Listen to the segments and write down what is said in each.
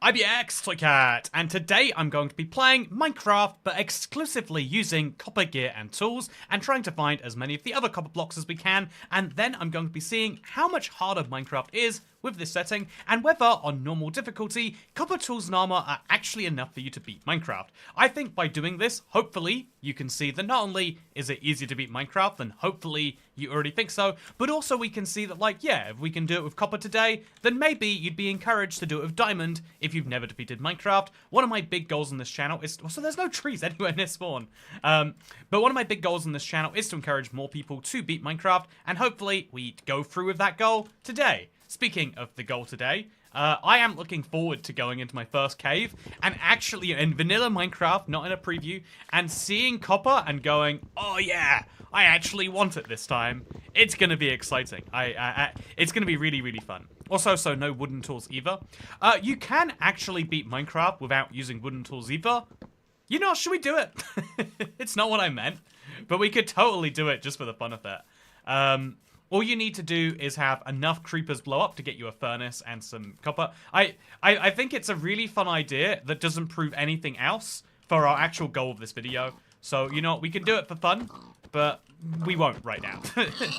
IBX Toycat, and today I'm going to be playing Minecraft, but exclusively using copper gear and tools, and trying to find as many of the other copper blocks as we can, and then I'm going to be seeing how much harder Minecraft is with this setting, and whether on normal difficulty, copper tools and armor are actually enough for you to beat Minecraft. I think by doing this, hopefully, you can see that not only is it easier to beat Minecraft, then hopefully you already think so, but also we can see that, like, yeah, if we can do it with copper today, then maybe you'd be encouraged to do it with diamond if you've never defeated Minecraft. One of my big goals on this channel is, so there's no trees anywhere near spawn, but one of my big goals on this channel is to encourage more people to beat Minecraft, and hopefully we go through with that goal today. Speaking of the goal today, I am looking forward to going into my first cave and actually in vanilla Minecraft, not in a preview, and seeing copper and going, oh yeah, I actually want it this time. It's going to be exciting. It's going to be really, really fun. Also, so no wooden tools either. You can actually beat Minecraft without using wooden tools either. You know, should we do it? It's not what I meant, but we could totally do it just for the fun of it. All you need to do is have enough creepers blow up to get you a furnace and some copper. I think it's a really fun idea that doesn't prove anything else for our actual goal of this video. So, you know what, we can do it for fun, but we won't right now.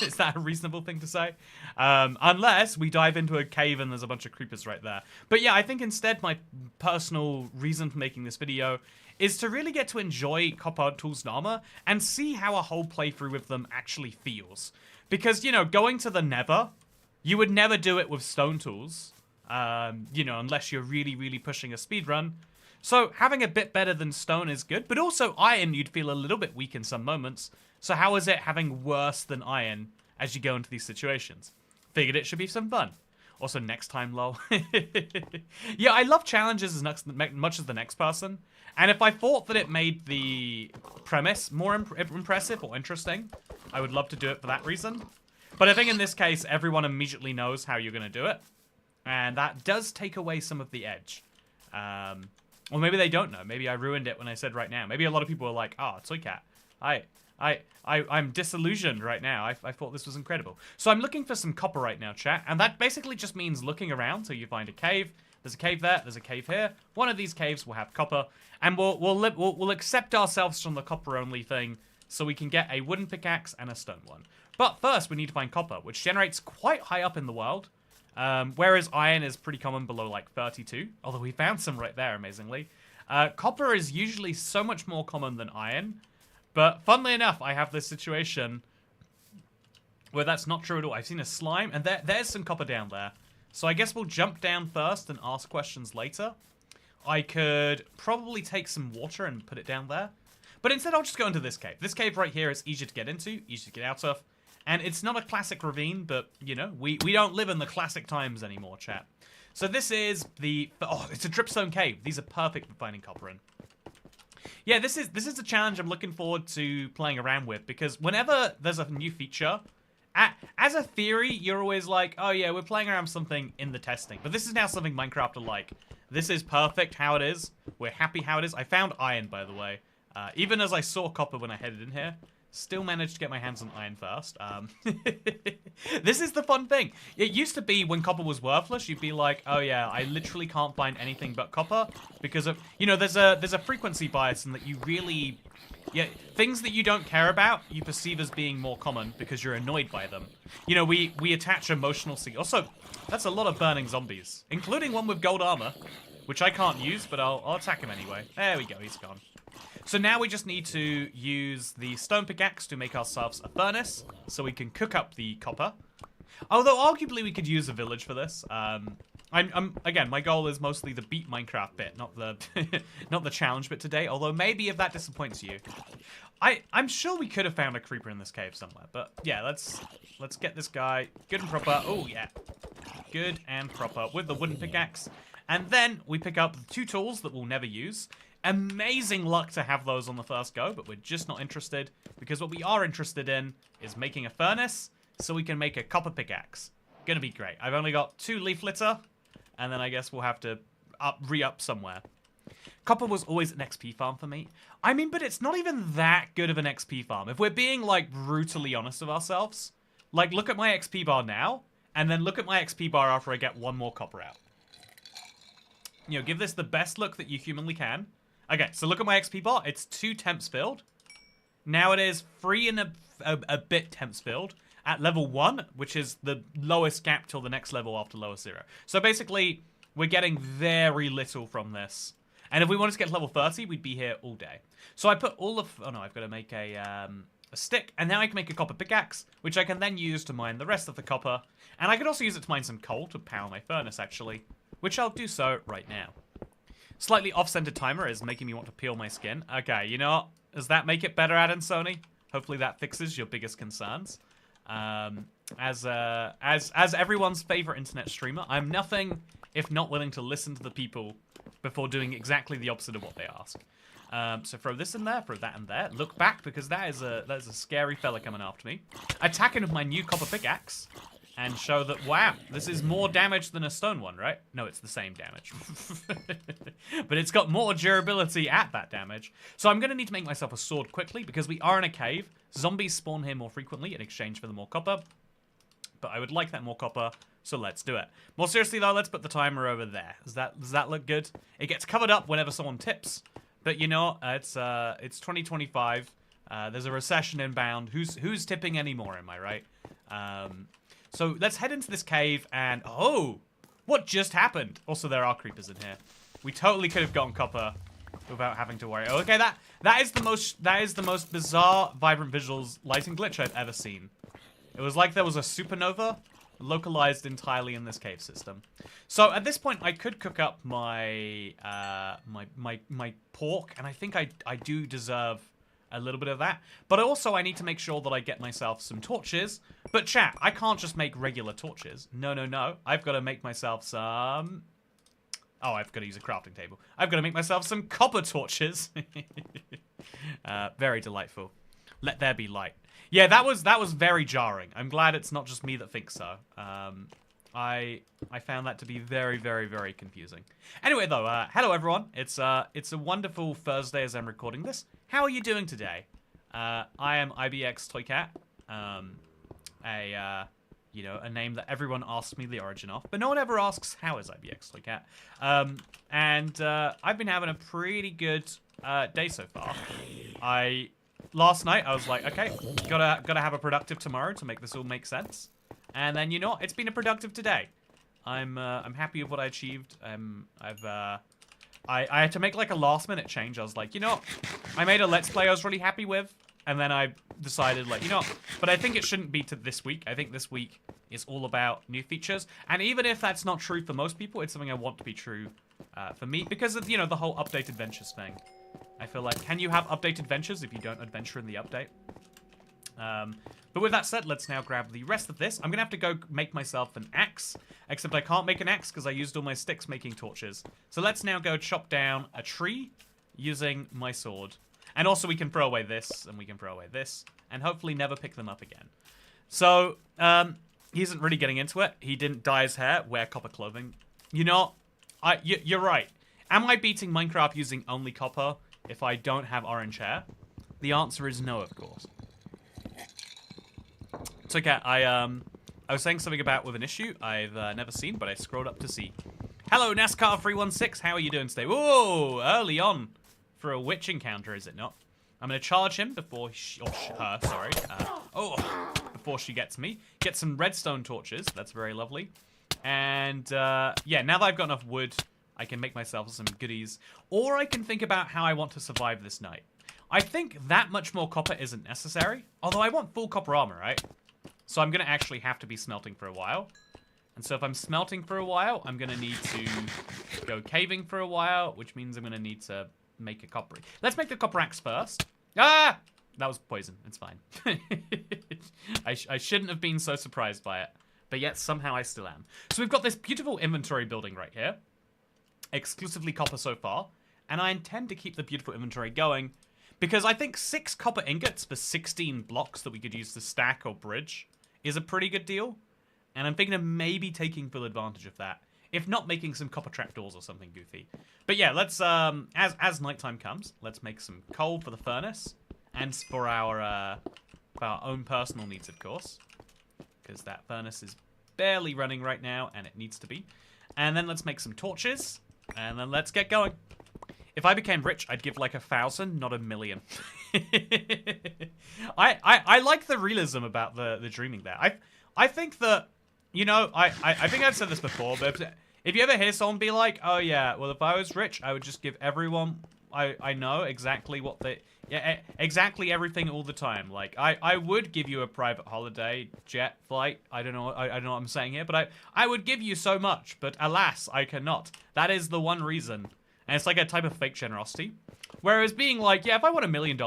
Is that a reasonable thing to say? Unless we dive into a cave and there's a bunch of creepers right there. But yeah, I think instead my personal reason for making this video is to really get to enjoy copper tools and armor and see how a whole playthrough with them actually feels. Because, you know, going to the nether, you would never do it with stone tools, you know, unless you're really, really pushing a speedrun. So having a bit better than stone is good, but also iron, you'd feel a little bit weak in some moments. So how is it having worse than iron as you go into these situations? Figured it should be some fun. Also, next time, lol. Yeah, I love challenges as much as the next person. And if I thought that it made the premise more impressive or interesting, I would love to do it for that reason. But I think in this case, everyone immediately knows how you're going to do it. And that does take away some of the edge. Or maybe they don't know. Maybe I ruined it when I said right now. Maybe a lot of people are like, oh, Toycat, I'm disillusioned right now. I thought this was incredible. So I'm looking for some copper right now, chat. And that basically just means looking around till you find a cave. There's a cave there. There's a cave here. One of these caves will have copper. And we'll accept ourselves from the copper only thing so we can get a wooden pickaxe and a stone one. But first, we need to find copper, which generates quite high up in the world. Whereas iron is pretty common below like 32. Although we found some right there, amazingly. Copper is usually so much more common than iron. But funnily enough, I have this situation where that's not true at all. I've seen a slime, and there's some copper down there. So I guess we'll jump down first and ask questions later. I could probably take some water and put it down there. But instead, I'll just go into this cave. This cave right here is easy to get into, easy to get out of. And it's not a classic ravine, but, you know, we don't live in the classic times anymore, chat. So this is the... Oh, it's a dripstone cave. These are perfect for finding copper in. Yeah, this is a challenge I'm looking forward to playing around with, because whenever there's a new feature, as a theory, you're always like, oh yeah, we're playing around with something in the testing. But this is now something Minecraft are like. This is perfect how it is. We're happy how it is. I found iron, by the way. Even as I saw copper when I headed in here. Still managed to get my hands on iron first. This is the fun thing. It used to be when copper was worthless, you'd be like, oh yeah, I literally can't find anything but copper because of, you know, there's a frequency bias in that you really, yeah, things that you don't care about, you perceive as being more common because you're annoyed by them. You know, we attach emotional also, that's a lot of burning zombies, including one with gold armor, which I can't use, but I'll attack him anyway. There we go, he's gone. So now we just need to use the stone pickaxe to make ourselves a furnace so we can cook up the copper. Although arguably we could use a village for this. Again, my goal is mostly the beat Minecraft bit, not the not the challenge bit today. Although maybe if that disappoints you, I'm sure we could have found a creeper in this cave somewhere. But yeah, let's get this guy good and proper. Oh yeah, good and proper with the wooden pickaxe, and then we pick up the two tools that we'll never use. Amazing luck to have those on the first go, but we're just not interested because what we are interested in is making a furnace so we can make a copper pickaxe. Gonna be great. I've only got 2 leaf litter, and then I guess we'll have to re-up somewhere. Copper was always an XP farm for me. I mean, but it's not even that good of an XP farm. If we're being, like, brutally honest with ourselves, like, look at my XP bar now, and then look at my XP bar after I get 1 more copper out. you know, give this the best look that you humanly can. Okay, so look at my XP bar. It's 2 temps filled. Now it is 3 and a bit temps filled at level 1, which is the lowest gap till the next level after lowest 0. So basically, we're getting very little from this. And if we wanted to get to level 30, we'd be here all day. So I put all of... Oh no, I've got to make a stick. And now I can make a copper pickaxe, which I can then use to mine the rest of the copper. And I could also use it to mine some coal to power my furnace, actually. Which I'll do so right now. Slightly off-center timer is making me want to peel my skin. Okay, you know what? Does that make it better, Adam Sony? Hopefully that fixes your biggest concerns. As everyone's favorite internet streamer, I'm nothing if not willing to listen to the people before doing exactly the opposite of what they ask. So throw this in there, throw that in there. Look back, because that is a scary fella coming after me. Attack him with my new copper pickaxe. And show that, wow, this is more damage than a stone one, right? No, it's the same damage. But it's got more durability at that damage. So I'm going to need to make myself a sword quickly, because we are in a cave. Zombies spawn here more frequently in exchange for the more copper. But I would like that more copper, so let's do it. More seriously, though, let's put the timer over there. Does that look good? It gets covered up whenever someone tips. But, you know, it's 2025. There's a recession inbound. Who's tipping anymore, am I right? So let's head into this cave and... Oh! What just happened? Also, there are creepers in here. We totally could have gotten copper without having to worry. Oh, okay, that is the most bizarre vibrant visuals lighting glitch I've ever seen. It was like there was a supernova localized entirely in this cave system. So at this point, I could cook up my my pork, and I think I do deserve a little bit of that. But also, I need to make sure that I get myself some torches. But chat, I can't just make regular torches. No. I've got to make myself some... Oh, I've got to use a crafting table. I've got to make myself some copper torches. Very delightful. Let there be light. Yeah, that was very jarring. I'm glad it's not just me that thinks so. I found that to be very, very, very confusing. Anyway, though, hello everyone. It's a wonderful Thursday as I'm recording this. How are you doing today? I am IBX Toycat. A name that everyone asks me the origin of, but no one ever asks how is IBX Toycat. I've been having a pretty good day so far. Last night I was like, okay, gotta have a productive tomorrow to make this all make sense. And then, you know what? It's been a productive today. I'm happy with what I achieved. I had to make like a last minute change. I was like, you know what? I made a Let's Play I was really happy with. And then I decided, like, you know what? But I think it shouldn't be to this week. I think this week is all about new features. And even if that's not true for most people, it's something I want to be true for me. Because of, you know, the whole updated ventures thing. I feel like, can you have updated ventures if you don't adventure in the update? But with that said, let's now grab the rest of this. I'm going to have to go make myself an axe. Except I can't make an axe because I used all my sticks making torches. So let's now go chop down a tree using my sword. And also we can throw away this, and we can throw away this. And hopefully never pick them up again. So, he isn't really getting into it. He didn't dye his hair, wear copper clothing. You know, you're right. Am I beating Minecraft using only copper if I don't have orange hair? The answer is no, of course. It's okay. I was saying something about with an issue I've never seen, but I scrolled up to see. Hello, NASCAR316. How are you doing today? Whoa, early on for a witch encounter, is it not? I'm going to charge him before her, sorry. Before she gets me. Get some redstone torches. That's very lovely. And, yeah, now that I've got enough wood, I can make myself some goodies. Or I can think about how I want to survive this night. I think that much more copper isn't necessary. Although I want full copper armor, right? So I'm going to actually have to be smelting for a while. And so if I'm smelting for a while, I'm going to need to go caving for a while, which means I'm going to need to make a copper. Let's make the copper axe first. Ah! That was poison. It's fine. I shouldn't have been so surprised by it. But yet, somehow I still am. So we've got this beautiful inventory building right here. Exclusively copper so far. And I intend to keep the beautiful inventory going. Because I think 6 copper ingots for 16 blocks that we could use to stack or bridge is a pretty good deal. And I'm thinking of maybe taking full advantage of that. If not, making some copper trapdoors or something goofy. But yeah, let's, as nighttime comes, let's make some coal for the furnace. And for our own personal needs, of course. Because that furnace is barely running right now, and it needs to be. And then let's make some torches. And then let's get going. If I became rich, I'd give like 1,000, not 1,000,000. I like the realism about the dreaming there. I think that, you know, I think I've said this before, but if you ever hear someone be like, oh yeah, well if I was rich, I would just give everyone I know exactly what they, yeah, exactly everything all the time. Like I would give you a private holiday, jet flight. I don't know what I'm saying here, but I would give you so much, but alas, I cannot. That is the one reason. And it's like a type of fake generosity. Whereas being like, yeah, if I won $1 million,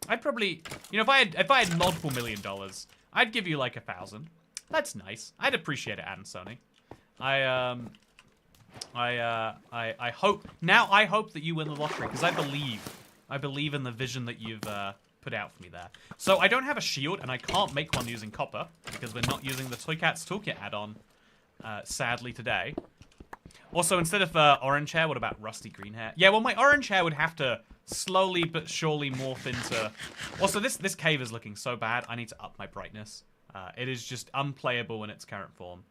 I'd probably, you know, if I had multiple $1 million, I'd give you like 1,000. That's nice. I'd appreciate it, Adam Sony. I hope that you win the lottery because I believe in the vision that you've put out for me there. So I don't have a shield and I can't make one using copper because we're not using the Toy Cats Toolkit add-on, sadly today. Also, instead of orange hair, what about rusty green hair? Yeah, well, my orange hair would have to slowly but surely morph into... Also, this cave is looking so bad. I need to up my brightness. It is just unplayable in its current form.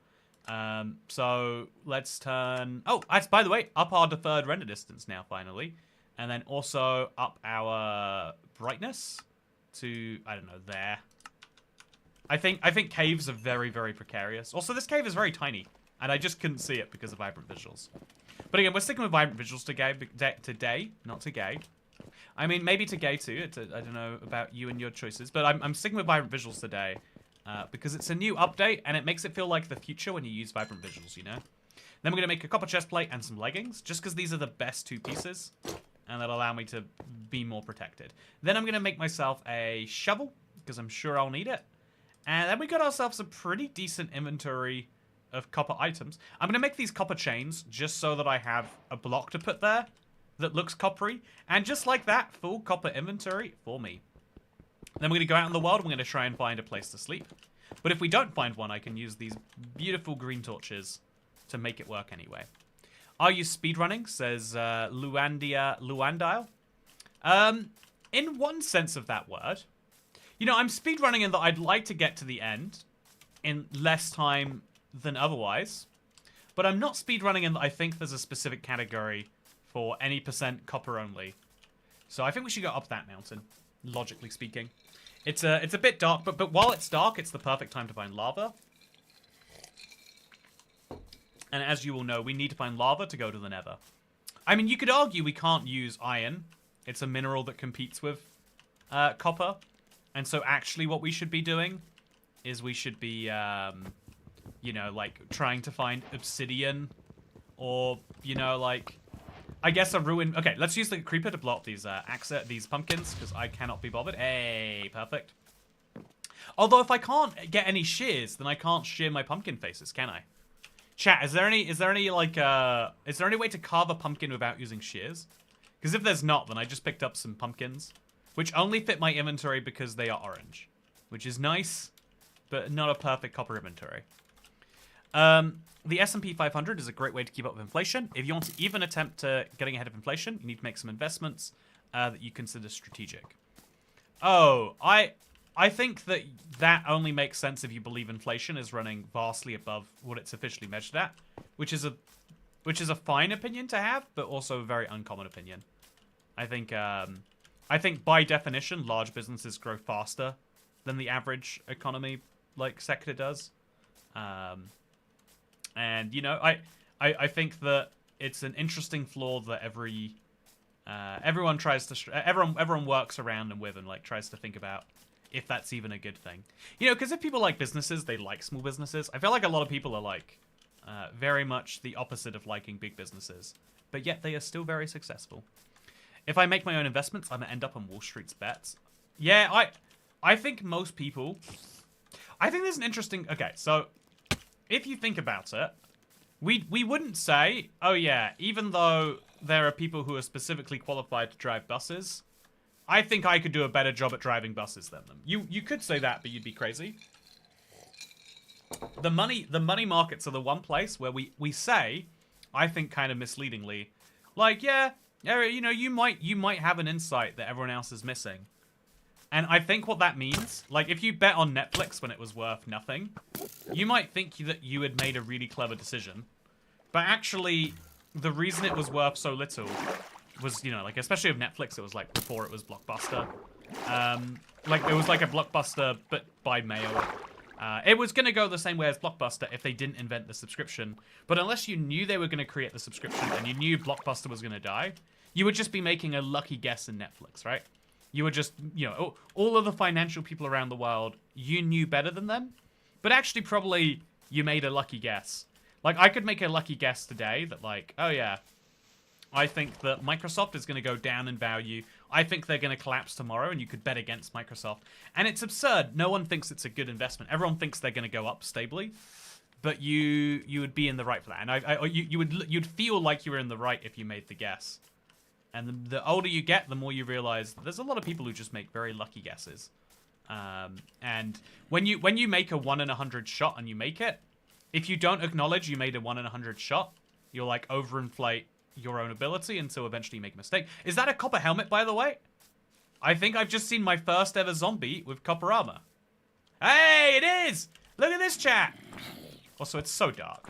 So let's turn... Oh, by the way, up our deferred render distance now, finally. And then also up our brightness to, I don't know, there. I think caves are very, very precarious. Also, this cave is very tiny. And I just couldn't see it because of Vibrant Visuals. But again, we're sticking with Vibrant Visuals today, not today. I mean, maybe today too. I don't know about you and your choices. But I'm sticking with Vibrant Visuals today. Because it's a new update, and it makes it feel like the future when you use Vibrant Visuals, you know? Then we're going to make a copper chest plate and some leggings, just because these are the best 2 pieces. And that'll allow me to be more protected. Then I'm going to make myself a shovel, because I'm sure I'll need it. And then we got ourselves a pretty decent inventory of copper items. I'm going to make these copper chains just so that I have a block to put there that looks coppery. And just like that, full copper inventory for me. Then we're going to go out in the world and we're going to try and find a place to sleep. But if we don't find one, I can use these beautiful green torches to make it work anyway. Are you speedrunning? Says Luandile. In one sense of that word. You know, I'm speedrunning in that I'd like to get to the end in less time than otherwise. But I'm not speedrunning in that I think there's a specific category for any % copper only. So I think we should go up that mountain, logically speaking. It's a bit dark, but while it's dark, it's the perfect time to find lava. And as you all know, we need to find lava to go to the Nether. I mean, you could argue we can't use iron. It's a mineral that competes with copper. And so actually what we should be doing is we should be, you know, like trying to find obsidian or, you know, like... I guess a ruin... Okay, let's use the creeper to blow up these these pumpkins, because I cannot be bothered. Hey, perfect. Although if I can't get any shears, then I can't shear my pumpkin faces, can I? Chat, is there any way to carve a pumpkin without using shears? Because if there's not, then I just picked up some pumpkins, which only fit my inventory because they are orange, which is nice, but not a perfect copper inventory. The S&P 500 is a great way to keep up with inflation. If you want to even attempt getting ahead of inflation, you need to make some investments that you consider strategic. Oh, I think that only makes sense if you believe inflation is running vastly above what it's officially measured at, which is a fine opinion to have, but also a very uncommon opinion. I think by definition, large businesses grow faster than the average economy sector does. And, you know, I think that it's an interesting flaw that everyone tries to... Everyone works around and with and, like, tries to think about if that's even a good thing. You know, because if people like businesses, they like small businesses. I feel like a lot of people are, like, very much the opposite of liking big businesses. But yet they are still very successful. If I make my own investments, I'm going to end up on Wall Street's bets. Yeah, I think most people... I think there's an interesting... Okay, so... If you think about it, we wouldn't say, oh yeah, even though there are people who are specifically qualified to drive buses, I think I could do a better job at driving buses than them. You could say that, but you'd be crazy. The money markets are the one place where we say, I think kind of misleadingly, like, yeah, you know, you might have an insight that everyone else is missing. And I think what that means, like, if you bet on Netflix when it was worth nothing, you might think that you had made a really clever decision. But actually, the reason it was worth so little was, you know, like, especially with Netflix, it was like before it was Blockbuster. Like, it was like a Blockbuster, but by mail. It was going to go the same way as Blockbuster if they didn't invent the subscription. But unless you knew they were going to create the subscription and you knew Blockbuster was going to die, you would just be making a lucky guess in Netflix, right? You would just, you know, all of the financial people around the world, you knew better than them. But actually, probably, you made a lucky guess. Like, I could make a lucky guess today that, like, oh yeah, I think that Microsoft is going to go down in value. I think they're going to collapse tomorrow, and you could bet against Microsoft. And it's absurd. No one thinks it's a good investment. Everyone thinks they're going to go up stably, but you would be in the right for that. And you'd feel like you were in the right if you made the guess. And the older you get, the more you realize that there's a lot of people who just make very lucky guesses. And when you make a 1 in 100 shot and you make it, if you don't acknowledge you made a 1 in 100 shot, you'll like overinflate your own ability until eventually you make a mistake. Is that a copper helmet, by the way? I think I've just seen my first ever zombie with copper armor. Hey, it is! Look at this, chat! Also, it's so dark.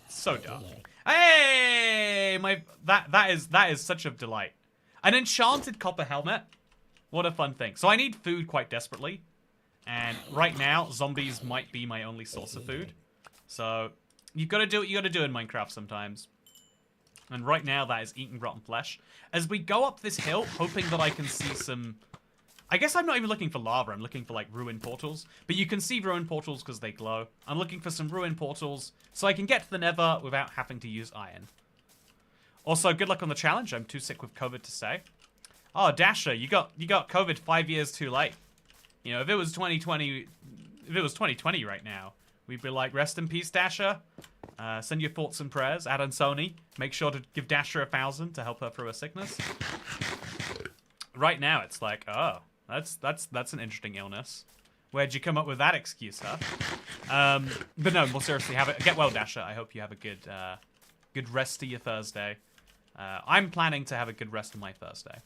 It's so dark. Hey! That is such a delight. An enchanted copper helmet. What a fun thing. So I need food quite desperately. And right now, zombies might be my only source of food. So you've got to do what you got to do in Minecraft sometimes. And right now, that is eating rotten flesh. As we go up this hill, hoping that I can see some... I guess I'm not even looking for lava. I'm looking for, like, ruin portals. But you can see ruin portals because they glow. I'm looking for some ruin portals so I can get to the nether without having to use iron. Also, good luck on the challenge. I'm too sick with COVID to say. Oh, Dasher, you got COVID 5 years too late. You know, if it was 2020... If it was 2020 right now, we'd be like, rest in peace, Dasher. Send your thoughts and prayers. Add on Sony. Make sure to give Dasher 1,000 to help her through her sickness. Right now, it's like, oh, that's an interesting illness. Where'd you come up with that excuse, huh? But no, more seriously, get well, Dasher. I hope you have a good rest of your Thursday. I'm planning to have a good rest of my Thursday.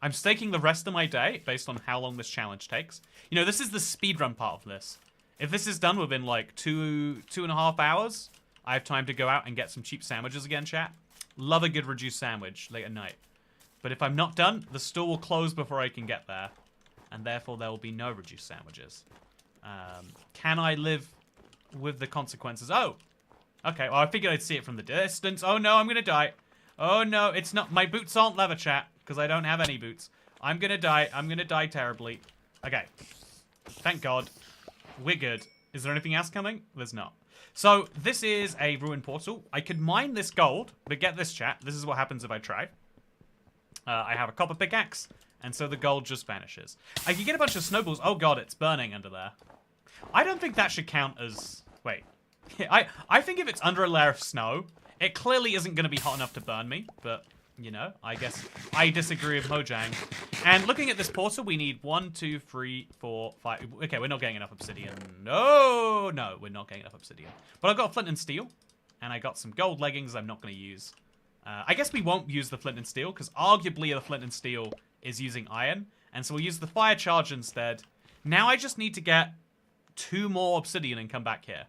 I'm staking the rest of my day based on how long this challenge takes. You know, this is the speedrun part of this. If this is done within like 2.5 hours, I have time to go out and get some cheap sandwiches again, chat. Love a good reduced sandwich late at night. But if I'm not done, the store will close before I can get there. And therefore, there will be no reduced sandwiches. Can I live with the consequences? Oh! Okay, well, I figured I'd see it from the distance. Oh no, I'm gonna die. Oh no, it's not. My boots aren't leather, chat, because I don't have any boots. I'm gonna die. I'm gonna die terribly. Okay. Thank God. We're good. Is there anything else coming? There's not. So, this is a ruin portal. I could mine this gold, but get this, chat. This is what happens if I try. I have a copper pickaxe, and so the gold just vanishes. I can get a bunch of snowballs. Oh god, it's burning under there. I don't think that should count as... Wait. I think if it's under a layer of snow, it clearly isn't going to be hot enough to burn me, but... You know, I guess I disagree with Mojang. And looking at this portal, we need 1, 2, 3, 4, 5. Okay, we're not getting enough obsidian. No, we're not getting enough obsidian. But I've got flint and steel, and I got some gold leggings I'm not going to use. I guess we won't use the flint and steel, because arguably the flint and steel is using iron. And so we'll use the fire charge instead. Now I just need to get 2 more obsidian and come back here.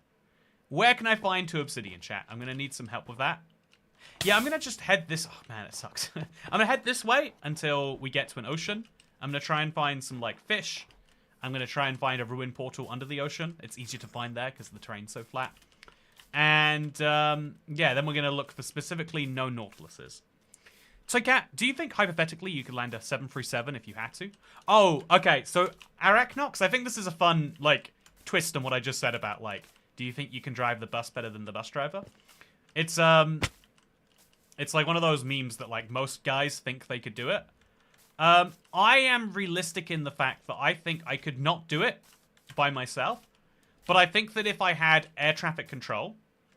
Where can I find 2 obsidian, chat? I'm going to need some help with that. Yeah, I'm going to just head this... Oh, man, it sucks. I'm going to head this way until we get to an ocean. I'm going to try and find some, like, fish. I'm going to try and find a ruined portal under the ocean. It's easier to find there because the terrain's so flat. And, yeah, then we're going to look for specifically no Nautiluses. So, Kat, do you think, hypothetically, you could land a 737 if you had to? Oh, okay, so Arachnox, I think this is a fun, like, twist on what I just said about, like, do you think you can drive the bus better than the bus driver? It's like one of those memes that, like, most guys think they could do it. I am realistic in the fact that I think I could not do it by myself. But I think that if I had air traffic control,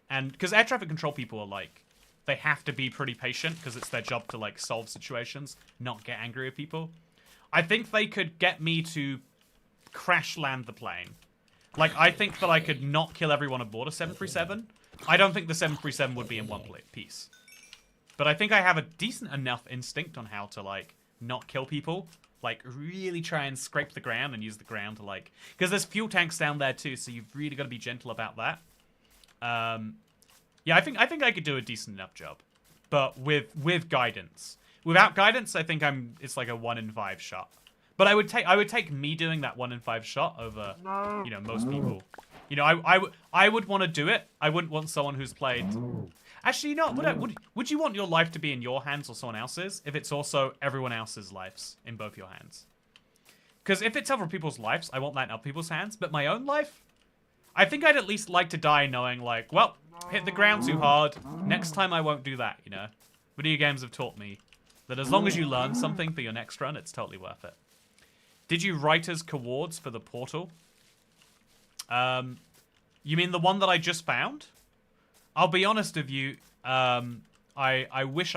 and because air traffic control people are, like, they have to be pretty patient because it's their job to, like, solve situations, not get angry with people. I think they could get me to crash land the plane. Like, I think that I could not kill everyone aboard a 737. I don't think the 737 would be in one piece. But I think I have a decent enough instinct on how to, like, not kill people. Like, really try and scrape the ground and use the ground to, like... Because there's fuel tanks down there, too, so you've really got to be gentle about that. Yeah, I think I could do a decent enough job. but with guidance. Without guidance, I think it's like a 1 in 5 shot. But I would take me doing that 1 in 5 shot over, you know, most people. You know, I would want to do it. I wouldn't want someone who's played. Actually, you know, would you want your life to be in your hands or someone else's if it's also everyone else's lives in both your hands? Because if it's other people's lives, I want that in other people's hands. But my own life, I think I'd at least like to die knowing, like, well, hit the ground too hard. Next time I won't do that, you know? Video games have taught me that as long as you learn something for your next run, it's totally worth it. Did you write as cowards for the portal? You mean the one that I just found? I'll be honest with you. I wish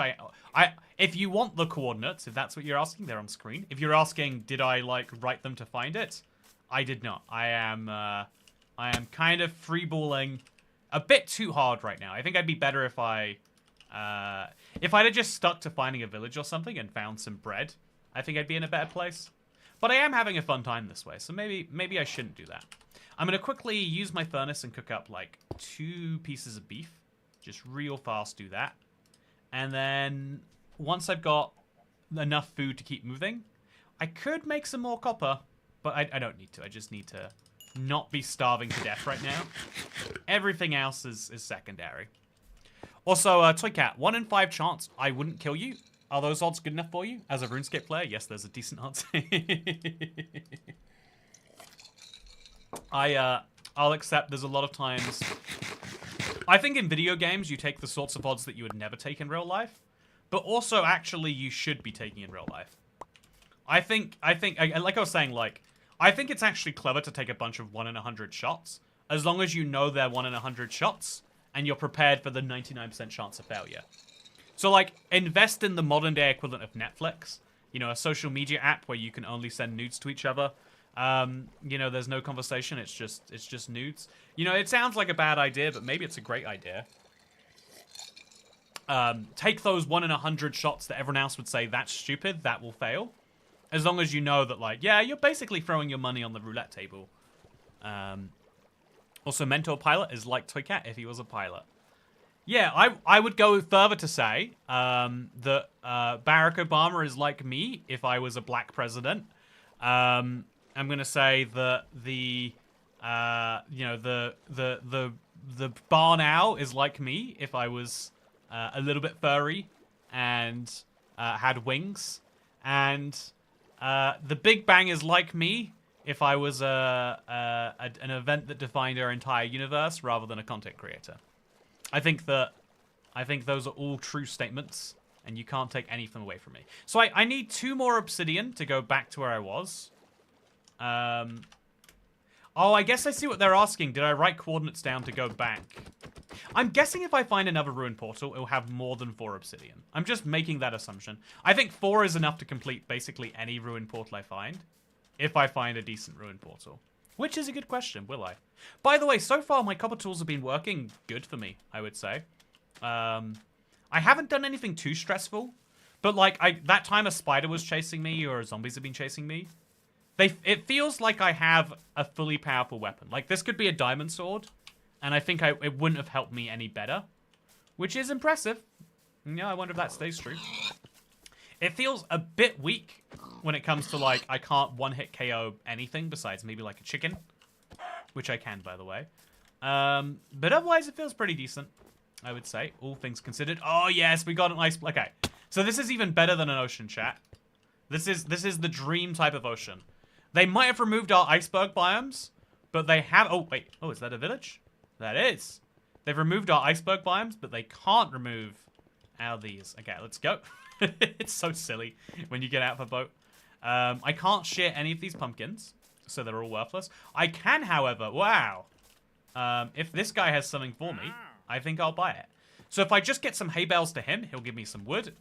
if you want the coordinates, if that's what you're asking, they're on screen. If you're asking, did I like write them to find it? I did not. I am kind of freeballing a bit too hard right now. I think I'd be better if I'd have just stuck to finding a village or something and found some bread. I think I'd be in a better place. But I am having a fun time this way, so maybe I shouldn't do that. I'm going to quickly use my furnace and cook up, like, 2 pieces of beef. Just real fast do that. And then, once I've got enough food to keep moving, I could make some more copper, but I don't need to. I just need to not be starving to death right now. Everything else is secondary. Also, Toy Cat, 1 in 5 chance I wouldn't kill you. Are those odds good enough for you? As a RuneScape player, yes, there's a decent odds. I'll accept there's a lot of times... I think in video games, you take the sorts of odds that you would never take in real life. But also, actually, you should be taking in real life. I think, like I was saying, like... I think it's actually clever to take a bunch of 1 in 100 shots. As long as you know they're 1 in 100 shots. And you're prepared for the 99% chance of failure. So, like, invest in the modern day equivalent of Netflix. You know, a social media app where you can only send nudes to each other. You know, there's no conversation. It's just nudes. You know, it sounds like a bad idea, but maybe it's a great idea. Take those 1 in 100 shots that everyone else would say, that's stupid, that will fail. As long as you know that, like, yeah, you're basically throwing your money on the roulette table. Also, Mentor Pilot is like Toy Cat if he was a pilot. Yeah, I would go further to say that Barack Obama is like me if I was a black president. I'm gonna say that the barn owl is like me if I was a little bit furry and had wings, and the Big Bang is like me if I was an event that defined our entire universe rather than a content creator. I think those are all true statements, and you can't take anything away from me. So I need 2 more obsidian to go back to where I was. Oh, I guess I see what they're asking. Did I write coordinates down to go back? I'm guessing if I find another ruin portal, it'll have more than 4 obsidian. I'm just making that assumption. I think 4 is enough to complete basically any ruin portal I find. If I find a decent ruin portal. Which is a good question, will I? By the way, so far my copper tools have been working good for me, I would say. I haven't done anything too stressful. But like, that time a spider was chasing me or zombies have been chasing me. It feels like I have a fully powerful weapon. Like, this could be a diamond sword. And I think it wouldn't have helped me any better. Which is impressive. Yeah, I wonder if that stays true. It feels a bit weak when it comes to, like, I can't one-hit KO anything besides maybe, like, a chicken. Which I can, by the way. But otherwise, it feels pretty decent, I would say. All things considered. Oh, yes, we got an ice... Okay, so this is even better than an ocean, chat. This is the dream type of ocean. They might have removed our iceberg biomes, but they have... Oh, wait. Oh, is that a village? That is. They've removed our iceberg biomes, but they can't remove our these. Okay, let's go. It's so silly when you get out of a boat. I can't share any of these pumpkins, so they're all worthless. I can, however... Wow. If this guy has something for me, I think I'll buy it. So if I just get some hay bales to him, he'll give me some wood.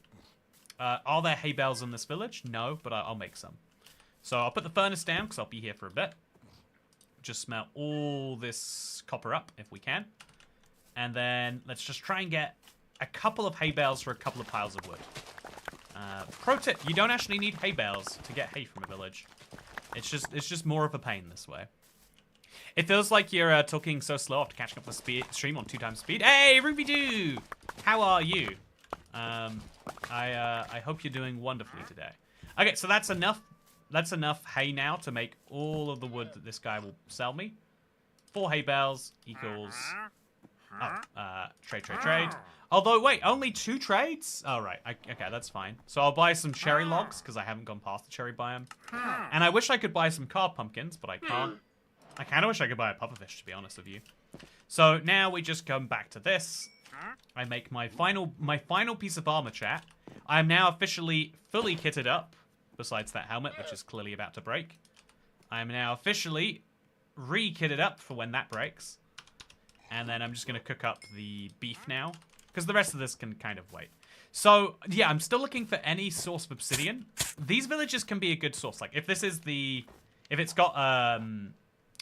Are there hay bales in this village? No, but I'll make some. So I'll put the furnace down, because I'll be here for a bit. Just smelt all this copper up, if we can. And then let's just try and get a couple of hay bales for a couple of piles of wood. Pro tip, you don't actually need hay bales to get hay from a village. It's just more of a pain this way. It feels like you're talking so slow after catching up the stream on 2 times speed. Hey, Ruby Doo! How are you? I hope you're doing wonderfully today. Okay, so that's enough. That's enough hay now to make all of the wood that this guy will sell me. 4 hay bales equals... trade. Although, wait, only 2 trades? Oh, right. Okay, that's fine. So I'll buy some cherry logs, because I haven't gone past the cherry biome. And I wish I could buy some carved pumpkins, but I can't. I kind of wish I could buy a pufferfish, to be honest with you. So now we just come back to this. I make my final piece of armor, chat. I am now officially fully kitted up, besides that helmet, which is clearly about to break. I am now officially re-kitted up for when that breaks. And then I'm just going to cook up the beef now, because the rest of this can kind of wait. So, yeah, I'm still looking for any source of obsidian. These villages can be a good source. Like, if this is the... If it's got,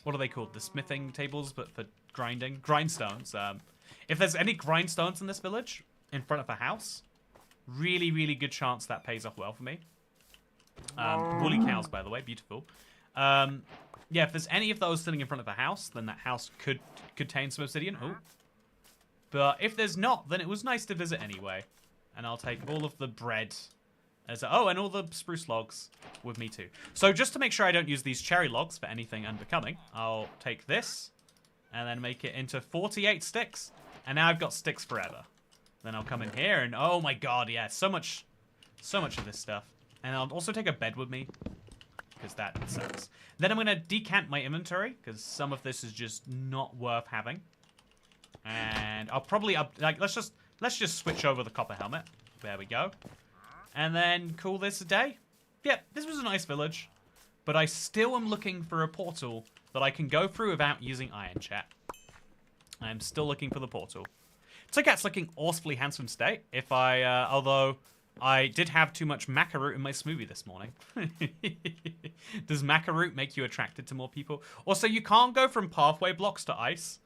what are they called? The smithing tables, but for grinding? Grindstones. If there's any grindstones in this village, in front of a house, really, really good chance that pays off well for me. Woolly cows, by the way. Beautiful. Yeah, if there's any of those sitting in front of a house, then that house could contain some obsidian. Oh. But if there's not, then it was nice to visit anyway. And I'll take all of the bread. And all the spruce logs with me too. So just to make sure I don't use these cherry logs for anything unbecoming, I'll take this and then make it into 48 sticks. And now I've got sticks forever. Then I'll come in here and, oh my god, yeah, so much of this stuff. And I'll also take a bed with me, because that sucks. Then I'm going to decant my inventory, because some of this is just not worth having. And I'll probably, let's just switch over the copper helmet. There we go. And then call this a day. Yep, this was a nice village. But I still am looking for a portal that I can go through without using iron, chat. I'm still looking for the portal. Tokat's looking awfully handsome today. Although I did have too much maca root in my smoothie this morning. Does maca root make you attracted to more people? Also, you can't go from pathway blocks to ice.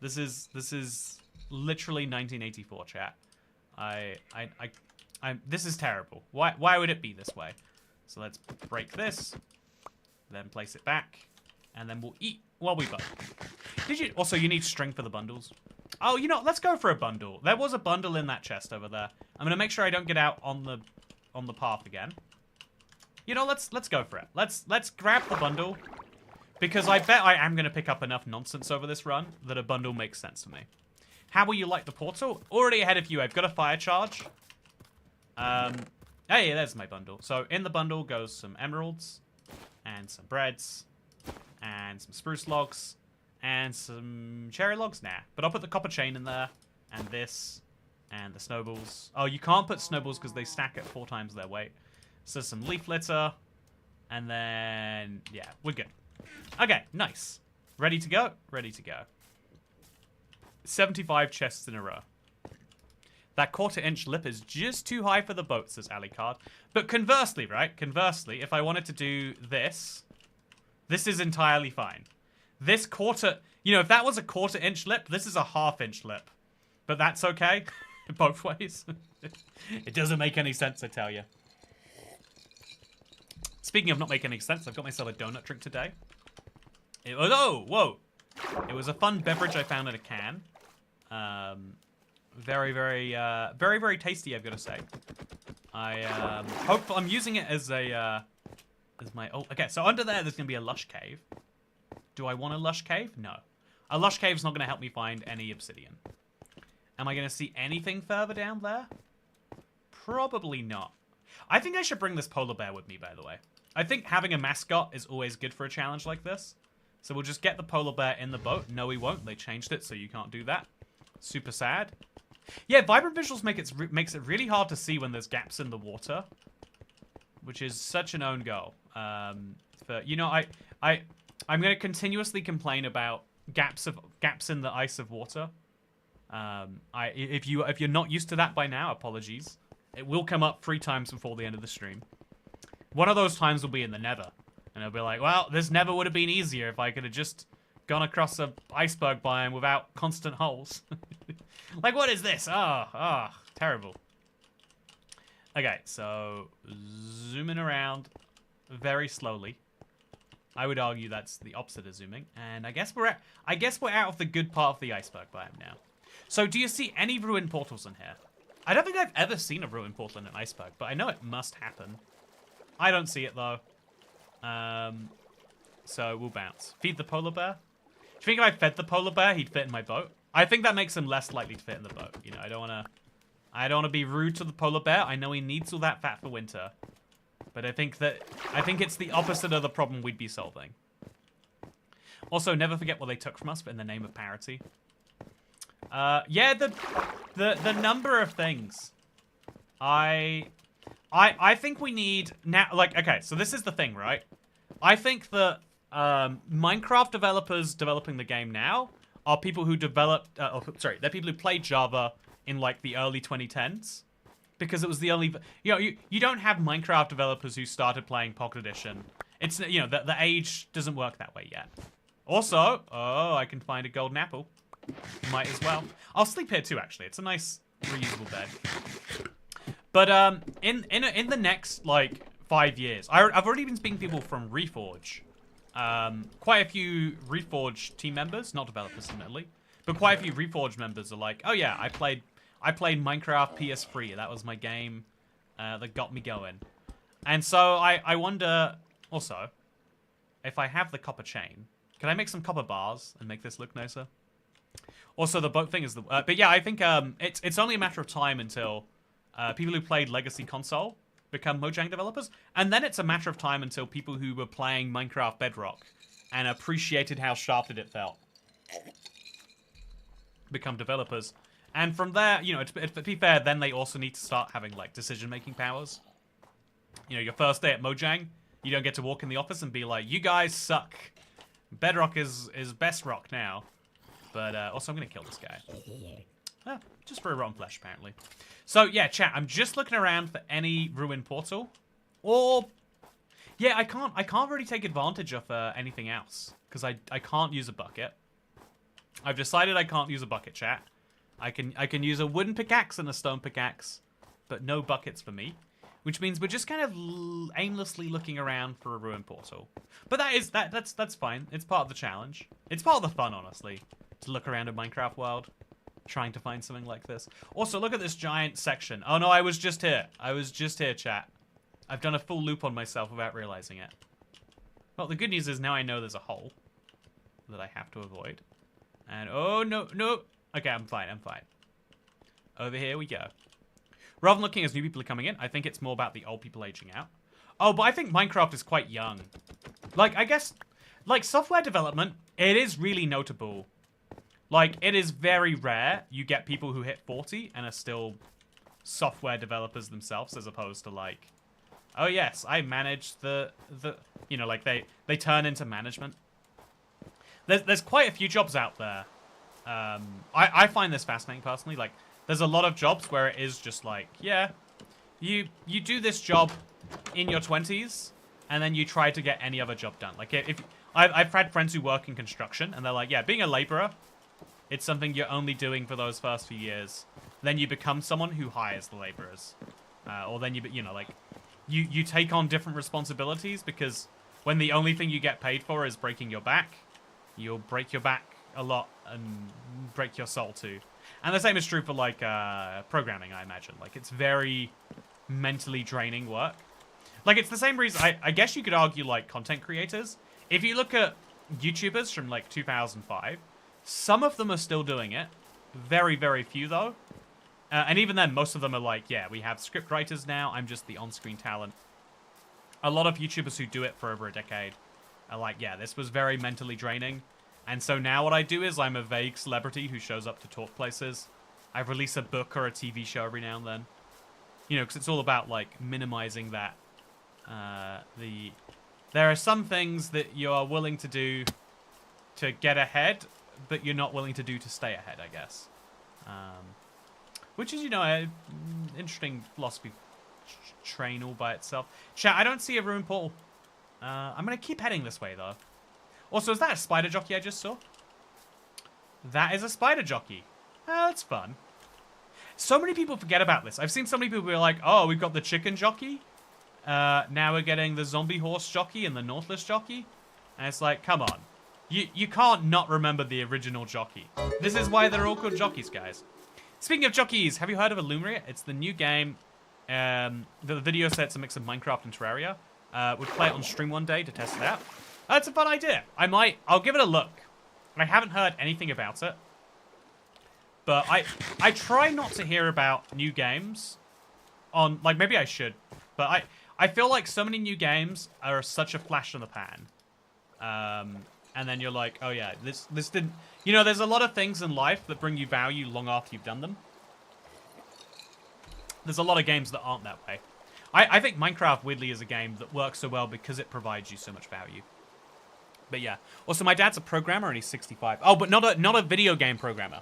This is literally 1984, chat. This is terrible. Why would it be this way? So let's break this, then place it back, and then we'll eat while we bundle. Also, you need string for the bundles. Oh, you know, let's go for a bundle. There was a bundle in that chest over there. I'm gonna make sure I don't get out on the path again. You know, let's go for it. Let's grab the bundle, because I bet I am gonna pick up enough nonsense over this run that a bundle makes sense to me. How will you like the portal? Already ahead of you. I've got a fire charge. Hey, there's my bundle. So in the bundle goes some emeralds, and some breads, and some spruce logs, and some cherry logs. Nah, but I'll put the copper chain in there, and this, and the snowballs. Oh, you can't put snowballs because they stack at 4 times their weight. So some leaf litter, and then yeah, we're good. Okay, nice. Ready to go? Ready to go. 75 chests in a row. That 1/4 inch lip is just too high for the boat, says Alicard. But conversely, right? Conversely, if I wanted to do this, this is entirely fine. This you know, if that was a 1/4 inch lip, this is a 1/2 inch lip. But that's okay, both ways. It doesn't make any sense, I tell you. Speaking of not making any sense, I've got myself a donut drink today. It was, oh, whoa. It was a fun beverage I found in a can. Very, very tasty, I've got to say. I'm using it as a, as my, oh, okay, so under there's going to be a lush cave. Do I want a lush cave? No. A lush cave's not going to help me find any obsidian. Am I going to see anything further down there? Probably not. I think I should bring this polar bear with me, by the way. I think having a mascot is always good for a challenge like this. So we'll just get the polar bear in the boat. No, we won't. They changed it, so you can't do that. Super sad. Yeah, vibrant visuals makes it really hard to see when there's gaps in the water, which is such an own goal. You know, I'm going to continuously complain about gaps in the ice of water. If you're not used to that by now, apologies. It will come up 3 times before the end of the stream. One of those times will be in the Nether, and I'll be like, well, this Nether would have been easier if I could have just gone across a iceberg biome without constant holes. Like, what is this? Terrible. Okay, so zooming around very slowly. I would argue that's the opposite of zooming, and I guess we're out of the good part of the iceberg biome now. So, do you see any ruined portals in here? I don't think I've ever seen a ruin portal in an iceberg, but I know it must happen. I don't see it, though. So we'll bounce. Feed the polar bear. Do you think if I fed the polar bear, he'd fit in my boat? I think that makes him less likely to fit in the boat. You know, I don't want to be rude to the polar bear. I know he needs all that fat for winter. But I think it's the opposite of the problem we'd be solving. Also, never forget what they took from us, but in the name of parity. Yeah, the number of things. I think we need now. Like, okay, so this is the thing, right? I think that Minecraft developers developing the game now are people who developed. They're people who played Java in like the early 2010s. Because it was the only, you know, you don't have Minecraft developers who started playing Pocket Edition. It's, you know, the age doesn't work that way yet. Also, oh, I can find a golden apple. Might as well. I'll sleep here too, actually. It's a nice reusable bed. But in the next like 5 years, I've already been speaking to people from Reforge. Quite a few Reforge team members, not developers, admittedly, but quite a few Reforge members are like, oh yeah, I played Minecraft PS3. That was my game that got me going. And so I wonder, also, if I have the copper chain, can I make some copper bars and make this look nicer? Also, the boat thing is the... but yeah, I think it's only a matter of time until people who played Legacy Console become Mojang developers. And then it's a matter of time until people who were playing Minecraft Bedrock and appreciated how shafted it felt become developers. And from there, you know, to be fair, then they also need to start having, like, decision-making powers. You know, your first day at Mojang, you don't get to walk in the office and be like, you guys suck. Bedrock is best rock now. But, also, I'm going to kill this guy. Just for a rotten flesh, apparently. So, yeah, chat, I'm just looking around for any ruin portal. Or, yeah, I can't really take advantage of anything else. Because I can't use a bucket. I've decided I can't use a bucket, chat. I can use a wooden pickaxe and a stone pickaxe, but no buckets for me. Which means we're just kind of aimlessly looking around for a ruin portal. But that's fine. It's part of the challenge. It's part of the fun, honestly, to look around a Minecraft world, trying to find something like this. Also, look at this giant section. Oh no, I was just here. I was just here, chat. I've done a full loop on myself without realizing it. Well, the good news is now I know there's a hole that I have to avoid. And oh no, no. Okay, I'm fine, I'm fine. Over here we go. Rather than looking as new people are coming in, I think it's more about the old people aging out. Oh, but I think Minecraft is quite young. Like, I guess, like, software development, it is really notable. Like, it is very rare you get people who hit 40 and are still software developers themselves, as opposed to, like, oh yes, I manage the you know, like, they turn into management. There's quite a few jobs out there. I find this fascinating personally. Like, there's a lot of jobs where it is just like, yeah, you do this job in your 20s, and then you try to get any other job done. Like, if I've had friends who work in construction, and they're like, yeah, being a laborer, it's something you're only doing for those first few years. Then you become someone who hires the laborers, or then you know, like, you take on different responsibilities, because when the only thing you get paid for is breaking your back, you'll break your back a lot and break your soul too. And the same is true for, like, programming, I imagine. Like, it's very mentally draining work. Like, it's the same reason, I guess you could argue, like, content creators. If you look at YouTubers from, like, 2005, some of them are still doing it. Very, very few, though. And even then, most of them are like, yeah, we have script writers now, I'm just the on-screen talent. A lot of YouTubers who do it for over a decade are like, yeah, this was very mentally draining. And so now what I do is I'm a vague celebrity who shows up to talk places. I release a book or a TV show every now and then. You know, because it's all about, like, minimizing that. There are some things that you are willing to do to get ahead, but you're not willing to do to stay ahead, I guess. Which is, you know, an interesting philosophy train all by itself. Chat, I don't see a ruin portal. I'm going to keep heading this way, though. Also, is that a spider jockey I just saw? That is a spider jockey. Oh, that's fun. So many people forget about this. I've seen so many people be like, oh, we've got the chicken jockey. Now we're getting the zombie horse jockey and the Nautilus jockey. And it's like, come on. You can't not remember the original jockey. This is why they're all called jockeys, guys. Speaking of jockeys, have you heard of Illumria? It's the new game. The video set's a mix of Minecraft and Terraria. We'll play it on stream one day to test it out. It's a fun idea. I'll give it a look. I haven't heard anything about it. But I try not to hear about new games on, like, maybe I should. But I feel like so many new games are such a flash in the pan. And then you're like, oh yeah, this didn't... You know, there's a lot of things in life that bring you value long after you've done them. There's a lot of games that aren't that way. I think Minecraft, weirdly, is a game that works so well because it provides you so much value. But yeah. Also, my dad's a programmer and he's 65. Oh, but not a video game programmer.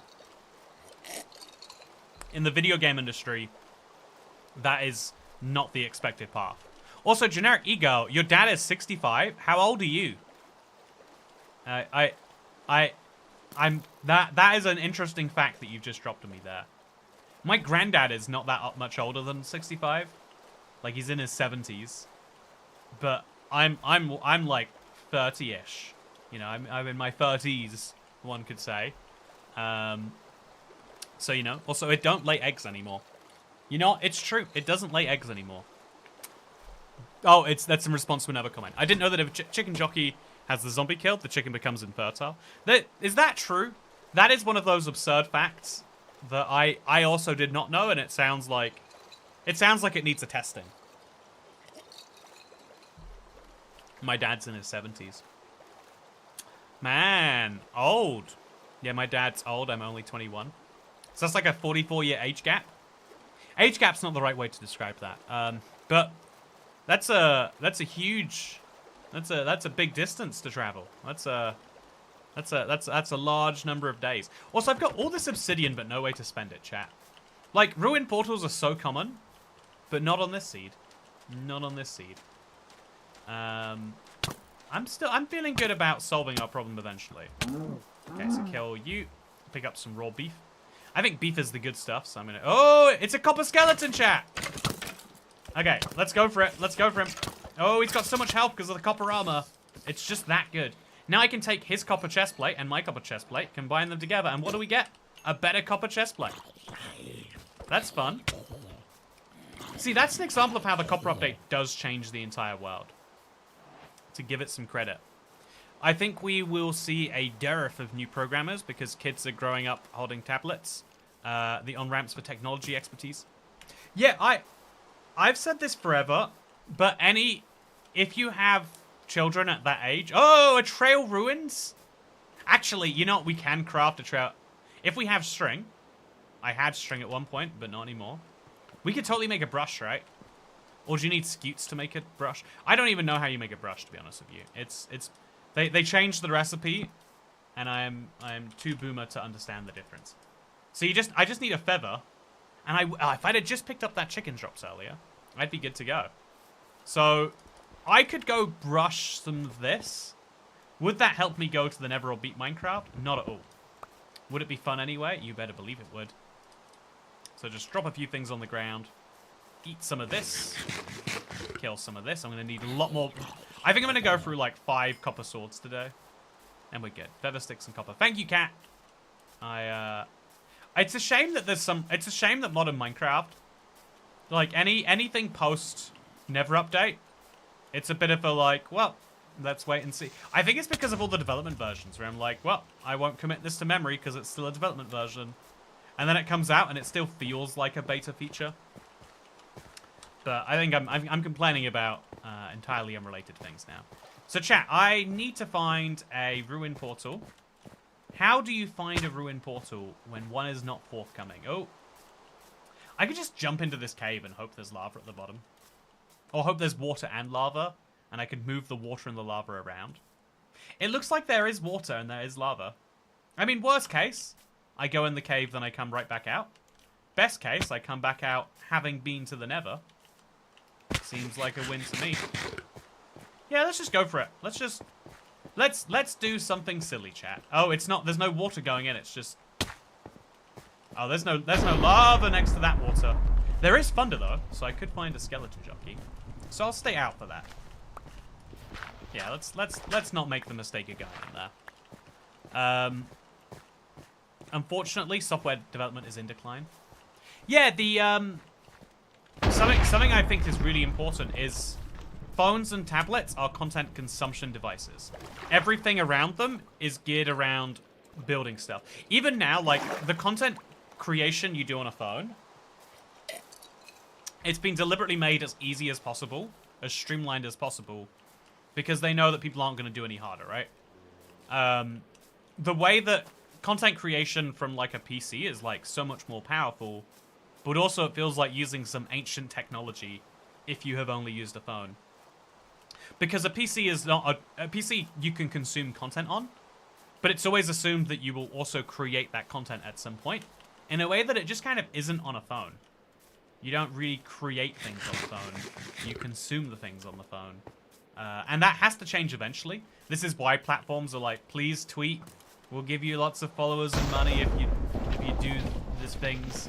In the video game industry, that is not the expected path. Also, Generic Ego, your dad is 65. How old are you? That is an interesting fact that you've just dropped to me there. My granddad is not that much older than 65. Like, he's in his 70s. But I'm like 30-ish. You know, I'm in my 30s, one could say. So, you know, also, it don't lay eggs anymore. You know, it's true. It doesn't lay eggs anymore. Oh, that's in response to another comment. I didn't know that if a chicken jockey has the zombie killed, the chicken becomes infertile. Is that true? That is one of those absurd facts that I also did not know, and it sounds like it needs a testing. My dad's in his 70s. Man, old. Yeah, my dad's old. I'm only 21. So that's like a 44-year age gap. Age gap's not the right way to describe that. But that's a huge, that's a big distance to travel. That's a large number of days. Also, I've got all this obsidian, but no way to spend it, chat. Like, ruined portals are so common, but not on this seed. Not on this seed. I'm feeling good about solving our problem eventually. Okay, so kill you. Pick up some raw beef. I think beef is the good stuff, so I'm gonna... Oh, it's a copper skeleton, chat! Okay, let's go for it. Let's go for him. Oh, he's got so much health because of the copper armor. It's just that good. Now I can take his copper chestplate and my copper chestplate, combine them together, and what do we get? A better copper chestplate. That's fun. See, that's an example of how the copper update does change the entire world. To give it some credit. I think we will see a dearth of new programmers because kids are growing up holding tablets. The on-ramps for technology expertise. Yeah, I've said this forever, but if you have children at that age... Oh, a trail ruins? Actually, you know what? We can craft a trail. If we have string. I had string at one point, but not anymore. We could totally make a brush, right? Or do you need scutes to make a brush? I don't even know how you make a brush, to be honest with you. They changed the recipe, and I'm too boomer to understand the difference. So I just need a feather, and if I'd have just picked up that chicken drops earlier, I'd be good to go. So I could go brush some of this. Would that help me go to the Nether or beat Minecraft? Not at all. Would it be fun anyway? You better believe it would. So just drop a few things on the ground. Eat some of this. Kill some of this. I'm going to need a lot more. I think I'm going to go through like 5 copper swords today. And we're good. Feather sticks and copper. Thank you, cat. It's a shame that it's a shame that modern Minecraft, like anything post Nether update, it's a bit of a like, well, let's wait and see. I think it's because of all the development versions where I'm like, well, I won't commit this to memory because it's still a development version. And then it comes out and it still feels like a beta feature. But I think I'm complaining about entirely unrelated things now. So chat, I need to find a ruined portal. How do you find a ruined portal when one is not forthcoming? Oh. I could just jump into this cave and hope there's lava at the bottom. Or hope there's water and lava, and I could move the water and the lava around. It looks like there is water and there is lava. I mean, worst case, I go in the cave, then I come right back out. Best case, I come back out having been to the Nether. Seems like a win to me. Yeah, let's just go for it. Let's do something silly, chat. Oh, it's not. There's no water going in. It's just. Oh, there's no lava next to that water. There is thunder though, so I could find a skeleton jockey. So I'll stay out for that. Yeah, let's not make the mistake of going in there. unfortunately, software development is in decline. Yeah, the something I think is really important is phones and tablets are content consumption devices. Everything around them is geared around building stuff. Even now, like, the content creation you do on a phone, it's been deliberately made as easy as possible, as streamlined as possible, because they know that people aren't going to do any harder, right? The way that content creation from, like, a PC is, like, so much more powerful, but also it feels like using some ancient technology if you have only used a phone. Because a PC is not a PC you can consume content on, but it's always assumed that you will also create that content at some point in a way that it just kind of isn't on a phone. You don't really create things on the phone. You consume the things on the phone. And that has to change eventually. This is why platforms are like, please tweet. We'll give you lots of followers and money if you do these things.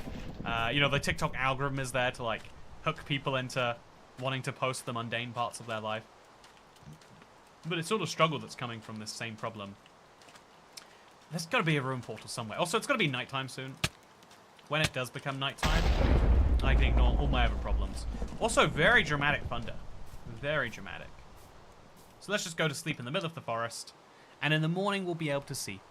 You know, the TikTok algorithm is there to, like, hook people into wanting to post the mundane parts of their life. But it's sort of struggle that's coming from this same problem. There's got to be a ruin portal somewhere. Also, it's got to be nighttime soon. When it does become nighttime, I can ignore all my other problems. Also, very dramatic thunder. Very dramatic. So let's just go to sleep in the middle of the forest. And in the morning, we'll be able to see.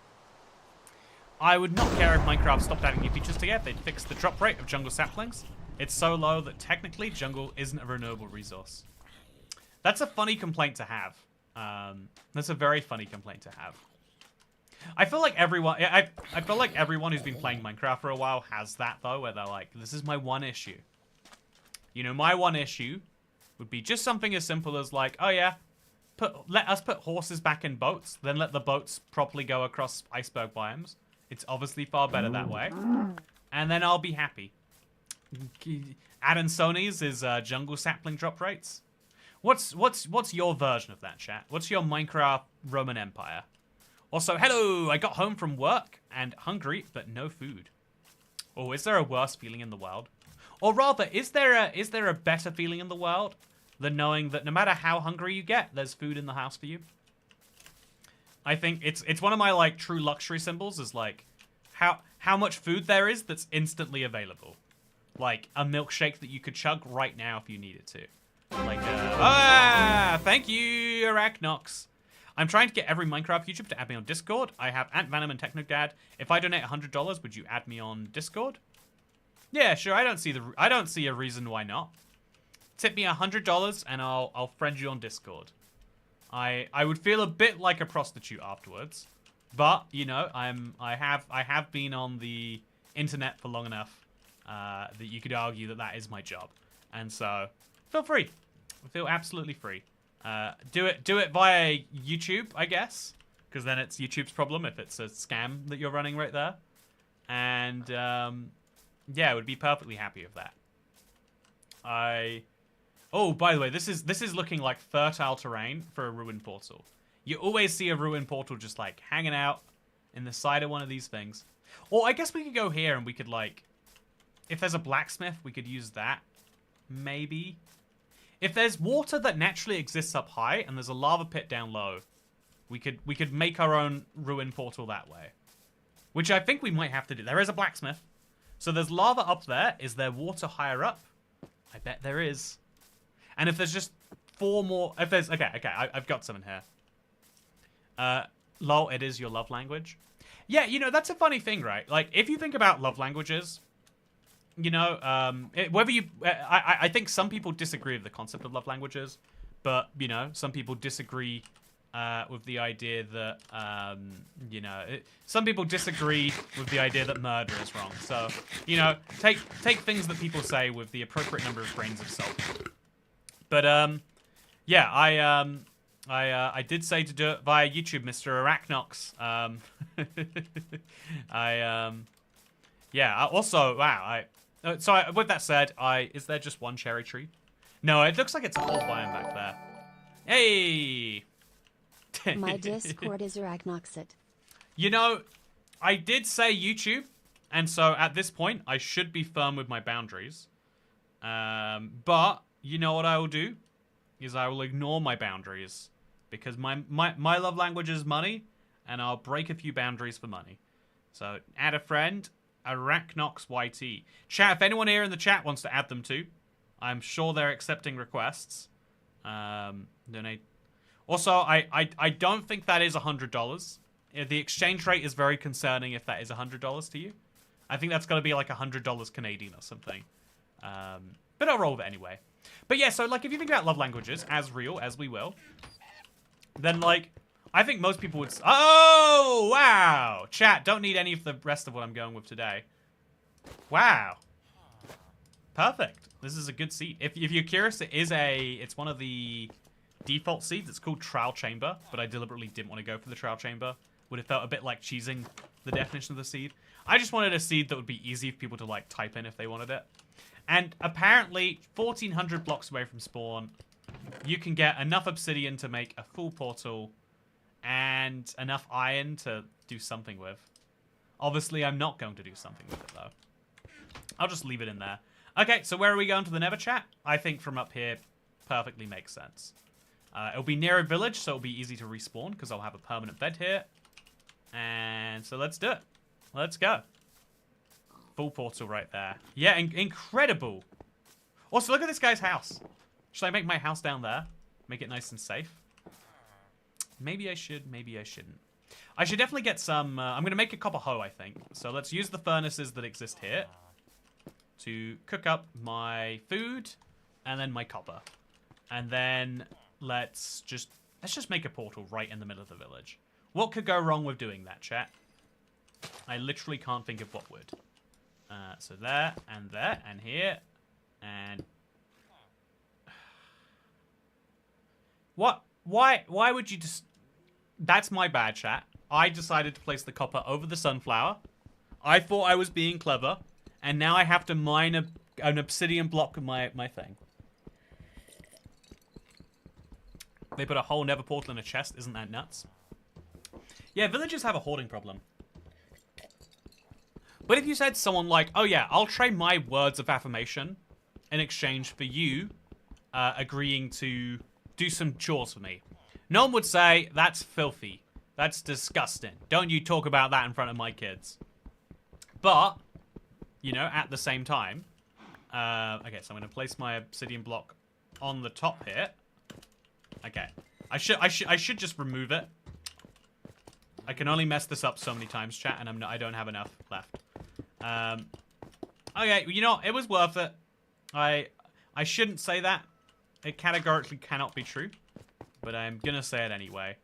I would not care if Minecraft stopped adding new features to it. They'd fix the drop rate of jungle saplings. It's so low that technically jungle isn't a renewable resource. That's a funny complaint to have. That's a very funny complaint to have. I feel like everyone, I feel like everyone who's been playing Minecraft for a while has that though, where they're like, this is my one issue. You know, my one issue would be just something as simple as like, oh yeah, let us put horses back in boats, then let the boats properly go across iceberg biomes. It's obviously far better that way. And then I'll be happy. Adansoni's is jungle sapling drop rates. What's your version of that, chat? What's your Minecraft Roman Empire? Also, hello! I got home from work and hungry, but no food. Oh, is there a worse feeling in the world? Or rather, is there a better feeling in the world than knowing that no matter how hungry you get, there's food in the house for you? I think it's one of my, like, true luxury symbols is, like, how much food there is that's instantly available. Like, a milkshake that you could chug right now if you needed to. Like, thank you, Arachnox. I'm trying to get every Minecraft YouTuber to add me on Discord. I have Ant Venom and Technodad. If I donate $100, would you add me on Discord? Yeah, sure. I don't see a reason why not. Tip me $100 and I'll friend you on Discord. I would feel a bit like a prostitute afterwards, but you know, I have been on the internet for long enough that you could argue that is my job, and so feel free. Feel absolutely free. Do it via YouTube, I guess, because then it's YouTube's problem if it's a scam that you're running right there. And yeah, I would be perfectly happy with that. Oh, by the way, this is looking like fertile terrain for a ruin portal. You always see a ruin portal just like hanging out in the side of one of these things. Or I guess we could go here and we could, like, if there's a blacksmith, we could use that. Maybe. If there's water that naturally exists up high and there's a lava pit down low, we could make our own ruin portal that way. Which I think we might have to do. There is a blacksmith. So there's lava up there. Is there water higher up? I bet there is. And if there's just 4 more... If there's... Okay, I've got some in here. Lol, it is your love language. Yeah, you know, that's a funny thing, right? Like, if you think about love languages... You know, whether you... I think some people disagree with the concept of love languages. But, you know, some people disagree with the idea that, you know... some people disagree with the idea that murder is wrong. So, you know, take things that people say with the appropriate number of grains of salt. But, yeah, I did say to do it via YouTube, Mr. Arachnox. Yeah, also, wow, so with that said, is there just one cherry tree? No, it looks like it's a whole biome back there. Hey! My Discord is Arachnoxit. You know, I did say YouTube, and so at this point, I should be firm with my boundaries. But, you know what I will do? Is I will ignore my boundaries. Because my love language is money, and I'll break a few boundaries for money. So, add a friend, Arachnox YT. Chat, if anyone here in the chat wants to add them too, I'm sure they're accepting requests. Donate. Also, I don't think that is $100. The exchange rate is very concerning if that is $100 to you. I think that's got to be like $100 Canadian or something. But I'll roll with it anyway. But yeah, so like if you think about love languages as real as we will, then like I think most people would. Oh wow! Chat, don't need any of the rest of what I'm going with today. Wow. Perfect. This is a good seed. If you're curious, it's one of the default seeds. It's called Trial Chamber, but I deliberately didn't want to go for the Trial Chamber. Would have felt a bit like cheesing the definition of the seed. I just wanted a seed that would be easy for people to like type in if they wanted it. And apparently, 1,400 blocks away from spawn, you can get enough obsidian to make a full portal and enough iron to do something with. Obviously, I'm not going to do something with it, though. I'll just leave it in there. Okay, so where are we going to the Nether, chat? I think from up here perfectly makes sense. It'll be near a village, so it'll be easy to respawn because I'll have a permanent bed here. And so let's do it. Let's go. Full portal right there. Yeah, incredible. Also, look at this guy's house. Should I make my house down there? Make it nice and safe? Maybe I should, maybe I shouldn't. I should definitely get some... I'm going to make a copper hoe, I think. So let's use the furnaces that exist here to cook up my food and then my copper. And then let's just make a portal right in the middle of the village. What could go wrong with doing that, chat? I literally can't think of what would. So there, and here, and... What? Why would you just... That's my bad, chat. I decided to place the copper over the sunflower. I thought I was being clever, and now I have to mine an obsidian block of my thing. They put a whole nether portal in a chest. Isn't that nuts? Yeah, villagers have a hoarding problem. But if you said to someone like, oh yeah, I'll trade my words of affirmation in exchange for you agreeing to do some chores for me, no one would say, that's filthy. That's disgusting. Don't you talk about that in front of my kids. But, you know, at the same time, okay, so I'm going to place my obsidian block on the top here. Okay. I should just remove it. I can only mess this up so many times, chat, and I don't have enough left. Okay, you know, it was worth it. I shouldn't say that. It categorically cannot be true. But I'm gonna say it anyway.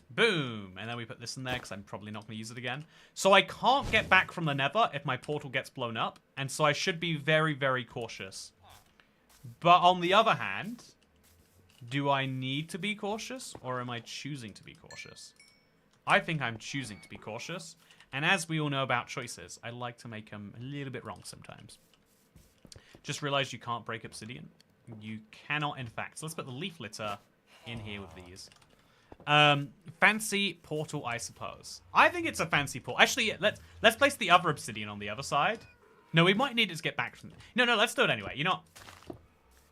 Boom! And then we put this in there because I'm probably not gonna use it again. So I can't get back from the nether if my portal gets blown up. And so I should be very, very cautious. But on the other hand, do I need to be cautious or am I choosing to be cautious? I think I'm choosing to be cautious. And as we all know about choices, I like to make them a little bit wrong sometimes. Just realized you can't break obsidian. You cannot, in fact. So let's put the leaf litter in here with these. Fancy portal, I suppose. I think it's a fancy portal. Actually, let's place the other obsidian on the other side. No, we might need it to get back from... No, let's do it anyway. You know what?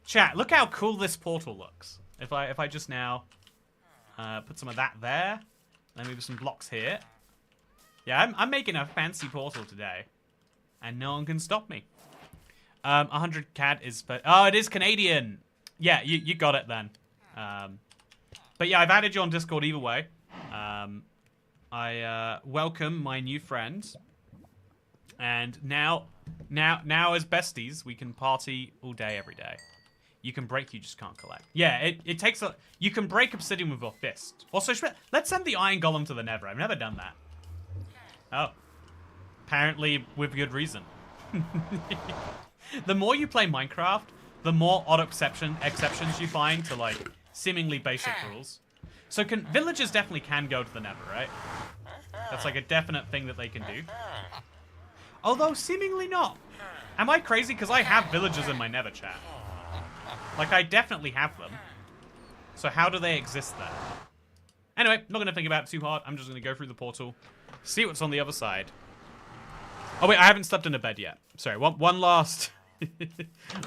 Chat, look how cool this portal looks. If I just now put some of that there. Then maybe some blocks here. Yeah, I'm making a fancy portal today. And no one can stop me. 100 CAD is... Oh, it is Canadian. Yeah, you got it then. But yeah, I've added you on Discord either way. I welcome my new friends. And now as besties, we can party all day, every day. You can break, you just can't collect. Yeah, it takes a... You can break obsidian with your fist. Also, let's send the iron golem to the nether. I've never done that. Oh. Apparently with good reason. The more you play Minecraft, the more odd exceptions you find to, like, seemingly basic rules. So villagers definitely can go to the nether, right? That's, like, a definite thing that they can do. Although, seemingly not. Am I crazy? Because I have villagers in my nether, chat. Like, I definitely have them. So how do they exist there? Anyway, not going to think about it too hard. I'm just going to go through the portal, see what's on the other side. Oh, wait, I haven't slept in a bed yet. Sorry, one last...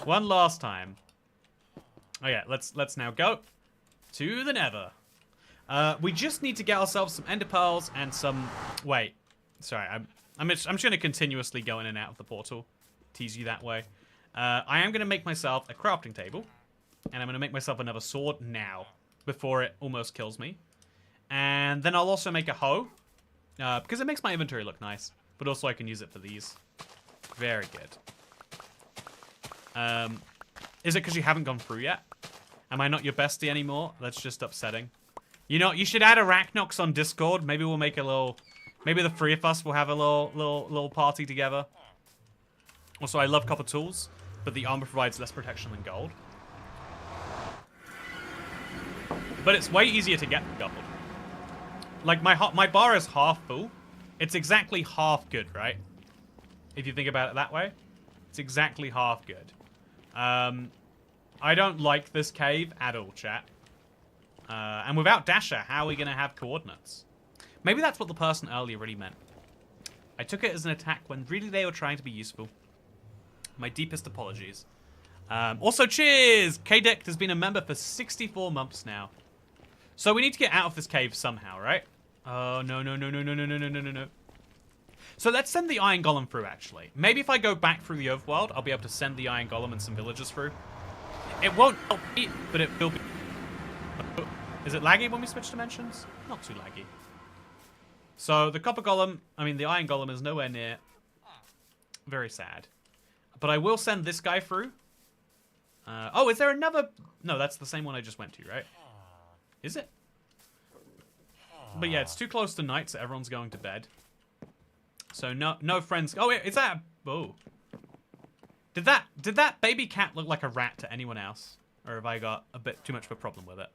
one last time. Oh, yeah, let's now go to the nether. We just need to get ourselves some ender pearls and some... Wait, sorry, I'm just going to continuously go in and out of the portal. Tease you that way. I am going to make myself a crafting table. And I'm going to make myself another sword now. Before it almost kills me. And then I'll also make a hoe. Because it makes my inventory look nice. But also I can use it for these. Very good. Is it because you haven't gone through yet? Am I not your bestie anymore? That's just upsetting. You know, you should add Arachnox on Discord. Maybe we'll make a little... Maybe the three of us will have a little party together. Also, I love copper tools, but the armor provides less protection than gold. But it's way easier to get gold. Like, my bar is half full. It's exactly half good, right? If you think about it that way. It's exactly half good. I don't like this cave at all, chat. And without Dasher, how are we going to have coordinates? Maybe that's what the person earlier really meant. I took it as an attack when really they were trying to be useful. My deepest apologies. Also, cheers! K-Deck has been a member for 64 months now. So we need to get out of this cave somehow, right? Oh, no. So let's send the Iron Golem through, actually. Maybe if I go back through the Overworld, I'll be able to send the Iron Golem and some villagers through. It won't help me, but it will be... Is it laggy when we switch dimensions? Not too laggy. So the Copper Golem, the Iron Golem is nowhere near. Very sad. But I will send this guy through. Oh, is there another... No, that's the same one I just went to, right? Is it? But yeah, it's too close to night, so everyone's going to bed. So no friends... Oh, wait, is that... Oh. Did that baby cat look like a rat to anyone else? Or have I got a bit too much of a problem with it?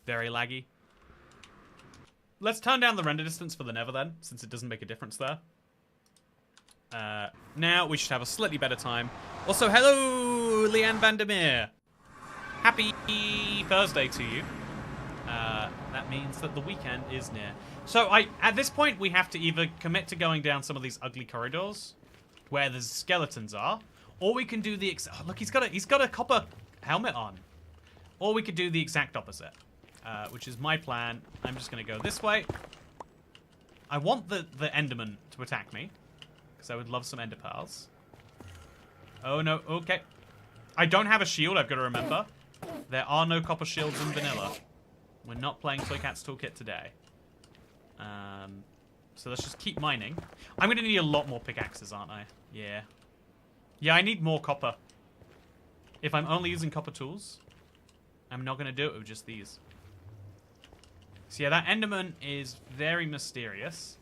Very laggy. Let's turn down the render distance for the Nether then, since it doesn't make a difference there. Now we should have a slightly better time. Also, hello, Leanne Vandermeer. Happy Thursday to you. That means that the weekend is near. So at this point, we have to either commit to going down some of these ugly corridors where the skeletons are, or we can do the... Oh, look, he's got a copper helmet on. Or we could do the exact opposite, which is my plan. I'm just going to go this way. I want the Enderman to attack me, because I would love some Ender Pearls. Oh, no. Okay. I don't have a shield, I've got to remember. There are no copper shields in vanilla. We're not playing Toy Cat's Toolkit today. So let's just keep mining. I'm going to need a lot more pickaxes, aren't I? Yeah. Yeah, I need more copper. If I'm only using copper tools, I'm not going to do it with just these. So yeah, that Enderman is very mysterious.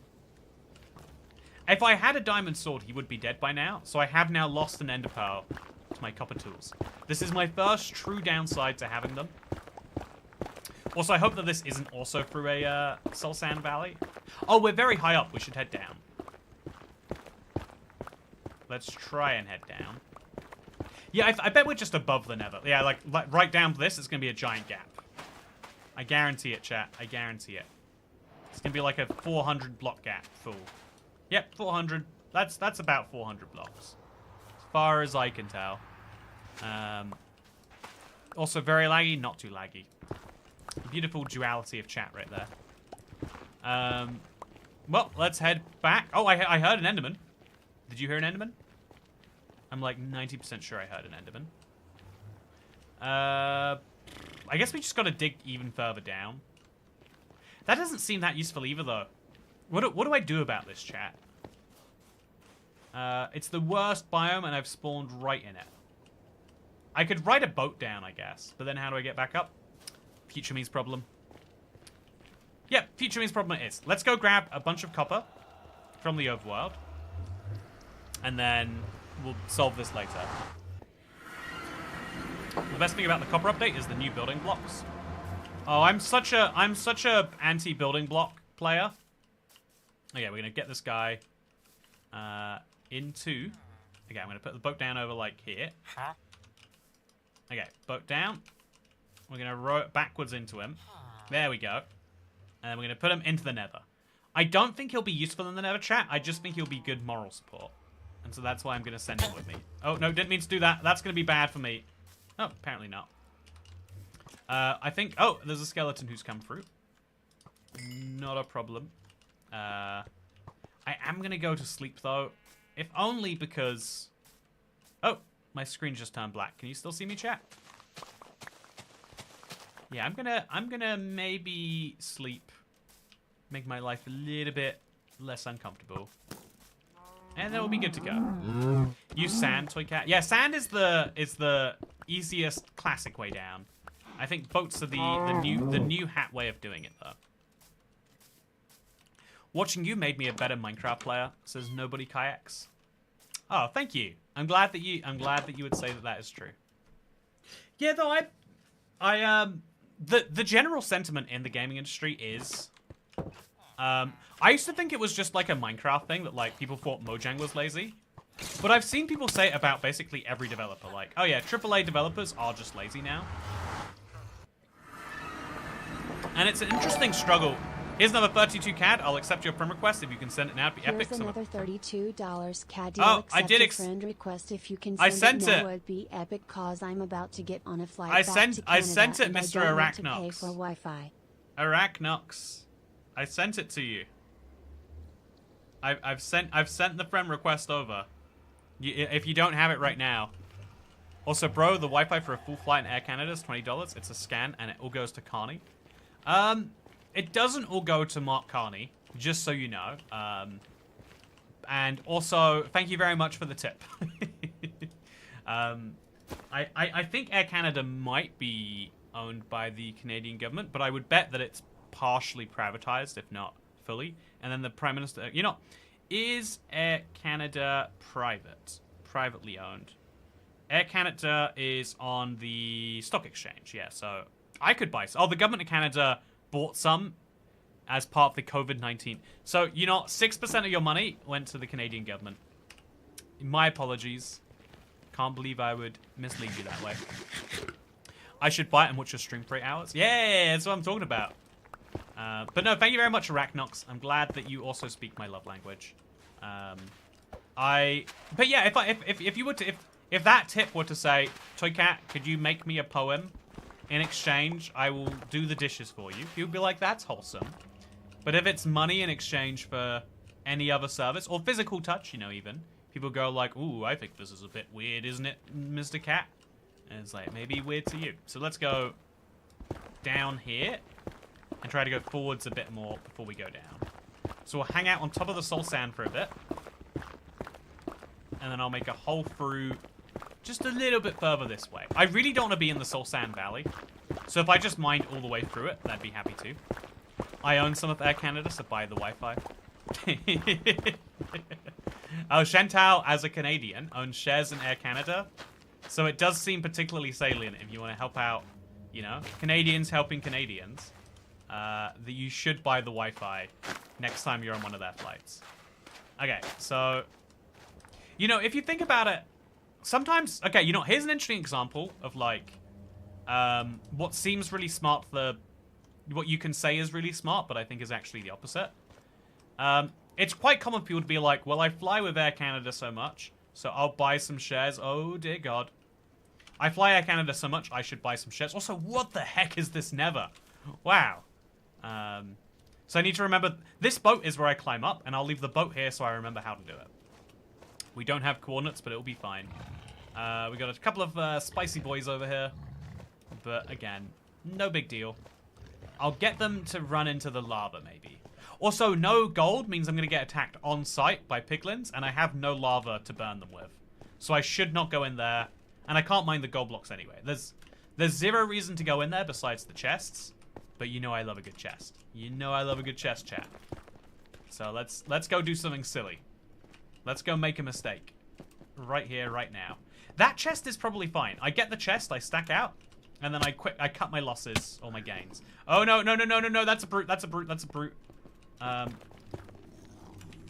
If I had a diamond sword, he would be dead by now. So I have now lost an ender pearl to my copper tools. This is my first true downside to having them. Also, I hope that this isn't also through a soul sand valley. Oh, we're very high up. We should head down. Let's try and head down. Yeah, I bet we're just above the nether. Yeah, like right down to this, it's going to be a giant gap. I guarantee it, chat. I guarantee it. It's going to be like a 400 block gap full. Yep, 400. That's about 400 blocks. As far as I can tell. Also very laggy, not too laggy. Beautiful duality of chat right there. Well, let's head back. Oh, I heard an Enderman. Did you hear an Enderman? I'm like 90% sure I heard an Enderman. I guess we just got to dig even further down. That doesn't seem that useful either, though. What do I do about this, chat? It's the worst biome, and I've spawned right in it. I could ride a boat down, I guess. But then how do I get back up? Future me's problem. Yep, future me's problem it is. Let's go grab a bunch of copper from the overworld. And then we'll solve this later. The best thing about the copper update is the new building blocks. Oh, I'm such a anti-building block player. Okay, we're gonna get this guy into... Okay, I'm gonna put the boat down over like here. Okay, boat down. We're gonna row it backwards into him. There we go. And then we're gonna put him into the nether. I don't think he'll be useful in the nether, chat. I just think he'll be good moral support. And so that's why I'm gonna send him with me. Oh, no, didn't mean to do that. That's gonna be bad for me. Oh, apparently not. I think... Oh, there's a skeleton who's come through. Not a problem. I am going to go to sleep, though. If only because... Oh, my screen just turned black. Can you still see me, chat? Yeah, I'm gonna maybe sleep. Make my life a little bit less uncomfortable. And then we'll be good to go. Use sand, toy cat. Yeah, sand is the easiest classic way down. I think boats are the new hat way of doing it, though. Watching you made me a better Minecraft player, says Nobody Kayaks. Oh, thank you. I'm glad that you would say that is true. Yeah, though the general sentiment in the gaming industry is I used to think it was just like a Minecraft thing that like people thought Mojang was lazy. But I've seen people say it about basically every developer, like, oh yeah, AAA developers are just lazy now. And it's an interesting struggle. Here's another 32 CAD. I'll accept your friend request if you can send it now. It'd be epic. Here's another $32 CAD. Oh, I did. Friend request if you can send it now. It'd be epic cause I'm about to get on a flight back to Canada. I sent it, Mr. I don't want to Arachnox. pay for Wi-Fi. Arachnox, I sent it to you. I've sent the friend request over. If you don't have it right now. Also, bro, the Wi-Fi for a full flight in Air Canada is $20. It's a scan, and it all goes to Carney. It doesn't all go to Mark Carney, just so you know. And also, thank you very much for the tip. I think Air Canada might be owned by the Canadian government, but I would bet that it's partially privatized, if not fully. And then the Prime Minister, you know, is Air Canada privately owned? Air Canada is on the stock exchange, yeah, so I could buy some. Oh, the government of Canada bought some as part of the COVID-19. So, you know, 6% of your money went to the Canadian government. My apologies. Can't believe I would mislead you that way. I should buy it and watch your stream for 8 hours. Yeah, that's what I'm talking about. But no, thank you very much, Arachnox. I'm glad that you also speak my love language. But yeah, if that tip were to say, Toy Cat, could you make me a poem? In exchange, I will do the dishes for you. You'd be like, that's wholesome. But if it's money in exchange for any other service, or physical touch, you know, even, people go like, ooh, I think this is a bit weird, isn't it, Mr. Cat? And it's like, maybe weird to you. So let's go down here and try to go forwards a bit more before we go down. So we'll hang out on top of the soul sand for a bit. And then I'll make a hole through just a little bit further this way. I really don't want to be in the Soul Sand Valley. So if I just mined all the way through it, that'd be happy too. I own some of Air Canada, so buy the Wi-Fi. Oh, Chantal, as a Canadian, owns shares in Air Canada. So it does seem particularly salient if you want to help out, you know, Canadians helping Canadians. That you should buy the Wi-Fi next time you're on one of their flights. Okay, so, you know, if you think about it, sometimes, okay, you know, here's an interesting example of, like, what seems really smart for what you can say is really smart, but I think is actually the opposite. It's quite common for people to be like, well, I fly with Air Canada so much, so I'll buy some shares. Oh, dear God. I fly Air Canada so much, I should buy some shares. Also, what the heck is this never? Wow. So I need to remember, this boat is where I climb up, and I'll leave the boat here so I remember how to do it. We don't have coordinates, but it'll be fine. We got a couple of spicy boys over here. But again, no big deal. I'll get them to run into the lava, maybe. Also, no gold means I'm going to get attacked on site by piglins, and I have no lava to burn them with. So I should not go in there. And I can't mine the gold blocks anyway. There's zero reason to go in there besides the chests. But you know I love a good chest. You know I love a good chest, chat. So let's go do something silly. Let's go make a mistake. Right here, right now. That chest is probably fine. I get the chest, I stack out, and then I cut my losses or my gains. Oh, no, no, no, no, no, no, that's a brute, that's a brute, that's a brute.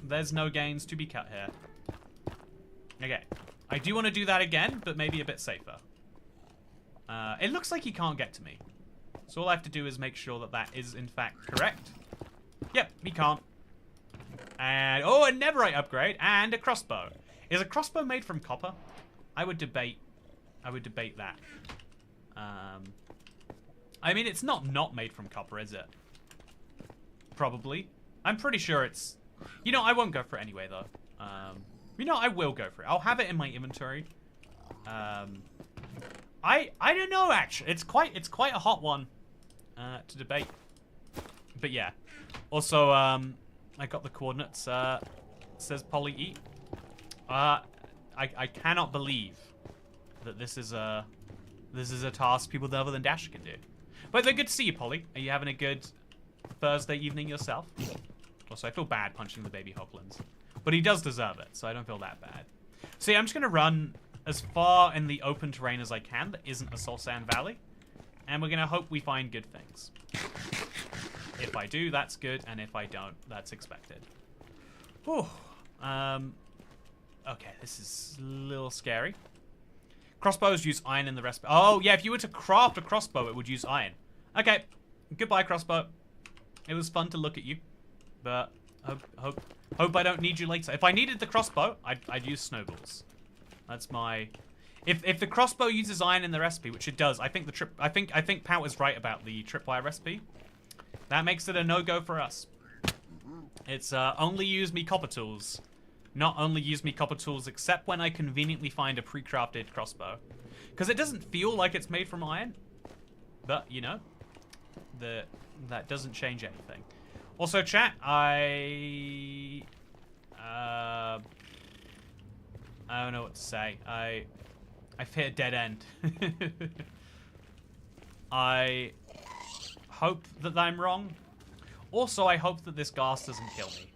There's no gains to be cut here. Okay. I do want to do that again, but maybe a bit safer. It looks like he can't get to me. So all I have to do is make sure that that is, in fact, correct. Yep, he can't. And, oh, a netherite upgrade and a crossbow. Is a crossbow made from copper? I would debate that. I mean, it's not made from copper, is it? Probably. I'm pretty sure it's You know, I won't go for it anyway, though. You know, I will go for it. I'll have it in my inventory. I don't know, actually. It's quite a hot one to debate. But yeah. Also, I got the coordinates. It says Polly eat. I cannot believe that this is a task people other than Dash can do. But they're good to see you, Polly. Are you having a good Thursday evening yourself? Also, I feel bad punching the baby Hoglins. But he does deserve it, so I don't feel that bad. So yeah, I'm just going to run as far in the open terrain as I can that isn't a Soul Sand Valley. And we're going to hope we find good things. If I do, that's good. And if I don't, that's expected. Whew. Okay, this is a little scary. Crossbows use iron in the recipe. Oh, yeah, if you were to craft a crossbow, it would use iron. Okay, goodbye, crossbow. It was fun to look at you. But hope I don't need you later. If I needed the crossbow, I'd use snowballs. That's my... If the crossbow uses iron in the recipe, which it does, I think Pout is right about the tripwire recipe. That makes it a no-go for us. It's only use me copper tools. Not only use me copper tools, except when I conveniently find a pre-crafted crossbow. Because it doesn't feel like it's made from iron. But, you know, that doesn't change anything. Also, chat, I don't know what to say. I've hit a dead end. I hope that I'm wrong. Also, I hope that this gas doesn't kill me.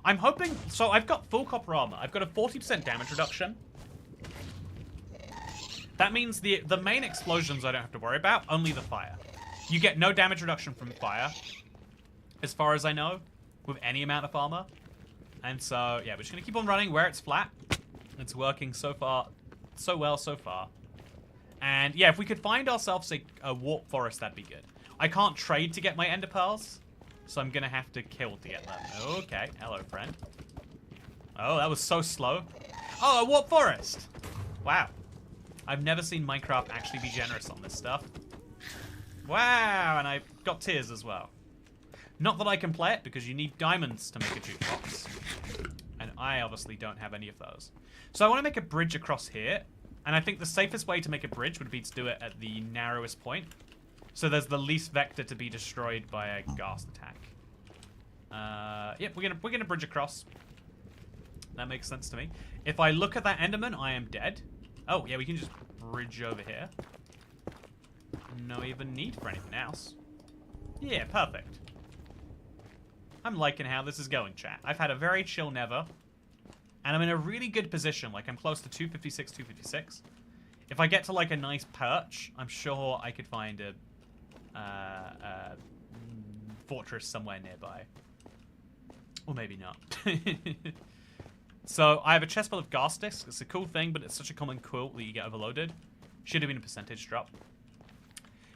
I'm hoping... So, I've got full copper armor. I've got a 40% damage reduction. That means the main explosions I don't have to worry about, only the fire. You get no damage reduction from fire, as far as I know, with any amount of armor. And so, yeah, we're just going to keep on running where it's flat. It's working so far, so well so far. And, yeah, if we could find ourselves a warp forest, that'd be good. I can't trade to get my ender pearls. So I'm going to have to kill to get them. Okay. Hello, friend. Oh, that was so slow. Oh, a warp forest. Wow. I've never seen Minecraft actually be generous on this stuff. Wow, and I got tears as well. Not that I can play it, because you need diamonds to make a jukebox. And I obviously don't have any of those. So I want to make a bridge across here. And I think the safest way to make a bridge would be to do it at the narrowest point. So there's the least vector to be destroyed by a ghast attack. Yep, we're gonna bridge across. That makes sense to me. If I look at that Enderman, I am dead. Oh, yeah, we can just bridge over here. No even need for anything else. Yeah, perfect. I'm liking how this is going, chat. I've had a very chill never. And I'm in a really good position. Like, I'm close to 256, 256. If I get to, like, a nice perch, I'm sure I could find a fortress somewhere nearby. Or maybe not. So, I have a chest full of ghast discs. It's a cool thing, but it's such a common quilt that you get overloaded. Should have been a percentage drop.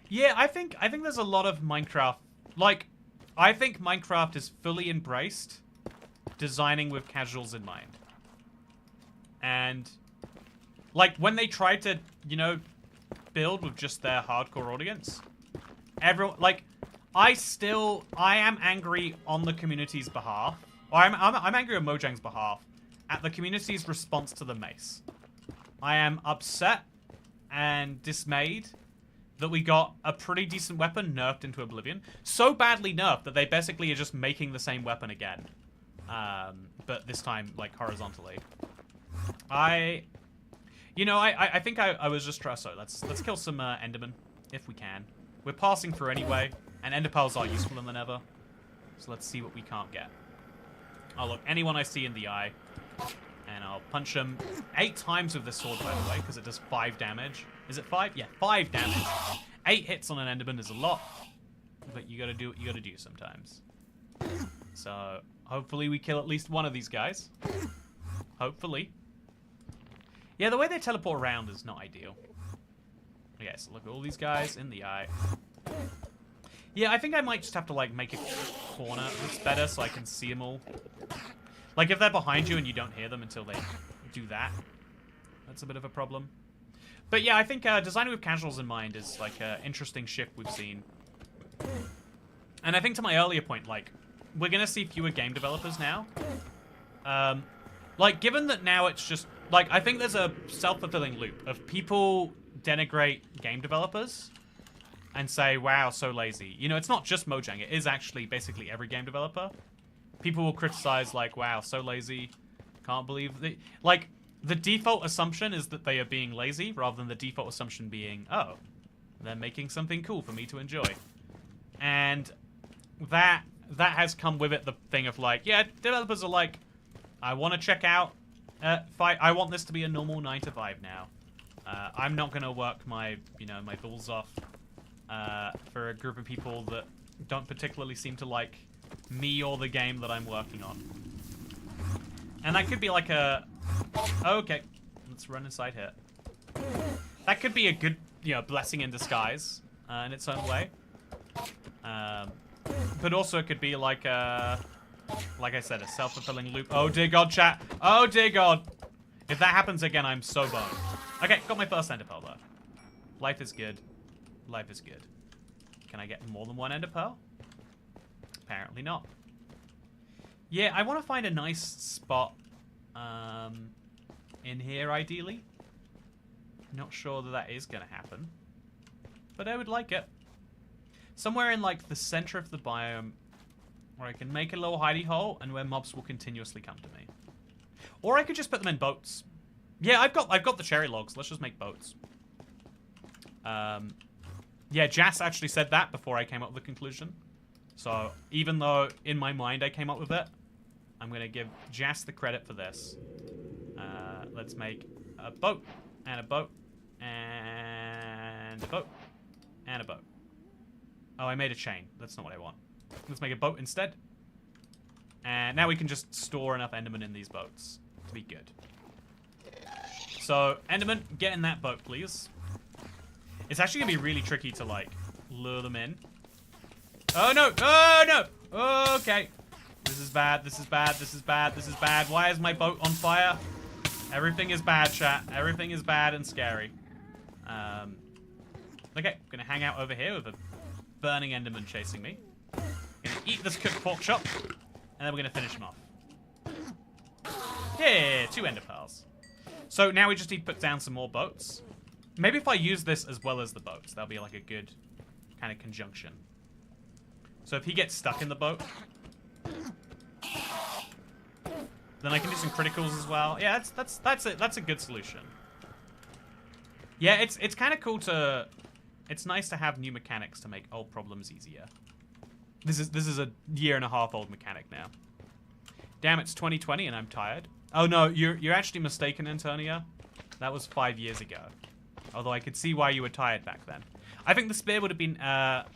Yeah, I think there's a lot of Minecraft... Like, I think Minecraft is fully embraced designing with casuals in mind. And, like, when they tried to, you know, build with just their hardcore audience, everyone, like, I am angry on the community's behalf. Or I'm angry on Mojang's behalf at the community's response to the mace. I am upset and dismayed that we got a pretty decent weapon nerfed into oblivion. So badly nerfed that they basically are just making the same weapon again. But this time, like, horizontally. I think I was just trying. So let's kill some Endermen if we can. We're passing through anyway, and Ender pearls are useful in the Nether. So let's see what we can't get. I'll look anyone I see in the eye, and I'll punch them 8 times with this sword, by the way, because it does 5 damage. Is it 5? Yeah, 5 damage. 8 hits on an Enderman is a lot, but you gotta do what you gotta do sometimes. So hopefully we kill at least one of these guys. Hopefully. Yeah, the way they teleport around is not ideal. Okay, so look at all these guys in the eye. Yeah, I think I might just have to, like, make a corner that's better so I can see them all. Like, if they're behind you and you don't hear them until they do that, that's a bit of a problem. But yeah, I think designing with casuals in mind is, like, an interesting shift we've seen. And I think to my earlier point, like, we're gonna see fewer game developers now. Like, given that now it's just like, I think there's a self-fulfilling loop of people denigrate game developers and say, wow, so lazy. You know, it's not just Mojang, it is actually basically every game developer. People will criticize, like, wow, so lazy, can't believe they... Like, the default assumption is that they are being lazy, rather than the default assumption being, oh, they're making something cool for me to enjoy. And that has come with it the thing of, like, yeah, developers are like, I want to check out, I want this to be a normal 9 to 5 now. I'm not going to work my, you know, my balls off for a group of people that don't particularly seem to like me or the game that I'm working on. And that could be like a... Okay, let's run inside here. That could be a good, you know, blessing in disguise in its own way. But also it could be like a... Like I said, a self-fulfilling loop. Oh dear God, chat. Oh dear God. If that happens again, I'm so boned. Okay, got my first ender pearl though. Life is good. Life is good. Can I get more than one ender pearl? Apparently not. Yeah, I want to find a nice spot in here, ideally. Not sure that is going to happen. But I would like it. Somewhere in, like, the center of the biome where I can make a little hidey hole and where mobs will continuously come to me. Or I could just put them in boats. Yeah, I've got the cherry logs. Let's just make boats. Yeah, Jas actually said that before I came up with the conclusion. So, even though in my mind I came up with it, I'm going to give Jas the credit for this. Let's make a boat, and a boat, and a boat, and a boat. Oh, I made a chain. That's not what I want. Let's make a boat instead. And now we can just store enough Enderman in these boats to be good. So, Enderman, get in that boat, please. It's actually going to be really tricky to, like, lure them in. Oh, no! Oh, no! Okay. This is bad. This is bad. This is bad. This is bad. Why is my boat on fire? Everything is bad, chat. Everything is bad and scary. Okay, I'm going to hang out over here with a burning Enderman chasing me. Gonna eat this cooked pork chop, and then we're going to finish him off. Yeah, 2 ender pearls. So now we just need to put down some more boats. Maybe if I use this as well as the boats, that'll be like a good kind of conjunction. So if he gets stuck in the boat, then I can do some criticals as well. Yeah, that's a good solution. Yeah, it's kind of cool to... It's nice to have new mechanics to make old problems easier. This is a 1.5-year old mechanic now. Damn, it's 2020 and I'm tired. Oh no, you're actually mistaken, Antonia. That was 5 years ago. Although I could see why you were tired back then. I think the spear would have been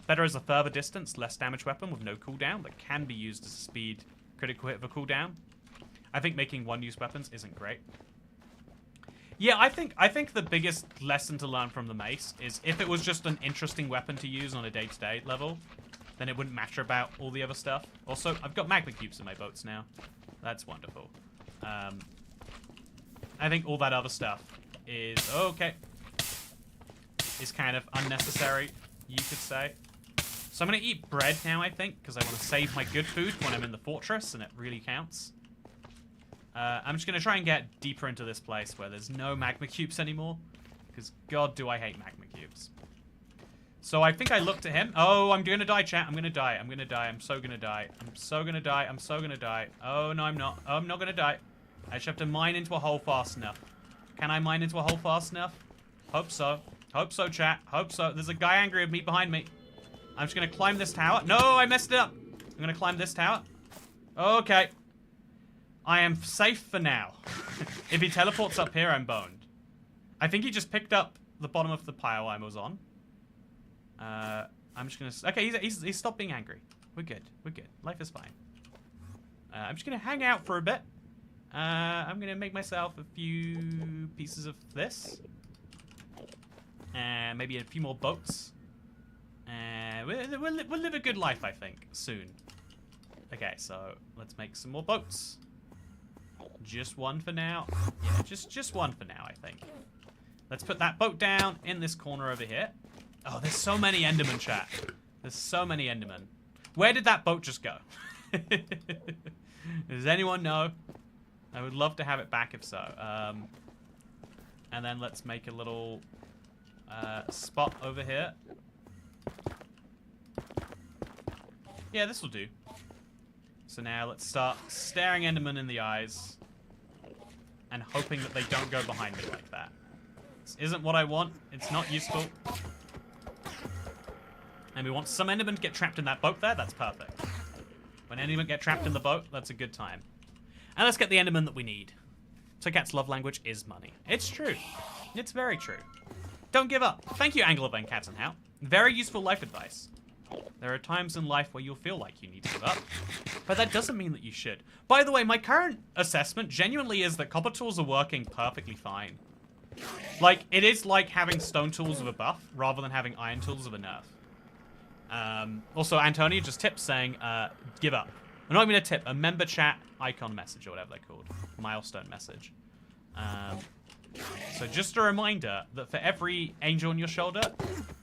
better as a further distance, less damage weapon with no cooldown that can be used as a speed critical hit of a cooldown. I think making one-use weapons isn't great. Yeah, I think the biggest lesson to learn from the mace is if it was just an interesting weapon to use on a day-to-day level, then it wouldn't matter about all the other stuff. Also, I've got magma cubes in my boats now. That's wonderful. I think all that other stuff is... Okay. Is kind of unnecessary, you could say. So I'm going to eat bread now, I think, because I want to save my good food when I'm in the fortress, and it really counts. I'm just going to try and get deeper into this place where there's no magma cubes anymore, because God, do I hate magma cubes. So I think I looked at him. Oh, I'm going to die, chat. I'm going to die. I'm going to die. I'm so going to die. I'm so going to die. I'm so going to die. Oh, no, I'm not. Oh, I'm not going to die. I just have to mine into a hole fast enough. Can I mine into a hole fast enough? Hope so. Hope so, chat. Hope so. There's a guy angry with me behind me. I'm just going to climb this tower. No, I messed it up. I'm going to climb this tower. Okay. I am safe for now. If he teleports up here, I'm boned. I think he just picked up the bottom of the pile I was on. I'm just going to... Okay, he's stopped being angry. We're good. We're good. Life is fine. I'm just going to hang out for a bit. I'm going to make myself a few pieces of this. And maybe a few more boats. And we'll live a good life, I think, soon. Okay, so let's make some more boats. Just one for now. Yeah, just one for now, I think. Let's put that boat down in this corner over here. Oh, there's so many Endermen, chat. There's so many Endermen. Where did that boat just go? Does anyone know? I would love to have it back if so. And then let's make a little spot over here. Yeah, this will do. So now let's start staring Enderman in the eyes and hoping that they don't go behind me like that. This isn't what I want. It's not useful. And we want some Endermen to get trapped in that boat there. That's perfect. When Endermen get trapped in the boat, that's a good time. And let's get the Enderman that we need. So Cat's love language is money. It's true. It's very true. Don't give up. Thank you, Angler Van Cats and How. Very useful life advice. There are times in life where you'll feel like you need to give up, but that doesn't mean that you should. By the way, my current assessment genuinely is that copper tools are working perfectly fine. Like, it is like having stone tools of a buff rather than having iron tools of a nerf. Also, Antonio just tipped saying, give up. I'm not even a tip, a member chat icon message or whatever they're called. Milestone message. So just a reminder that for every angel on your shoulder,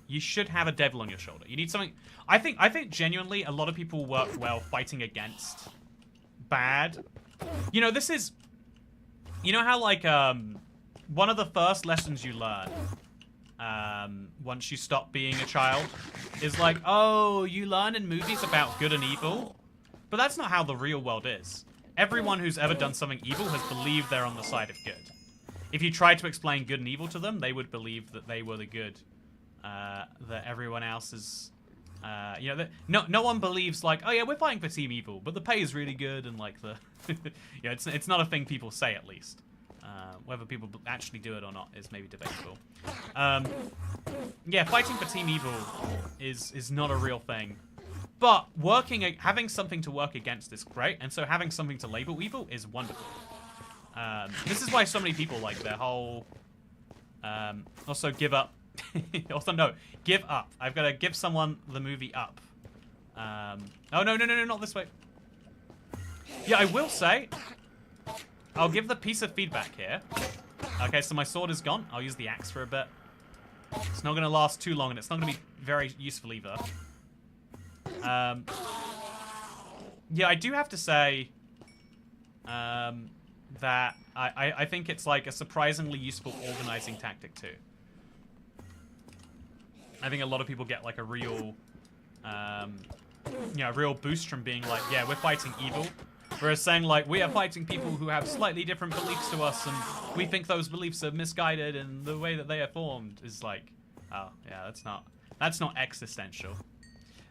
you should have a devil on your shoulder. You need something. I think genuinely a lot of people work well fighting against bad. You know, this is, you know how like one of the first lessons you learn once you stop being a child is like, oh, you learn in movies about good and evil, but that's not how the real world is. Everyone who's ever done something evil has believed they're on the side of good. If you tried to explain good and evil to them, they would believe that they were the good. That everyone else is, you know, no one believes like, oh yeah, we're fighting for Team Evil, but the pay is really good and like the, yeah, it's not a thing people say at least. Whether people actually do it or not is maybe debatable. Yeah, fighting for Team Evil is not a real thing, but having something to work against is great, and so having something to label evil is wonderful. This is why so many people like their whole, also give up. Also, no, give up. I've got to give someone the movie Up. Oh, no, not this way. Yeah, I will say, I'll give the piece of feedback here. Okay, so my sword is gone. I'll use the axe for a bit. It's not going to last too long, and it's not going to be very useful either. Yeah, I do have to say that I think it's like a surprisingly useful organizing tactic too. I think a lot of people get like a real, you know, real boost from being like, yeah, we're fighting evil. Whereas saying like, we are fighting people who have slightly different beliefs to us and we think those beliefs are misguided and the way that they are formed is like, oh, yeah, that's not existential.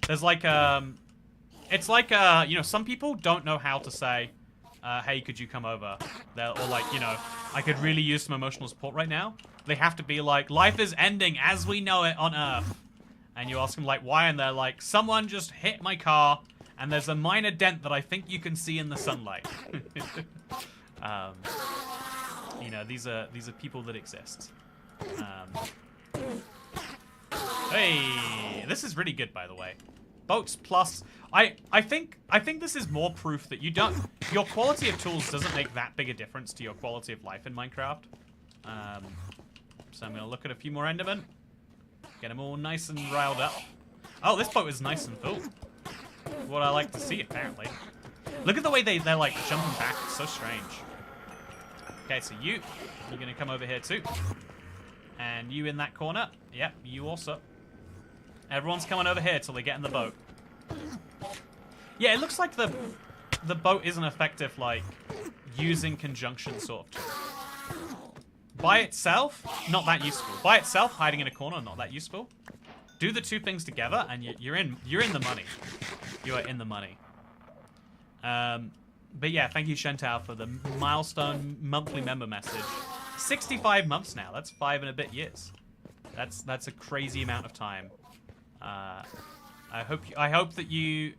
There's like, it's like, you know, some people don't know how to say, hey, could you come over? Or like, you know, I could really use some emotional support right now. They have to be like, life is ending as we know it on Earth. And you ask them like, why? And they're like, someone just hit my car and there's a minor dent that I think you can see in the sunlight. You know, these are people that exist. Hey, this is really good, by the way. Boats plus, I think this is more proof that your quality of tools doesn't make that big a difference to your quality of life in Minecraft. So I'm gonna look at a few more Endermen, get them all nice and riled up. Oh, this boat is nice and full. What I like to see, apparently. Look at the way they're like jumping back. It's so strange. Okay, so you're gonna come over here too, and you in that corner. Yep, you also. Everyone's coming over here till they get in the boat. Yeah, it looks like the boat isn't effective, like, using conjunction sort of tool. By itself, not that useful. By itself, hiding in a corner, not that useful. Do the two things together, and you're in the money. You are in the money. But yeah, thank you, Chantal, for the milestone monthly member message. 65 months now. That's 5 and a bit years. That's a crazy amount of time. I hope that you.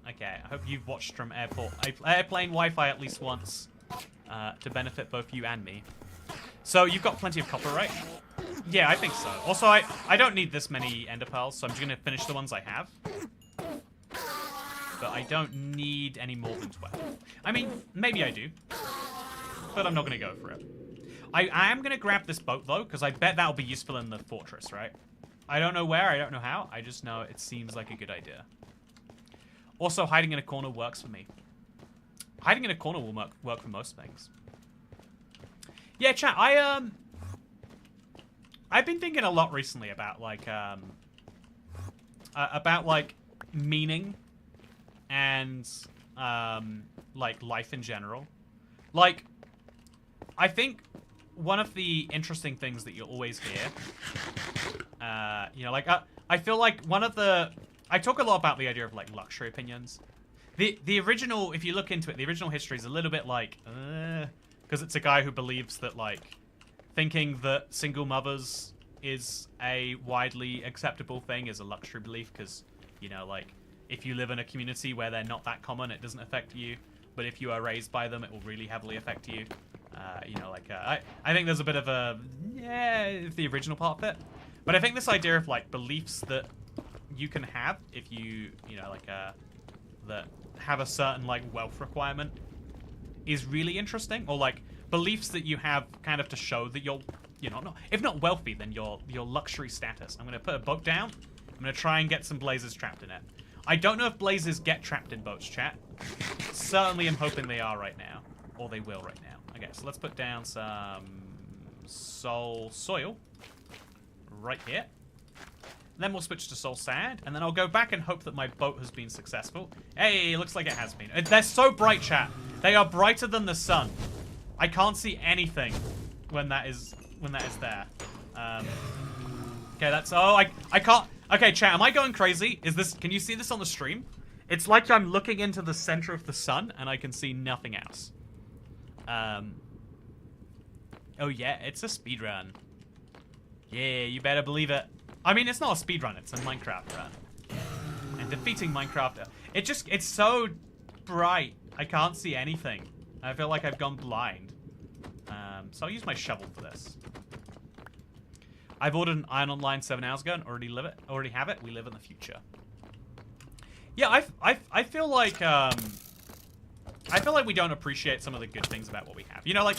Okay, I hope you've watched from airplane Wi-Fi at least once to benefit both you and me. So you've got plenty of copper, right? Yeah, I think so. Also, I don't need this many ender pearls, so I'm just gonna finish the ones I have. But I don't need any more than 12. I mean, maybe I do, but I'm not gonna go for it. I am gonna grab this boat though, because I bet that'll be useful in the fortress, right? I don't know where, I don't know how. I just know it seems like a good idea. Also, hiding in a corner works for me. Hiding in a corner will work for most things. Yeah, chat, I've been thinking a lot recently about, like, meaning and, like, life in general. Like, I think one of the interesting things that you'll always hear, you know, like, I feel like one of the... I talk a lot about the idea of, like, luxury opinions. The original, if you look into it, the original history is a little bit like, because it's a guy who believes that, like, thinking that single mothers is a widely acceptable thing is a luxury belief, because, you know, like, if you live in a community where they're not that common, it doesn't affect you, but if you are raised by them, it will really heavily affect you. You know, like, I think there's a bit of a, yeah, the original part of it, but I think this idea of, like, beliefs that you can have if you, you know, like, that have a certain, like, wealth requirement is really interesting, or, like, beliefs that you have kind of to show that you're, you know, if not wealthy, then your luxury status. I'm going to put a boat down. I'm going to try and get some blazers trapped in it. I don't know if blazers get trapped in boats, chat. Certainly am hoping they are right now, or they will right now. Okay, so let's put down some soil right here. Then we'll switch to soul sand, and then I'll go back and hope that my boat has been successful. Hey, looks like it has been. They're so bright, chat. They are brighter than the sun. I can't see anything when that is there. Okay, that's... Oh, I can't... Okay, chat, am I going crazy? Is this... Can you see this on the stream? It's like I'm looking into the center of the sun, and I can see nothing else. Oh, yeah, it's a speedrun. Yeah, you better believe it. I mean, it's not a speedrun, it's a Minecraft run. And defeating Minecraft... It's so bright. I can't see anything. I feel like I've gone blind. So I'll use my shovel for this. I've ordered an Iron Online 7 hours ago and already have it. We live in the future. Yeah, I feel like we don't appreciate some of the good things about what we have. You know, like,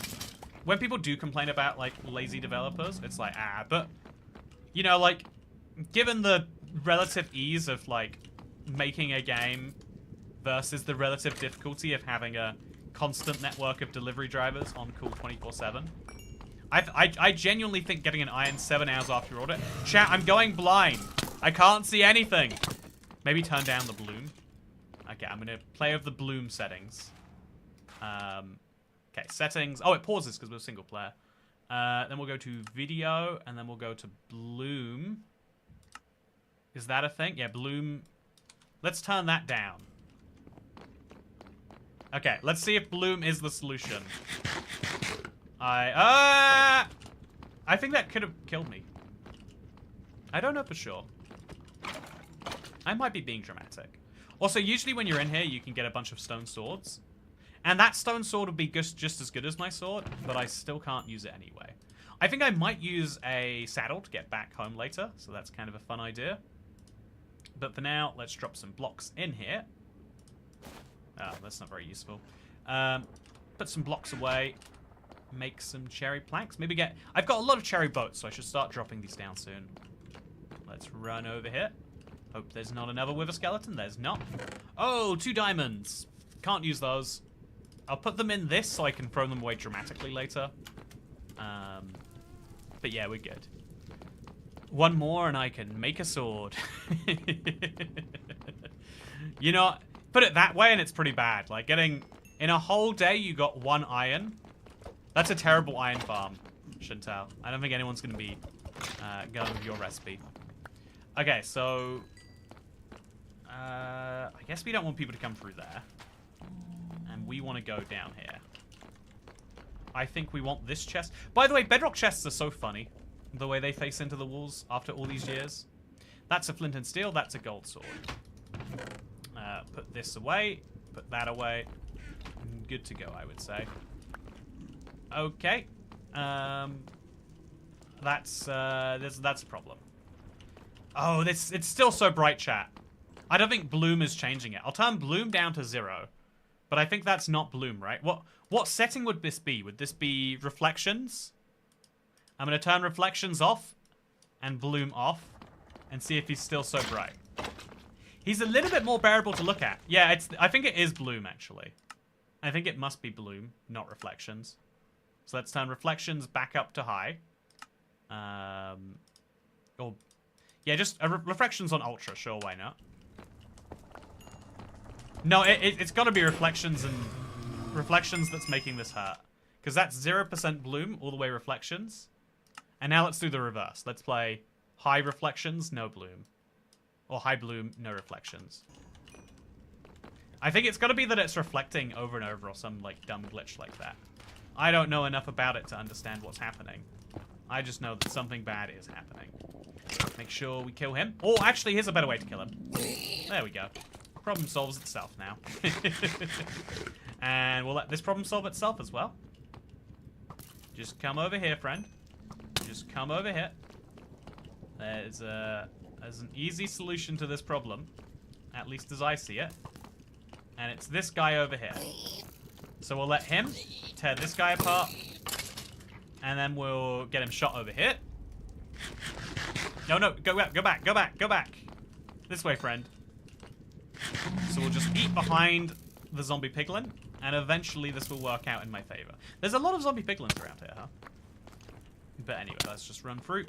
when people do complain about, like, lazy developers, it's like, but, you know, like, given the relative ease of, like, making a game versus the relative difficulty of having a constant network of delivery drivers on call 24/7, I genuinely think getting an iron 7 hours after your order... Chat, I'm going blind. I can't see anything. Maybe turn down the bloom. Okay, I'm going to play with the bloom settings. Okay, settings. Oh, it pauses because we're single player. Then we'll go to video, and then we'll go to bloom. Is that a thing? Yeah, bloom. Let's turn that down. Okay, let's see if bloom is the solution. I think that could have killed me. I don't know for sure. I might be being dramatic. Also, usually when you're in here, you can get a bunch of stone swords. And that stone sword would be just as good as my sword, but I still can't use it anyway. I think I might use a saddle to get back home later, so that's kind of a fun idea. But for now, let's drop some blocks in here. Oh, that's not very useful. Put some blocks away. Make some cherry planks. Maybe get... I've got a lot of cherry boats, so I should start dropping these down soon. Let's run over here. Hope there's not another wither skeleton. There's not. Oh, 2 diamonds. Can't use those. I'll put them in this so I can throw them away dramatically later. But yeah, we're good. One more and I can make a sword. You know, put it that way and it's pretty bad. Like getting... In a whole day, you got 1 iron. That's a terrible iron farm, Chantal. I don't think anyone's going to be going with your recipe. Okay, so... I guess we don't want people to come through there. And we want to go down here. I think we want this chest. By the way, bedrock chests are so funny. The way they face into the walls after all these years. That's a flint and steel. That's a gold sword. Put this away. Put that away. Good to go, I would say. Okay. That's a problem. Oh, it's still so bright, chat. I don't think bloom is changing it. I'll turn bloom down to 0. But I think that's not bloom, right? What setting would this be? Would this be reflections? I'm going to turn reflections off and bloom off and see if he's still so bright. He's a little bit more bearable to look at. Yeah, I think it is bloom, actually. I think it must be bloom, not reflections. So let's turn reflections back up to high. Or, yeah, just reflections on ultra. Sure, why not? No, it's got to be reflections and reflections that's making this hurt. Because that's 0% bloom, all the way reflections. And now let's do the reverse. Let's play high reflections, no bloom. Or high bloom, no reflections. I think it's got to be that it's reflecting over and over or some like dumb glitch like that. I don't know enough about it to understand what's happening. I just know that something bad is happening. Make sure we kill him. Oh, actually, here's a better way to kill him. There we go. Problem solves itself now. And we'll let this problem solve itself as well. Just come over here, friend. Just come over here. There's an easy solution to this problem, at least as I see it. And it's this guy over here. So we'll let him tear this guy apart. And then we'll get him shot over here. No, go back. This way, friend. So we'll just eat behind the zombie piglin. And eventually this will work out in my favor. There's a lot of zombie piglins around here, huh? But anyway, let's just run through.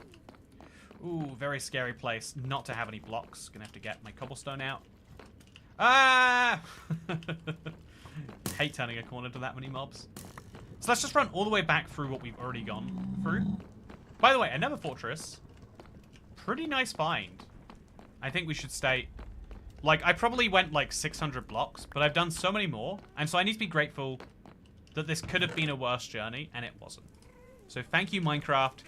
Ooh, very scary place not to have any blocks. Gonna have to get my cobblestone out. Ah! Hate turning a corner to that many mobs. So let's just run all the way back through what we've already gone through. By the way, another fortress. Pretty nice find. I think we should stay... Like, I probably went like 600 blocks, but I've done so many more. And so I need to be grateful that this could have been a worse journey, and it wasn't. So thank you, Minecraft.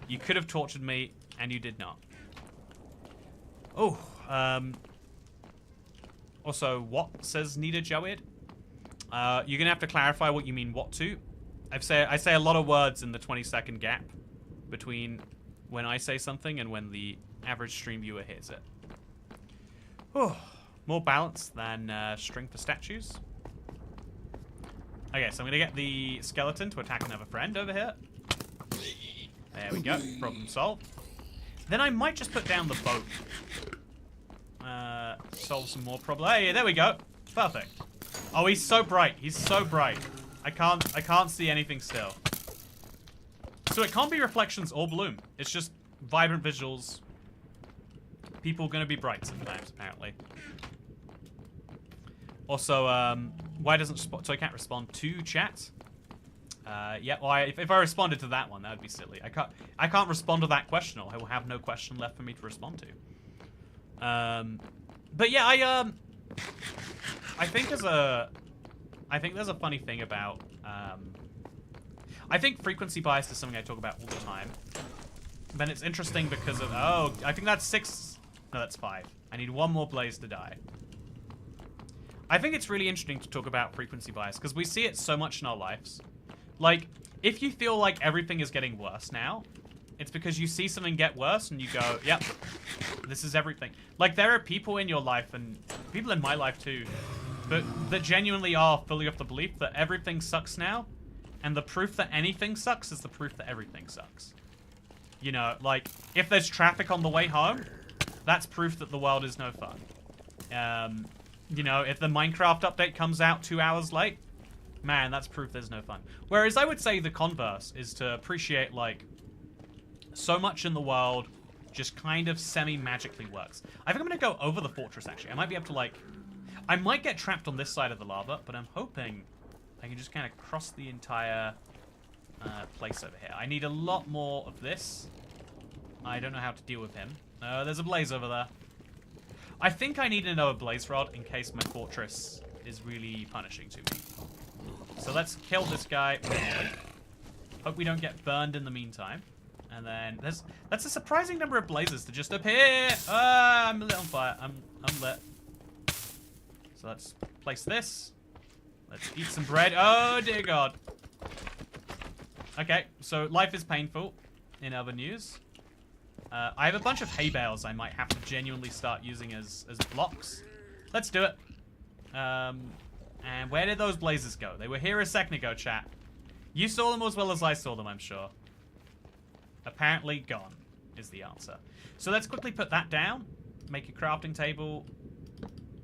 You could have tortured me, and you did not. Oh, also, what says Nita Jawid? You're gonna have to clarify what you mean what to. I say a lot of words in the 20-second gap between when I say something and when the average stream viewer hears it. Oh, more balance than string for statues. Okay, so I'm gonna get the skeleton to attack another friend over here. There we go, problem solved. Then I might just put down the boat. Solve some more problems. Hey, there we go. Perfect. Oh, he's so bright. He's so bright. I can't see anything still. So it can't be reflections or bloom. It's just vibrant visuals. People gonna be bright sometimes, apparently. Also, why doesn't so I can't respond to chat? Yeah, well, if I responded to that one, that would be silly. I can't respond to that question, or I will have no question left for me to respond to. But yeah, I think there's a funny thing about I think frequency bias is something I talk about all the time. Then it's interesting because of I think that's 6. No, that's 5. I need one more blaze to die. I think it's really interesting to talk about frequency bias because we see it so much in our lives. Like, if you feel like everything is getting worse now, it's because you see something get worse and you go, yep, this is everything. Like, there are people in your life, and people in my life too, but that genuinely are fully of the belief that everything sucks now, and the proof that anything sucks is the proof that everything sucks. You know, like, if there's traffic on the way home, that's proof that the world is no fun. You know, if the Minecraft update comes out 2 hours late, man, that's proof there's no fun. Whereas I would say the converse is to appreciate, like, so much in the world just kind of semi-magically works. I think I'm going to go over the fortress, actually. I might be able to, like... I might get trapped on this side of the lava, but I'm hoping I can just kind of cross the entire place over here. I need a lot more of this. I don't know how to deal with him. There's a blaze over there. I think I need another blaze rod in case my fortress is really punishing to me. So let's kill this guy. Hope we don't get burned in the meantime. And then that's a surprising number of blazes to just appear. I'm lit on fire. I'm lit. So let's place this. Let's eat some bread. Oh dear God. Okay, so life is painful. In other news, I have a bunch of hay bales I might have to genuinely start using as blocks. Let's do it. And where did those blazes go? They were here a second ago, chat. You saw them as well as I saw them, I'm sure. Apparently gone is the answer. So let's quickly put that down. Make a crafting table.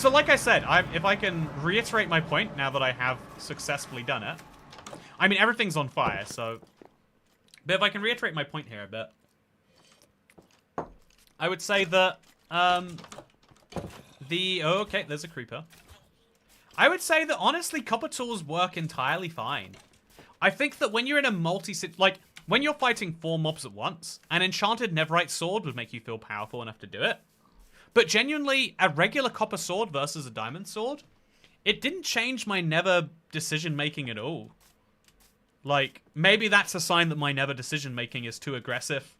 So like I said, if I can reiterate my point now that I have successfully done it. I mean, everything's on fire, so... But if I can reiterate my point here a bit, I would say that, oh, okay, there's a creeper. I would say that, honestly, copper tools work entirely fine. I think that when you're in a like, when you're fighting 4 mobs at once, an enchanted netherite sword would make you feel powerful enough to do it. But genuinely, a regular copper sword versus a diamond sword, it didn't change my nether decision-making at all. Like, maybe that's a sign that my nether decision-making is too aggressive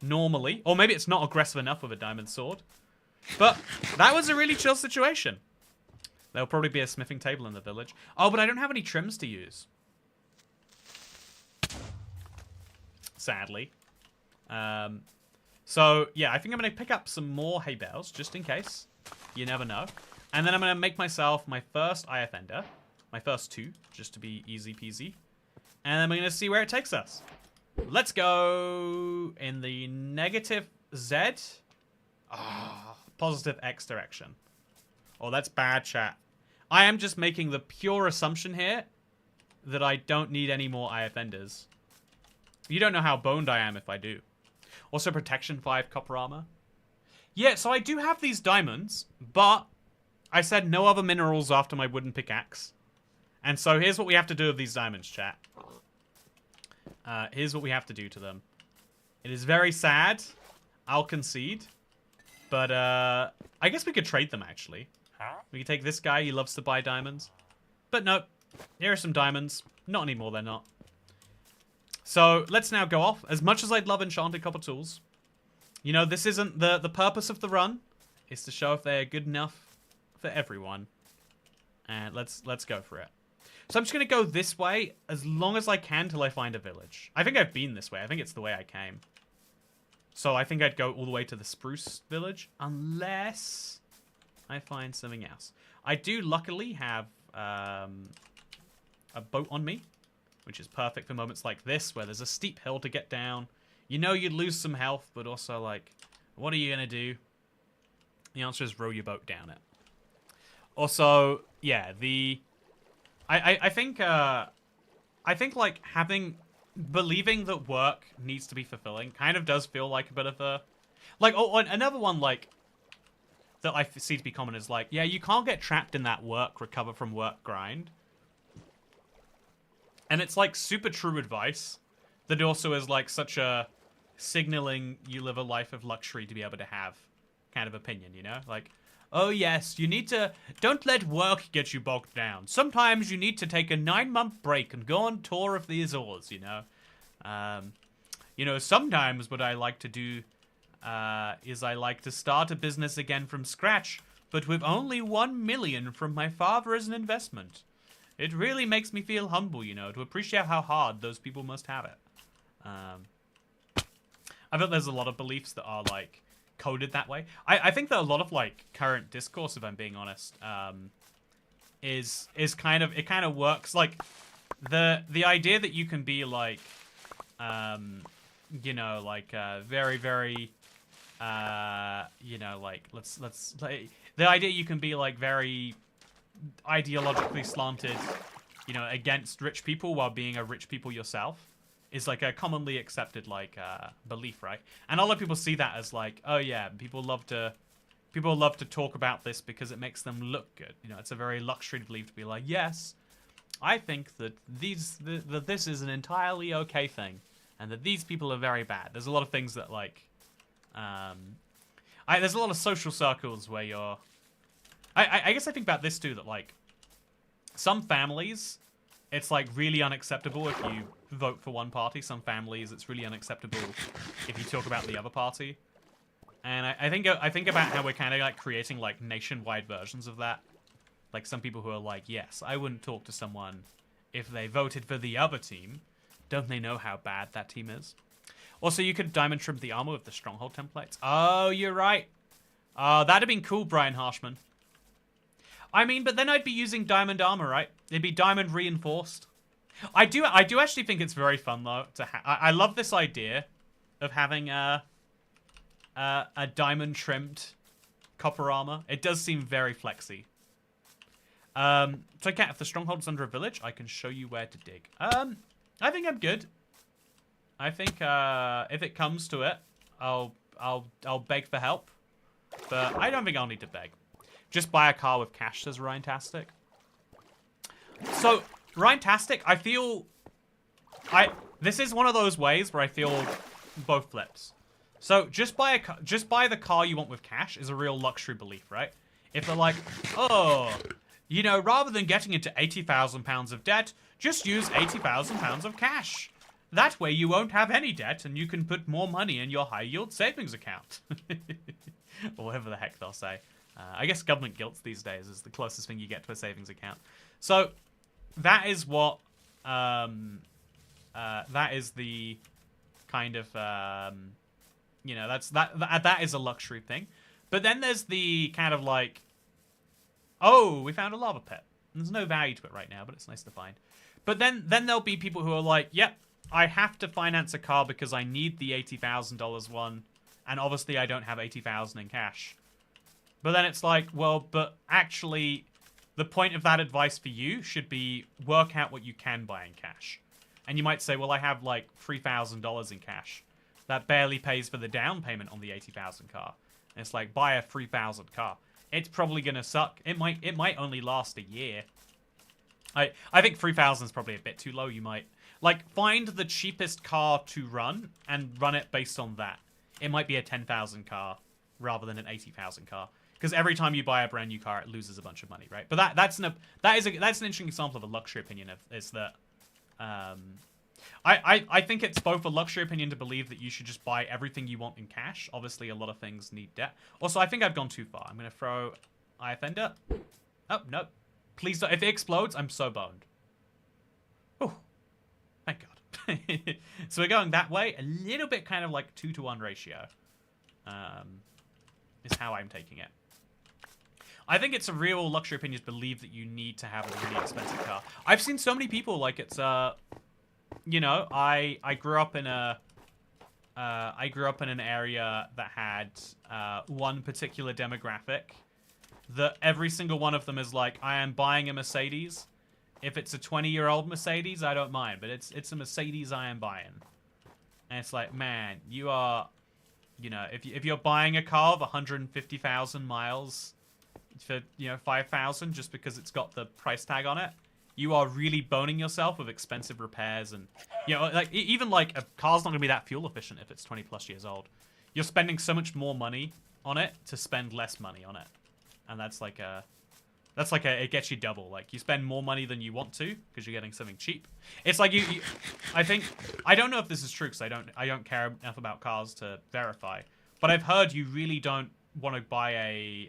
normally. Or maybe it's not aggressive enough with a diamond sword. But that was a really chill situation. There'll probably be a smithing table in the village. Oh, but I don't have any trims to use. Sadly. So, yeah, I think I'm going to pick up some more hay bales, just in case. You never know. And then I'm going to make myself my first IF ender. My first 2, just to be easy peasy. And then we're going to see where it takes us. Let's go in the negative Z. Positive X direction. Oh, that's bad, chat. I am just making the pure assumption here that I don't need any more IF enders. You don't know how boned I am if I do. Also, protection 5 copper armor. Yeah, so I do have these diamonds, but I said no other minerals after my wooden pickaxe. And so here's what we have to do with these diamonds, chat. Here's what we have to do to them. It is very sad. I'll concede. But I guess we could trade them, actually. We could take this guy. He loves to buy diamonds. But no. Here are some diamonds. Not anymore, they're not. So let's now go off. As much as I'd love enchanted copper tools, you know, this isn't the purpose of the run. Is to show if they're good enough for everyone. And let's go for it. So I'm just going to go this way as long as I can till I find a village. I think I've been this way. I think it's the way I came. So I think I'd go all the way to the spruce village. Unless I find something else. I do luckily have a boat on me. Which is perfect for moments like this where there's a steep hill to get down. You know you'd lose some health, but also like, what are you going to do? The answer is row your boat down it. Also, yeah, I think like believing that work needs to be fulfilling kind of does feel like a bit of a, like, oh, another one like that I see to be common is like, yeah, you can't get trapped in that work, recover from work grind. And it's like super true advice that also is like such a signaling you live a life of luxury to be able to have kind of opinion, you know? Like, oh yes, you need to, don't let work get you bogged down. Sometimes you need to take a 9-month break and go on tour of the Azores, you know? You know, sometimes what I like to do is I like to start a business again from scratch, but with only 1 million from my father as an investment. It really makes me feel humble, you know, to appreciate how hard those people must have it. I feel there's a lot of beliefs that are, like, coded that way. I think that a lot of, like, current discourse, if I'm being honest, is kind of, it kind of works. Like, the idea that you can be, like, you know, like, very, very, you know, like, like, the idea you can be, like, very ideologically slanted, you know, against rich people while being a rich people yourself is like a commonly accepted like belief, right? And a lot of people see that as like, oh yeah, people love to talk about this because it makes them look good. You know, it's a very luxury belief to be like, yes, I think that that this is an entirely okay thing, and that these people are very bad. There's a lot of things that like, there's a lot of social circles where you're. I guess I think about this too, that like some families, it's like really unacceptable if you vote for one party. Some families, it's really unacceptable if you talk about the other party. And I think about how we're kind of like creating like nationwide versions of that. Like some people who are like, yes, I wouldn't talk to someone if they voted for the other team. Don't they know how bad that team is? Also, you could diamond trim the armor with the stronghold templates. Oh, you're right. That'd have been cool, Brian Harshman. I mean, but then I'd be using diamond armor, right? It'd be diamond reinforced. I do actually think it's very fun though to I love this idea of having a diamond trimmed copper armor. It does seem very flexy. So Cat, if the stronghold's under a village, I can show you where to dig. I think I'm good. I think if it comes to it, I'll beg for help. But I don't think I'll need to beg. Just buy a car with cash, says Ryantastic. So, Ryantastic, I feel... This is one of those ways where I feel both flips. So, just buy the car you want with cash is a real luxury belief, right? If they're like, oh, you know, rather than getting into £80,000 of debt, just use £80,000 of cash. That way you won't have any debt and you can put more money in your high-yield savings account. Or whatever the heck they'll say. I guess government gilts these days is the closest thing you get to a savings account. So, that is what... that is the kind of... you know, that is a luxury thing. But then there's the kind of like... Oh, we found a lava pit. There's no value to it right now, but it's nice to find. But then there'll be people who are like, yep, I have to finance a car because I need the $80,000 one. And obviously I don't have $80,000 in cash. But then it's like, well, but actually the point of that advice for you should be work out what you can buy in cash. And you might say, well, I have like $3,000 in cash. That barely pays for the down payment on the $80,000 car. And it's like, buy a $3,000 car. It's probably going to suck. It might only last a year. I think 3,000 is probably a bit too low. You might, like, find the cheapest car to run and run it based on that. It might be a 10,000 car rather than an 80,000 car. Because every time you buy a brand new car, it loses a bunch of money, right? But that's an interesting example of a luxury opinion. Is that I think it's both a luxury opinion to believe that you should just buy everything you want in cash. Obviously, a lot of things need debt. Also, I think I've gone too far. I'm going to throw IFender. Oh, no. Please don't. If it explodes, I'm so boned. Oh, thank God. So we're going that way. A little bit kind of like 2-to-1 ratio is how I'm taking it. I think it's a real luxury opinion to believe that you need to have a really expensive car. I've seen so many people like it's you know, I grew up in an area that had one particular demographic that every single one of them is like, I am buying a Mercedes. If it's a 20-year-old Mercedes, I don't mind, but it's a Mercedes I am buying. And it's like, man, you are, you know, if you're buying a car of 150,000 miles for, you know, 5,000 just because it's got the price tag on it, you are really boning yourself with expensive repairs. And, you know, like, even like a car's not gonna be that fuel efficient if it's 20 plus years old. You're spending so much more money on it to spend less money on it. And that's like a, it gets you double. Like, you spend more money than you want to because you're getting something cheap. It's like I don't know if this is true because I don't care enough about cars to verify. But I've heard you really don't want to buy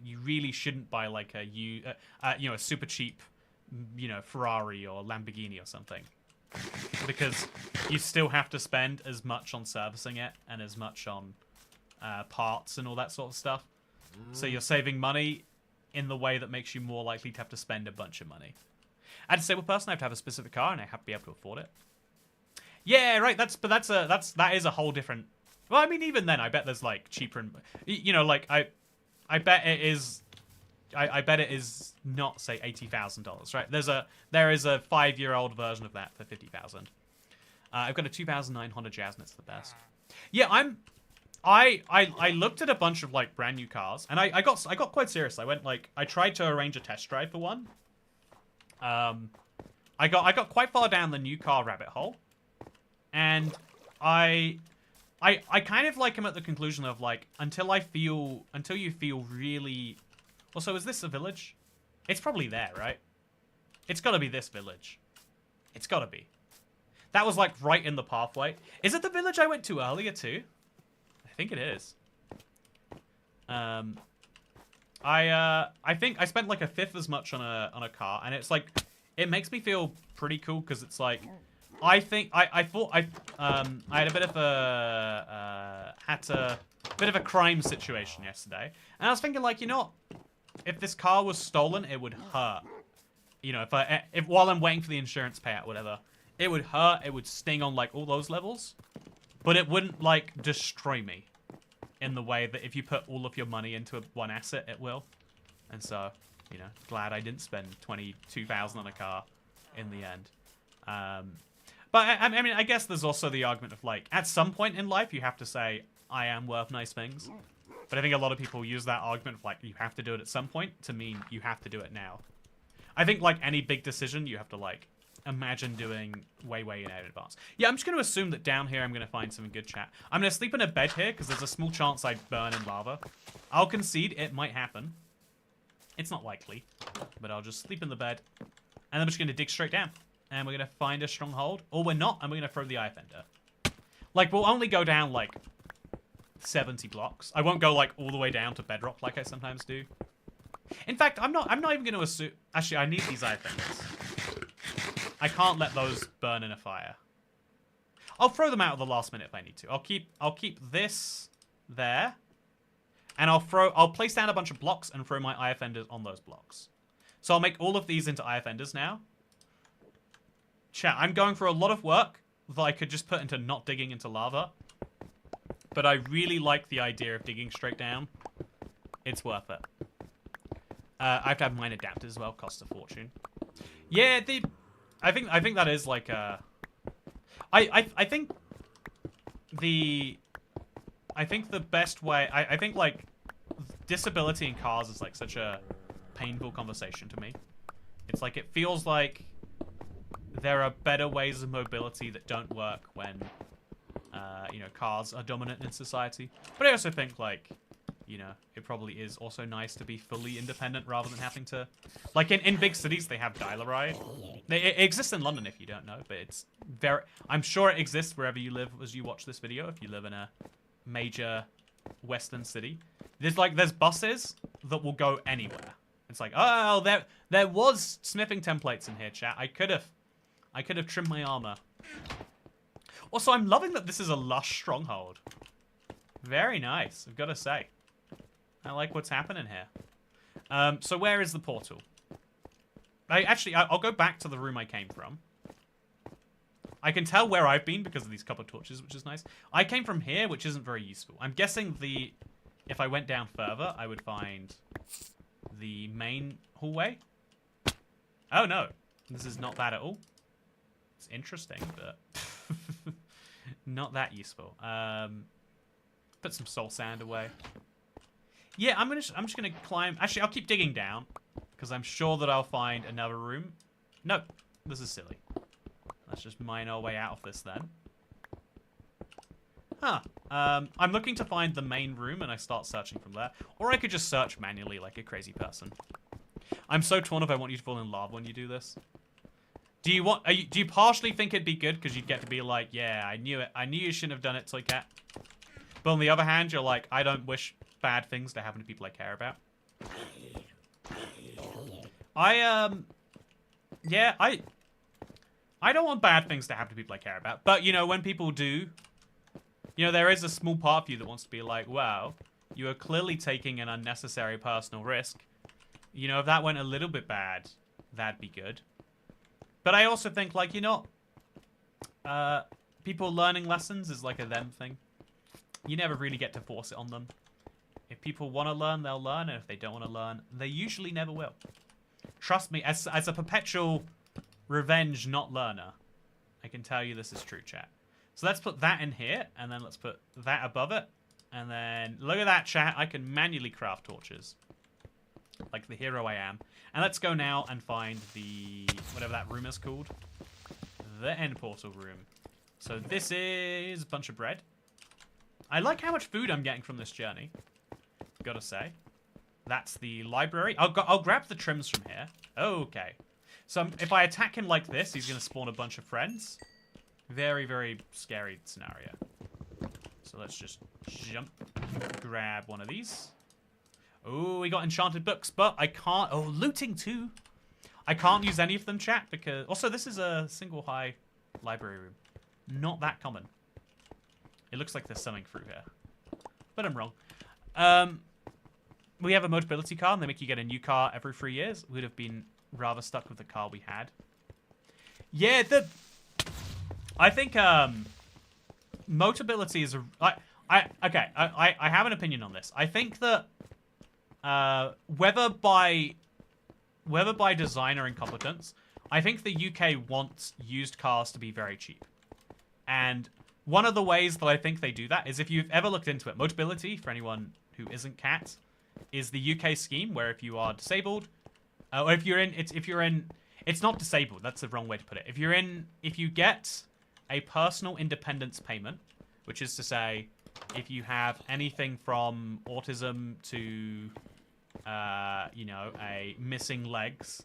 you really shouldn't buy like you know, a super cheap, you know, Ferrari or Lamborghini or something. Because you still have to spend as much on servicing it and as much on parts and all that sort of stuff. So you're saving money in the way that makes you more likely to have to spend a bunch of money. As a disabled person, I have to have a specific car and I have to be able to afford it. Yeah, right. That is a whole different. Well, I mean, even then, I bet there's like cheaper and, you know, like I bet it is. I bet it is not, say, $80,000, right? There is a 5-year-old version of that for $50,000. I've got a 2009 Honda Jazz and it's the best. Yeah, I looked at a bunch of like brand new cars and I got quite serious. I tried to arrange a test drive for one. I got quite far down the new car rabbit hole, and I kind of like him at the conclusion of like until you feel really. Also, is this a village? It's probably there, right? It's got to be this village. It's got to be. That was like right in the pathway. Is it the village I went to earlier too? I think it is. I think I spent like a fifth as much on a car, and it's like it makes me feel pretty cool because it's like I thought I had a bit of a crime situation yesterday, and I was thinking like, you know what? If this car was stolen, it would hurt. You know, if while I'm waiting for the insurance payout, whatever, it would hurt. It would sting on like all those levels, but it wouldn't like destroy me. in the way that if you put all of your money into one asset, it will. And so, you know, glad I didn't spend 22,000 on a car in the end. But I mean, I guess there's also the argument of like, at some point in life, you have to say, I am worth nice things. But I think a lot of people use that argument of like, you have to do it at some point to mean you have to do it now. I think like any big decision, you have to like imagine doing way in advance. Yeah, I'm just going to assume that down here I'm going to find some good chat. I'm going to sleep in a bed here because there's a small chance I'd burn in lava. I'll concede it might happen. It's not likely, but I'll just sleep in the bed. And I'm just going to dig straight down. And we're going to find a stronghold. Or we're not, and we're going to throw the eye fender. Like, we'll only go down, like, 70 blocks. I won't go, like, all the way down to Bedrock like I sometimes do. In fact, I'm not even going to assume... Actually, I need these eye fenders. I can't let those burn in a fire. I'll throw them out at the last minute if I need to. I'll keep this there. And I'll place down a bunch of blocks and throw my eye fenders on those blocks. So I'll make all of these into eye fenders now. Chat, I'm going through a lot of work that I could just put into not digging into lava. But I really like the idea of digging straight down. It's worth it. I have to have mine adapted as well, costs a fortune. Yeah, I think that is like a... I think the best way... I think like disability in cars is like such a painful conversation to me. It's like it feels like there are better ways of mobility that don't work when you know, cars are dominant in society. But I also think like, you know, it probably is also nice to be fully independent rather than having to... Like, in big cities, they have dial-a-ride. It exists in London, if you don't know, but it's very... I'm sure it exists wherever you live as you watch this video, if you live in a major western city. There's buses that will go anywhere. It's like, oh, there was smithing templates in here, chat. I could have trimmed my armor. Also, I'm loving that this is a lush stronghold. Very nice, I've got to say. I like what's happening here. So where is the portal? I'll go back to the room I came from. I can tell where I've been because of these copper torches, which is nice. I came from here, which isn't very useful. I'm guessing if I went down further, I would find the main hallway. Oh, no. This is not that at all. It's interesting, but not that useful. Put some soul sand away. Yeah, I'm just gonna climb. Actually, I'll keep digging down because I'm sure that I'll find another room. No, this is silly. Let's just mine our way out of this then. Huh. I'm looking to find the main room and I start searching from there. Or I could just search manually like a crazy person. I'm so torn if I want you to fall in lava when you do this. Do you partially think it'd be good because you'd get to be like, yeah, I knew it. I knew you shouldn't have done it, Toy Cat. But on the other hand, you're like, I don't wish bad things to happen to people I care about. Yeah, I don't want bad things to happen to people I care about. But, you know, when people do, you know, there is a small part of you that wants to be like, wow, you are clearly taking an unnecessary personal risk. You know, if that went a little bit bad, that'd be good. But I also think, like, you know, people learning lessons is like a them thing. You never really get to force it on them. If people want to learn, they'll learn. And if they don't want to learn, they usually never will. Trust me, as a perpetual revenge not learner, I can tell you this is true, chat. So let's put that in here, and then let's put that above it. And then, look at that, chat. I can manually craft torches. Like the hero I am. And let's go now and find the... whatever that room is called. The end portal room. So this is a bunch of bread. I like how much food I'm getting from this journey. Gotta say. That's the library. I'll grab the trims from here. Okay. So if I attack him like this, he's going to spawn a bunch of friends. Very, very scary scenario. So let's just jump. Grab one of these. Oh, we got enchanted books, but I can't... Oh, looting too. I can't use any of them, chat, because... Also, this is a single high library room. Not that common. It looks like there's something through here. But I'm wrong. We have a mobility car, and they make you get a new car every 3 years. We'd have been rather stuck with the car we had. Yeah, I think, Motability is a... I have an opinion on this. I think that whether by design or incompetence, I think the UK wants used cars to be very cheap. And one of the ways that I think they do that is, if you've ever looked into it, Motability, for anyone who isn't cat, is the UK scheme where if you are disabled, or if you're in, it's not disabled, that's the wrong way to put it. If you get a personal independence payment, which is to say, if you have anything from autism to, you know, a missing legs,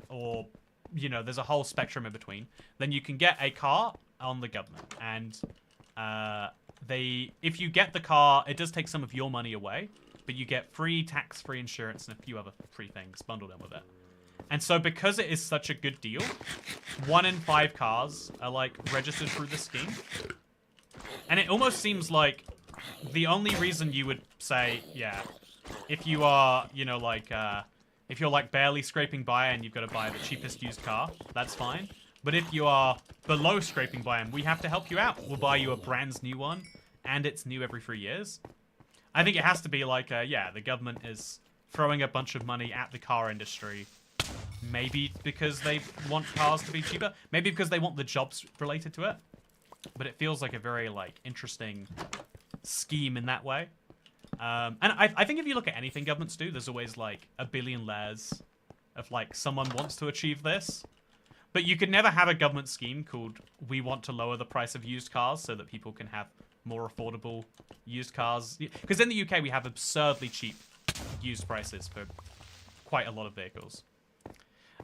or, you know, there's a whole spectrum in between, then you can get a car on the government. And if you get the car, it does take some of your money away, but you get free tax-free insurance and a few other free things bundled in with it. And so because it is such a good deal, 1 in 5 cars are, like, registered through the scheme. And it almost seems like the only reason you would say, yeah, if you are, you know, like, if you're, like, barely scraping by and you've got to buy the cheapest used car, that's fine. But if you are below scraping by and we have to help you out, we'll buy you a brand new one, and it's new every 3 years. I think it has to be like, yeah, the government is throwing a bunch of money at the car industry. Maybe because they want cars to be cheaper. Maybe because they want the jobs related to it. But it feels like a very, like, interesting scheme in that way. And I think if you look at anything governments do, there's always, like, a billion layers of, like, someone wants to achieve this. But you could never have a government scheme called, we want to lower the price of used cars so that people can have more affordable used cars. Because in the UK, we have absurdly cheap used prices for quite a lot of vehicles.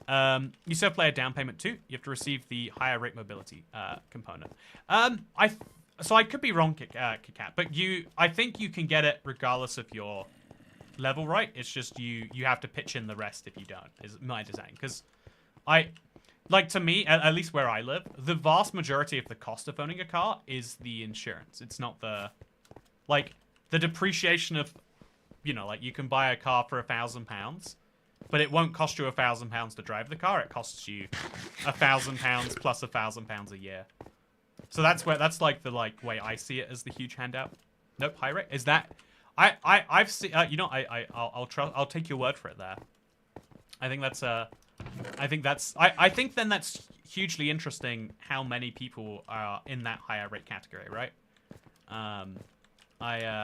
You still play a down payment too. You have to receive the higher rate mobility component. So I could be wrong, Kat, but I think you can get it regardless of your level, right? It's just you have to pitch in the rest if you don't, is my design. Because like, to me, at least where I live, the vast majority of the cost of owning a car is the insurance. It's not the depreciation of, you know, like, you can buy a car for £1,000, but it won't cost you £1,000 to drive the car. It costs you £1,000 plus £1,000 a year. So that's like the way I see it as the huge handout. Nope, high rate. Is that I've seen you know, I'll take your word for it there. I think then that's hugely interesting how many people are in that higher rate category, right?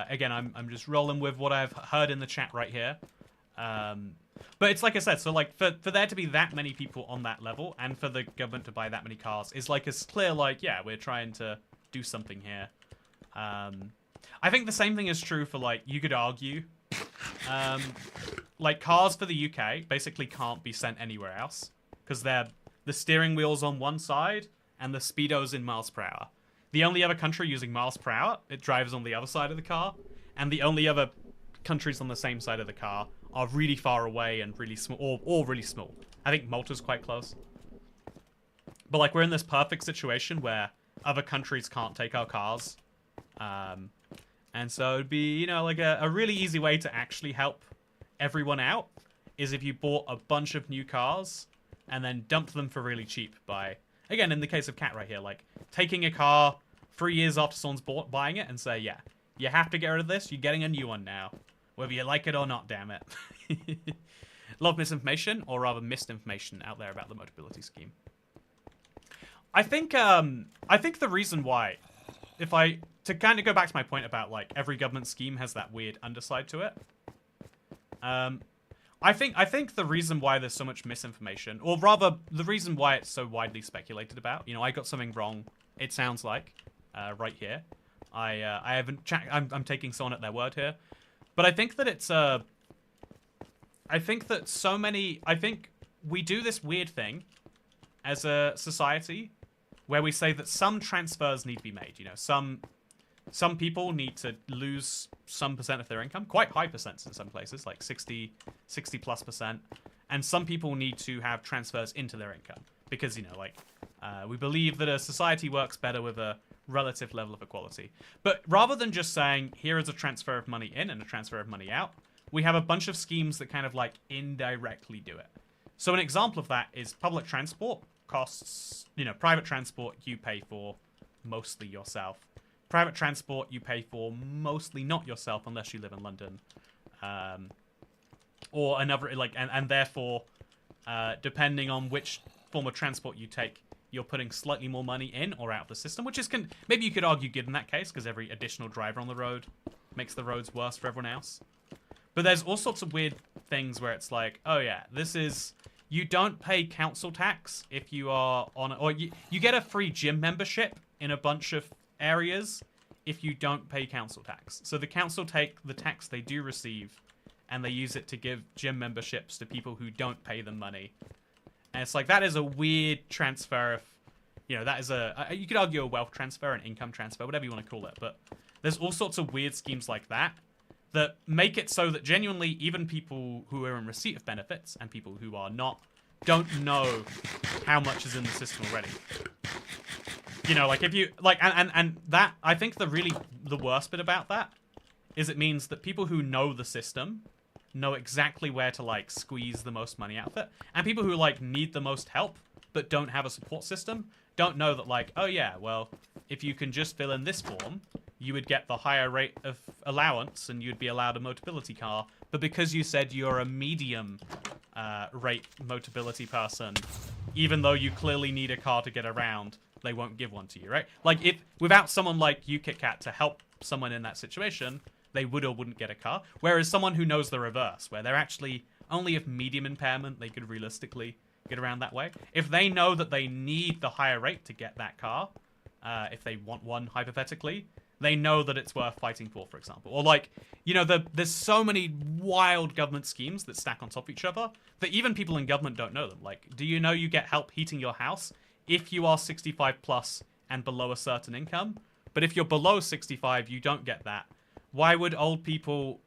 Again, I'm just rolling with what I've heard in the chat right here. But it's like I said, so, like, for there to be that many people on that level and for the government to buy that many cars is, like, it's clear, like, yeah, we're trying to do something here. I think the same thing is true for, like, you could argue, like, cars for the UK basically can't be sent anywhere else because the steering wheel's on one side and the speedo's in miles per hour. The only other country using miles per hour, it drives on the other side of the car, and the only other countries on the same side of the car are really far away and really small, or really small. I think Malta's quite close. But, like, we're in this perfect situation where other countries can't take our cars. And so it'd be, you know, like, a really easy way to actually help everyone out is if you bought a bunch of new cars and then dumped them for really cheap by, again, in the case of Cat right here, like, taking a car 3 years after someone's buying it and say, yeah, you have to get rid of this, you're getting a new one now. Whether you like it or not, damn it. A lot of misinformation, or rather misinformation out there about the Motability scheme. I think the reason why, to kind of go back to my point about, like, every government scheme has that weird underside to it. I think the reason why there's so much misinformation, or rather the reason why it's so widely speculated about, you know, I got something wrong, it sounds like, right here. I haven't I'm taking someone at their word here. But I think that it's I think we do this weird thing as a society where we say that some transfers need to be made. You know, some people need to lose some percent of their income, quite high percents in some places, like 60+%, and some people need to have transfers into their income because, you know, like, we believe that a society works better with a relative level of equality. But rather than just saying, here is a transfer of money in and a transfer of money out, we have a bunch of schemes that kind of, like, indirectly do it. So an example of that is public transport costs, you know, private transport you pay for mostly yourself. Private transport you pay for mostly not yourself unless you live in London. Or another, like, and therefore, depending on which form of transport you take, you're putting slightly more money in or out of the system, which is, maybe you could argue good in that case, because every additional driver on the road makes the roads worse for everyone else. But there's all sorts of weird things where it's like, oh yeah, this is, you don't pay council tax if you are on, or you get a free gym membership in a bunch of areas if you don't pay council tax. So the council take the tax they do receive and they use it to give gym memberships to people who don't pay them money. And it's like, that is a weird transfer of, you know, that is you could argue a wealth transfer, an income transfer, whatever you want to call it. But there's all sorts of weird schemes like that that make it so that genuinely even people who are in receipt of benefits and people who are not don't know how much is in the system already. You know, like if you, like, and that, I think the worst bit about that is it means that people who know the system know exactly where to, like, squeeze the most money out of it. And people who, like, need the most help but don't have a support system don't know that, like, oh yeah, well, if you can just fill in this form, you would get the higher rate of allowance and you'd be allowed a Motability car. But because you said you're a medium rate Motability person, even though you clearly need a car to get around, they won't give one to you, right? Like, if without someone like you, KitKat, to help someone in that situation, they would or wouldn't get a car. Whereas someone who knows the reverse, where they're actually only of medium impairment, they could realistically get around that way. If they know that they need the higher rate to get that car, if they want one, hypothetically, they know that it's worth fighting for example. Or, like, you know, there's so many wild government schemes that stack on top of each other that even people in government don't know them. Like, do you know you get help heating your house if you are 65 plus and below a certain income? But if you're below 65, you don't get that. Why would old people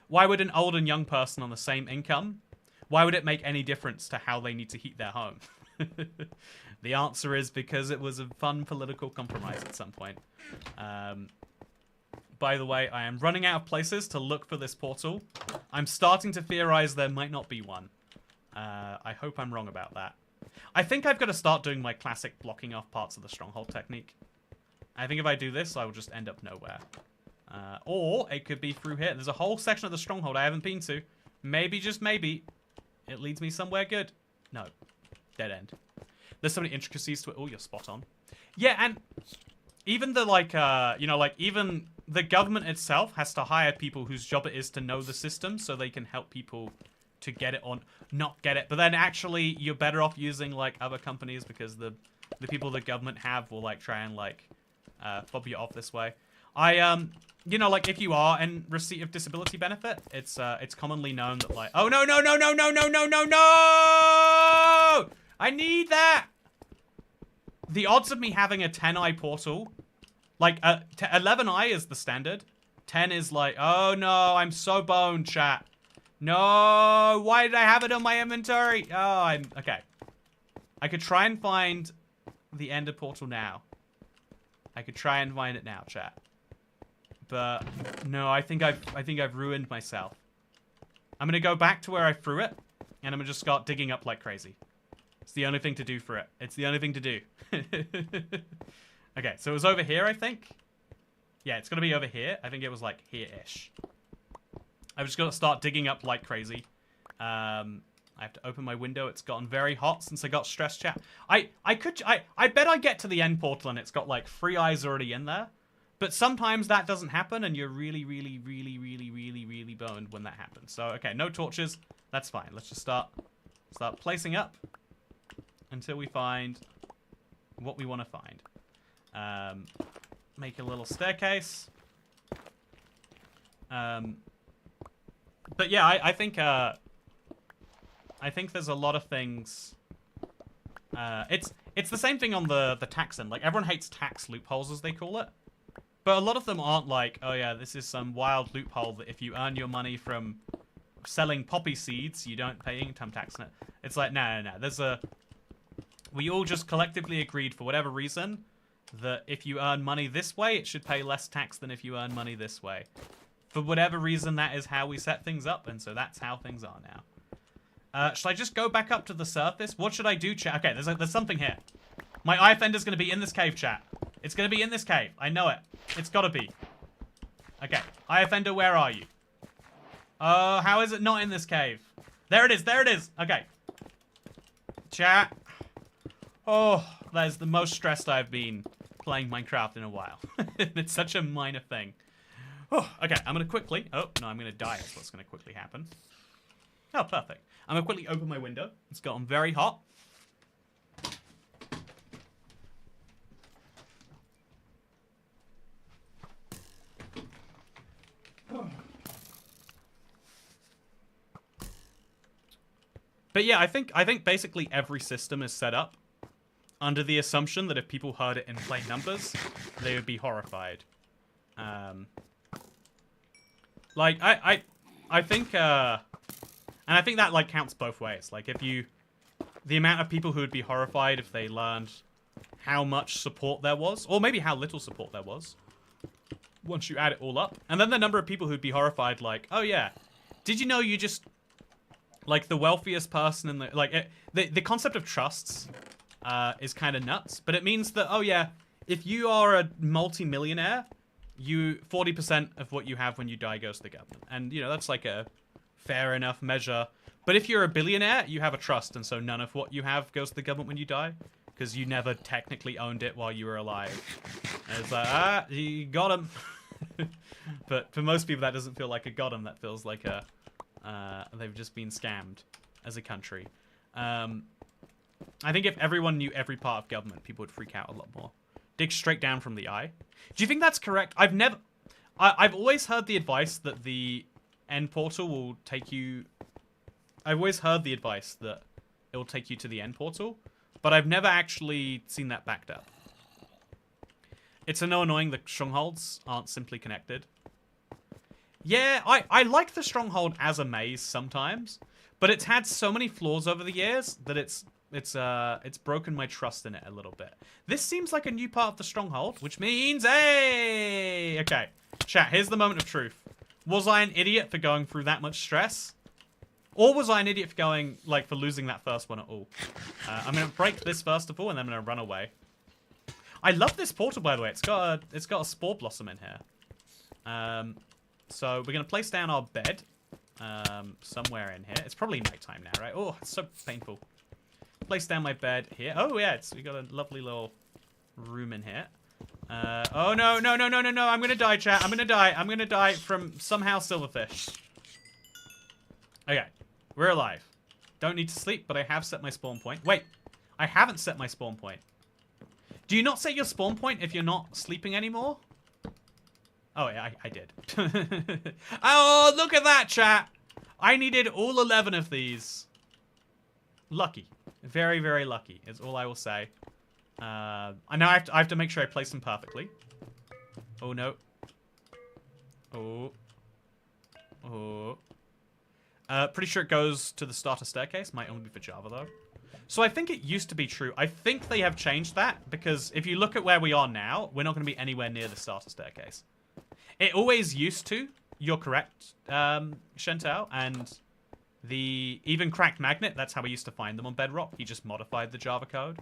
why would an old and young person on the same income, why would it make any difference to how they need to heat their home? The answer is because it was a fun political compromise at some point. By the way, I am running out of places to look for this portal. I'm starting to theorize there might not be one. I hope I'm wrong about that. I think I've got to start doing my classic blocking off parts of the stronghold technique. I think if I do this, I will just end up nowhere. Or it could be through here. There's a whole section of the stronghold I haven't been to. Maybe, just maybe, it leads me somewhere good. No. Dead end. There's so many intricacies to it. Oh, you're spot on. Yeah, and even the, like, you know, like, even the government itself has to hire people whose job it is to know the system so they can help people to get it on, not get it. But then actually, you're better off using, like, other companies because the people the government have will, like, try and, like, fob you off this way. You know, like, if you are in receipt of disability benefit, it's commonly known that, like, oh, no, no, no, no, no, no, no, no, no! I need that! The odds of me having a 10-eye portal, like, 11-eye is the standard. 10 is like, oh, no, I'm so boned, chat. No, why did I have it on my inventory? Oh, okay. I could try and find the ender portal now. I could try and find it now, chat. But no, I think I've ruined myself. I'm gonna go back to where I threw it, and I'm gonna just start digging up like crazy. It's the only thing to do for it. It's the only thing to do. Okay, so it was over here, I think. Yeah, it's gonna be over here. I think it was like here-ish. I've just got to start digging up like crazy. I have to open my window. It's gotten very hot since I got stress chat. I bet I get to the end portal and it's got like 3 eyes already in there. But sometimes that doesn't happen and you're really, really, really, really, really, really boned when that happens. So, okay, no torches. That's fine. Let's just start placing up until we find what we want to find. Make a little staircase. But yeah, I think there's a lot of things. It's the same thing on the tax end. Like, everyone hates tax loopholes, as they call it. But a lot of them aren't like, oh yeah, this is some wild loophole that if you earn your money from selling poppy seeds, you don't pay income tax on it. It's like, no. There's we all just collectively agreed for whatever reason that if you earn money this way, it should pay less tax than if you earn money this way. For whatever reason, that is how we set things up, and so that's how things are now. Should I just go back up to the surface? What should I do, chat? Okay, there's something here. My eye offender's going to be in this cave, chat. It's gonna be in this cave. I know it. It's gotta be. Okay. Hi, offender, where are you? Oh, how is it not in this cave? There it is. There it is. Okay. Chat. Oh, that is the most stressed I've been playing Minecraft in a while. It's such a minor thing. Oh, okay. I'm gonna quickly... Oh, no, I'm gonna die. That's what's gonna quickly happen. Oh, perfect. I'm gonna quickly open my window. It's gotten very hot. But yeah, I think basically every system is set up under the assumption that if people heard it in plain numbers, they would be horrified. Like I think and I think that like counts both ways. Like if you the amount of people who would be horrified if they learned how much support there was, or maybe how little support there was, once you add it all up, and then the number of people who'd be horrified, like, oh yeah, did you know you just like the wealthiest person in the like the concept of trusts is kind of nuts, but it means that oh yeah, if you are a multi-millionaire, you 40% of what you have when you die goes to the government, and you know that's like a fair enough measure. But if you're a billionaire, you have a trust, and so none of what you have goes to the government when you die, because you never technically owned it while you were alive. And it's like, you got him. But for most people, that doesn't feel like a got him. That feels like a they've just been scammed as a country. I think if everyone knew every part of government, people would freak out a lot more. Dig straight down from the eye. Do you think that's correct? I've always heard the advice that the end portal will take you... I've always heard the advice that it will take you to the end portal, but I've never actually seen that backed up. It's so annoying that strongholds aren't simply connected. Yeah, I like the stronghold as a maze sometimes, but it's had so many flaws over the years that it's broken my trust in it a little bit. This seems like a new part of the stronghold, which means, hey! Okay, chat, here's the moment of truth. Was I an idiot for going through that much stress? Or was I an idiot for going, like, for losing that first one at all? I'm gonna break this first of all, and then I'm gonna run away. I love this portal, by the way. It's got a spore blossom in here. So we're gonna place down our bed somewhere in here. It's probably nighttime now, right? Oh, it's so painful. Place down my bed here. Oh yeah, we got a lovely little room in here. Oh no, no, no, no, no, no! I'm gonna die, chat. I'm gonna die. I'm gonna die from somehow silverfish. Okay, we're alive. Don't need to sleep, but I have set my spawn point. Wait, I haven't set my spawn point. Do you not set your spawn point if you're not sleeping anymore? Oh, yeah, I did. Oh, look at that, chat. I needed all 11 of these. Lucky. Very, very lucky is all I will say. I know I have to make sure I place them perfectly. Oh, no. Oh. Oh. Pretty sure it goes to the starter staircase. Might only be for Java, though. So I think it used to be true. I think they have changed that, because if you look at where we are now, we're not going to be anywhere near the starter staircase. It always used to. You're correct, Chantal. And the even cracked magnet, that's how we used to find them on Bedrock. He just modified the Java code.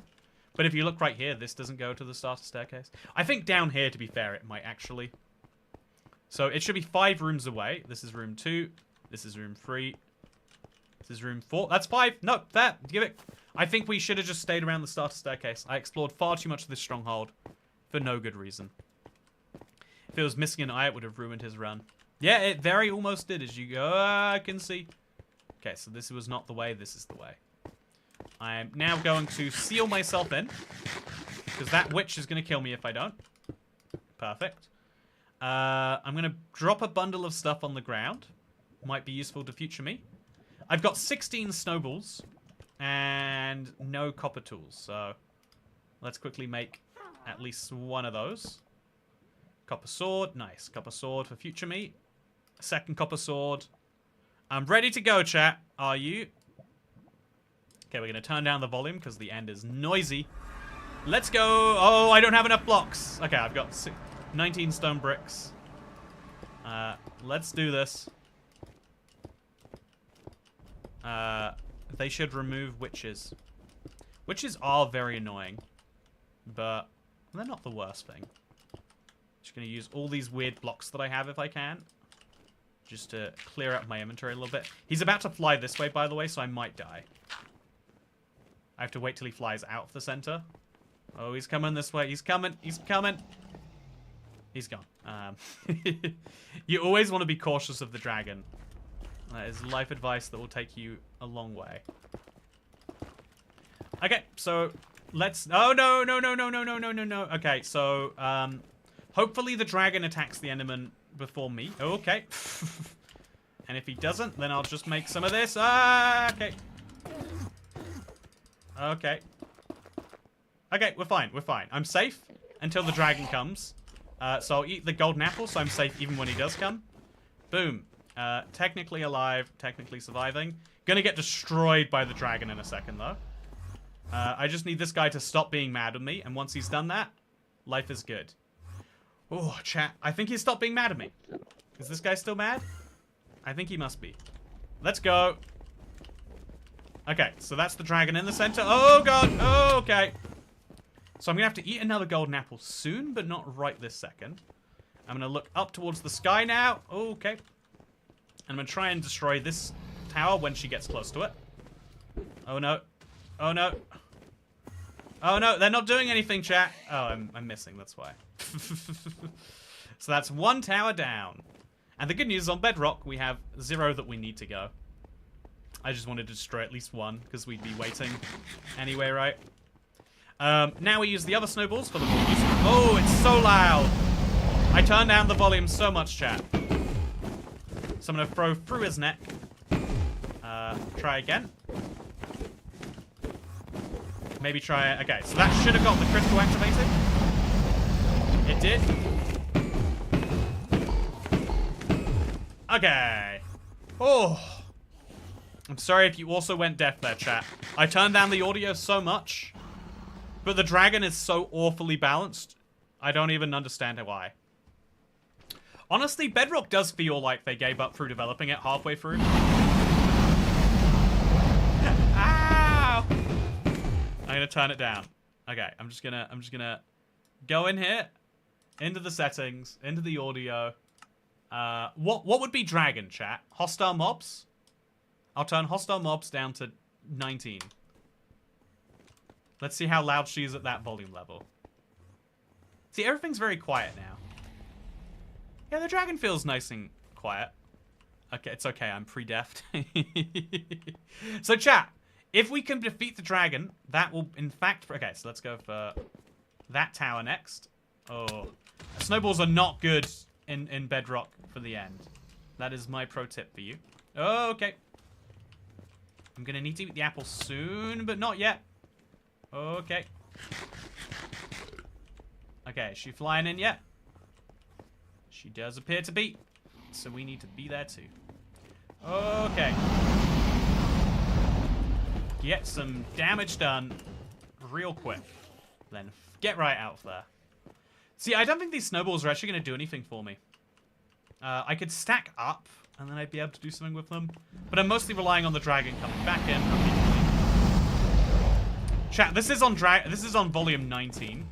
But if you look right here, this doesn't go to the starter staircase. I think down here, to be fair, it might actually. So it should be 5 rooms away. This is room 2. This is room 3. This is room 4. That's 5. No, that. Give it. I think we should have just stayed around the starter staircase. I explored far too much of this stronghold for no good reason. If it was missing an eye, it would have ruined his run. Yeah, it very almost did as you go. I can see. Okay, so this was not the way. This is the way. I am now going to seal myself in, because that witch is going to kill me if I don't. Perfect. I'm going to drop a bundle of stuff on the ground. Might be useful to future me. I've got 16 snowballs and no copper tools, so let's quickly make at least one of those. Copper sword, nice. Copper sword for future me. Second copper sword. I'm ready to go, chat. Are you? Okay, we're going to turn down the volume because the end is noisy. Let's go. Oh, I don't have enough blocks. Okay, I've got 19 stone bricks. Let's do this. They should remove witches. Witches are very annoying, but They're not the worst thing. Just going to use all these weird blocks that I have if I can. Just to clear up my inventory a little bit. He's about to fly this way, by the way, so I might die. I have to wait till he flies out of the center. Oh, he's coming this way. He's coming. He's coming. He's gone. You always want to be cautious of the dragon. That is life advice that will take you a long way. Okay, so let's... Oh, no, no, no, no, no, no, no, no, no. Okay, so hopefully the dragon attacks the Enderman before me. Okay. And if he doesn't, then I'll just make some of this. Ah, okay. Okay. Okay, we're fine. We're fine. I'm safe until the dragon comes. So I'll eat the golden apple, so I'm safe even when he does come. Boom. Technically alive, technically surviving. Gonna get destroyed by the dragon in a second, though. I just need this guy to stop being mad at me, and once he's done that, life is good. Oh, chat. I think he's stopped being mad at me. Is this guy still mad? I think he must be. Let's go. Okay, so that's the dragon in the center. Oh, God. Oh, okay. So I'm going to have to eat another golden apple soon, but not right this second. I'm going to look up towards the sky now. Okay. And I'm going to try and destroy this tower when she gets close to it. Oh, no. Oh, no. Oh, no. They're not doing anything, chat. Oh, I'm missing. That's why. So that's one tower down. And the good news is on Bedrock, we have 0 that we need to go. I just wanted to destroy at least one, because we'd be waiting anyway, right? Now we use the other snowballs for the more useful... Oh, it's so loud! I turned down the volume so much, chat. So I'm going to throw through his neck. Try again. Maybe try it. Okay, so that should have got the crystal activated. It did. Okay. Oh. I'm sorry if you also went deaf there, chat. I turned down the audio so much. But the dragon is so awfully balanced. I don't even understand why. Honestly, Bedrock does feel like they gave up through developing it halfway through. Ow! I'm gonna turn it down. Okay, I'm just gonna go in here, into the settings, into the audio. What would be dragon, chat? Hostile mobs? I'll turn hostile mobs down to 19. Let's see how loud she is at that volume level. See, everything's very quiet now. Yeah, the dragon feels nice and quiet. Okay, it's okay. I'm pre-deft. So, chat, if we can defeat the dragon, that will, in fact... Okay, so let's go for that tower next. Oh, snowballs are not good in Bedrock for the end. That is my pro tip for you. Oh, okay. I'm going to need to eat the apple soon, but not yet. Okay. Okay, is she flying in yet? She does appear to be. So we need to be there too. Okay. Get some damage done real quick. Then get right out of there. See, I don't think these snowballs are actually going to do anything for me. I could stack up, and then I'd be able to do something with them. But I'm mostly relying on the dragon coming back in. Chat, this is on volume 19.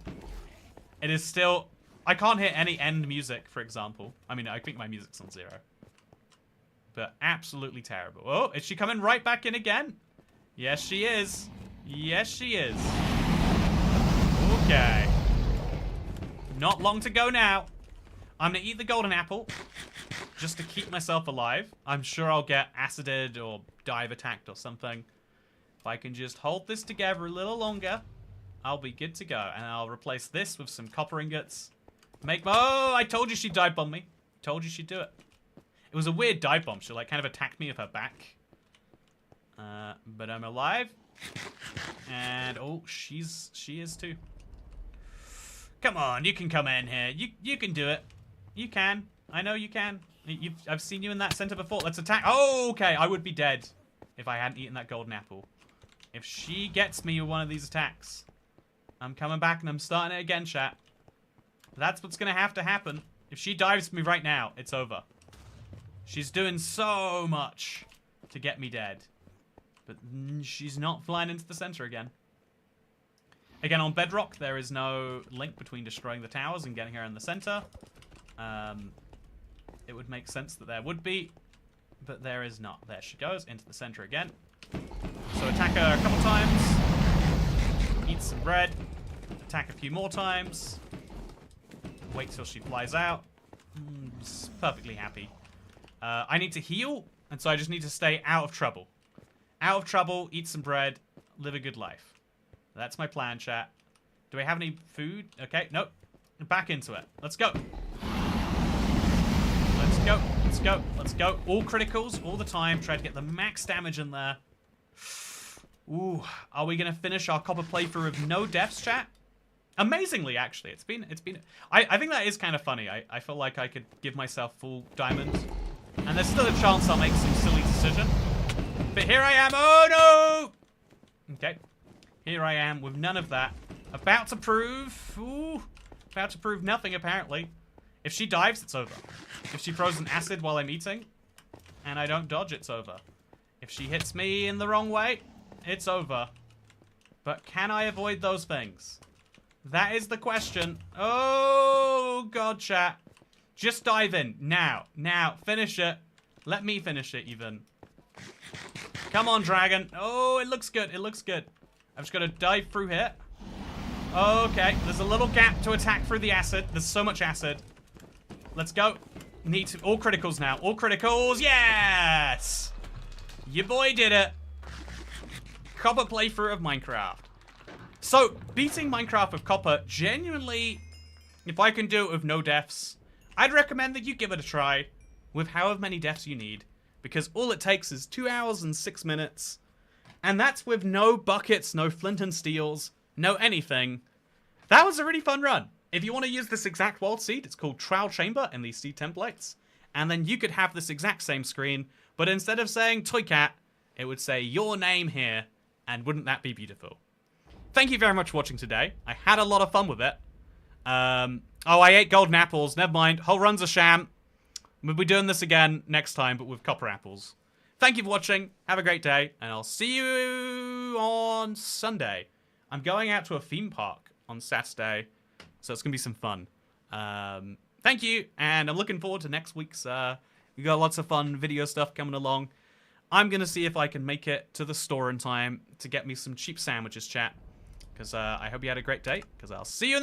It is still... I can't hear any end music, for example. I mean, I think my music's on 0. But absolutely terrible. Oh, is she coming right back in again? Yes, she is. Yes, she is. Okay. Not long to go now. I'm going to eat the golden apple just to keep myself alive. I'm sure I'll get acided or dive attacked or something. If I can just hold this together a little longer, I'll be good to go. And I'll replace this with some copper ingots. Oh, I told you she'd dive bomb me. Told you she'd do it. It was a weird dive bomb. She like kind of attacked me with her back. But I'm alive. And oh, she is too. Come on, you can come in here. You can do it. You can. I know you can. I've seen you in that center before. Let's attack. Oh, okay. I would be dead if I hadn't eaten that golden apple. If she gets me with one of these attacks, I'm coming back and I'm starting it again, chat. That's what's going to happen. If she dives me right now, it's over. She's doing so much to get me dead. But she's not flying into the center again. Again, on Bedrock, there is no link between destroying the towers and getting her in the center. It would make sense that there would be, but there is not. There she goes, into the center again. So attack her a couple times. Eat some bread. Attack a few more times. Wait till she flies out. Just perfectly happy. I need to heal, and so I just need to stay out of trouble. Out of trouble, eat some bread, live a good life. That's my plan, chat. Do I have any food? Okay, nope. Back into it. Let's go. Let's go. Let's go. Let's go. All criticals, all the time. Try to get the max damage in there. Ooh, are we gonna finish our copper playthrough of no deaths, chat? Amazingly, actually, it's been. I think that is kind of funny. I feel like I could give myself full diamonds, and there's still a chance I'll make some silly decision. But here I am. Oh no! Okay, here I am with none of that. About to prove. Ooh, about to prove nothing apparently. If she dives, it's over. If she throws an acid while I'm eating, and I don't dodge, it's over. If she hits me in the wrong way, it's over. But can I avoid those things? That is the question. Oh, God, chat. Just dive in. Now. Now. Finish it. Let me finish it, even. Come on, dragon. Oh, it looks good. It looks good. I'm just going to dive through here. Okay. There's a little gap to attack through the acid. There's so much acid. Let's go. Need to... All criticals now. All criticals. Yes! Your boy did it. Copper playthrough of Minecraft. So, beating Minecraft with copper, genuinely, if I can do it with no deaths, I'd recommend that you give it a try with however many deaths you need, because all it takes is 2 hours and 6 minutes, and that's with no buckets, no flint and steels, no anything. That was a really fun run. If you want to use this exact world seed, it's called Trial Chamber in these seed templates, and then you could have this exact same screen, but instead of saying Toy Cat, it would say your name here, and wouldn't that be beautiful? Thank you very much for watching today. I had a lot of fun with it. Oh, I ate golden apples. Never mind. Whole run's a sham. We'll be doing this again next time, but with copper apples. Thank you for watching. Have a great day, and I'll see you on Sunday. I'm going out to a theme park on Saturday, so it's going to be some fun. Thank you, and I'm looking forward to next week's... we got lots of fun video stuff coming along. I'm going to see if I can make it to the store in time to get me some cheap sandwiches, chat. Because I hope you had a great day, because I'll see you in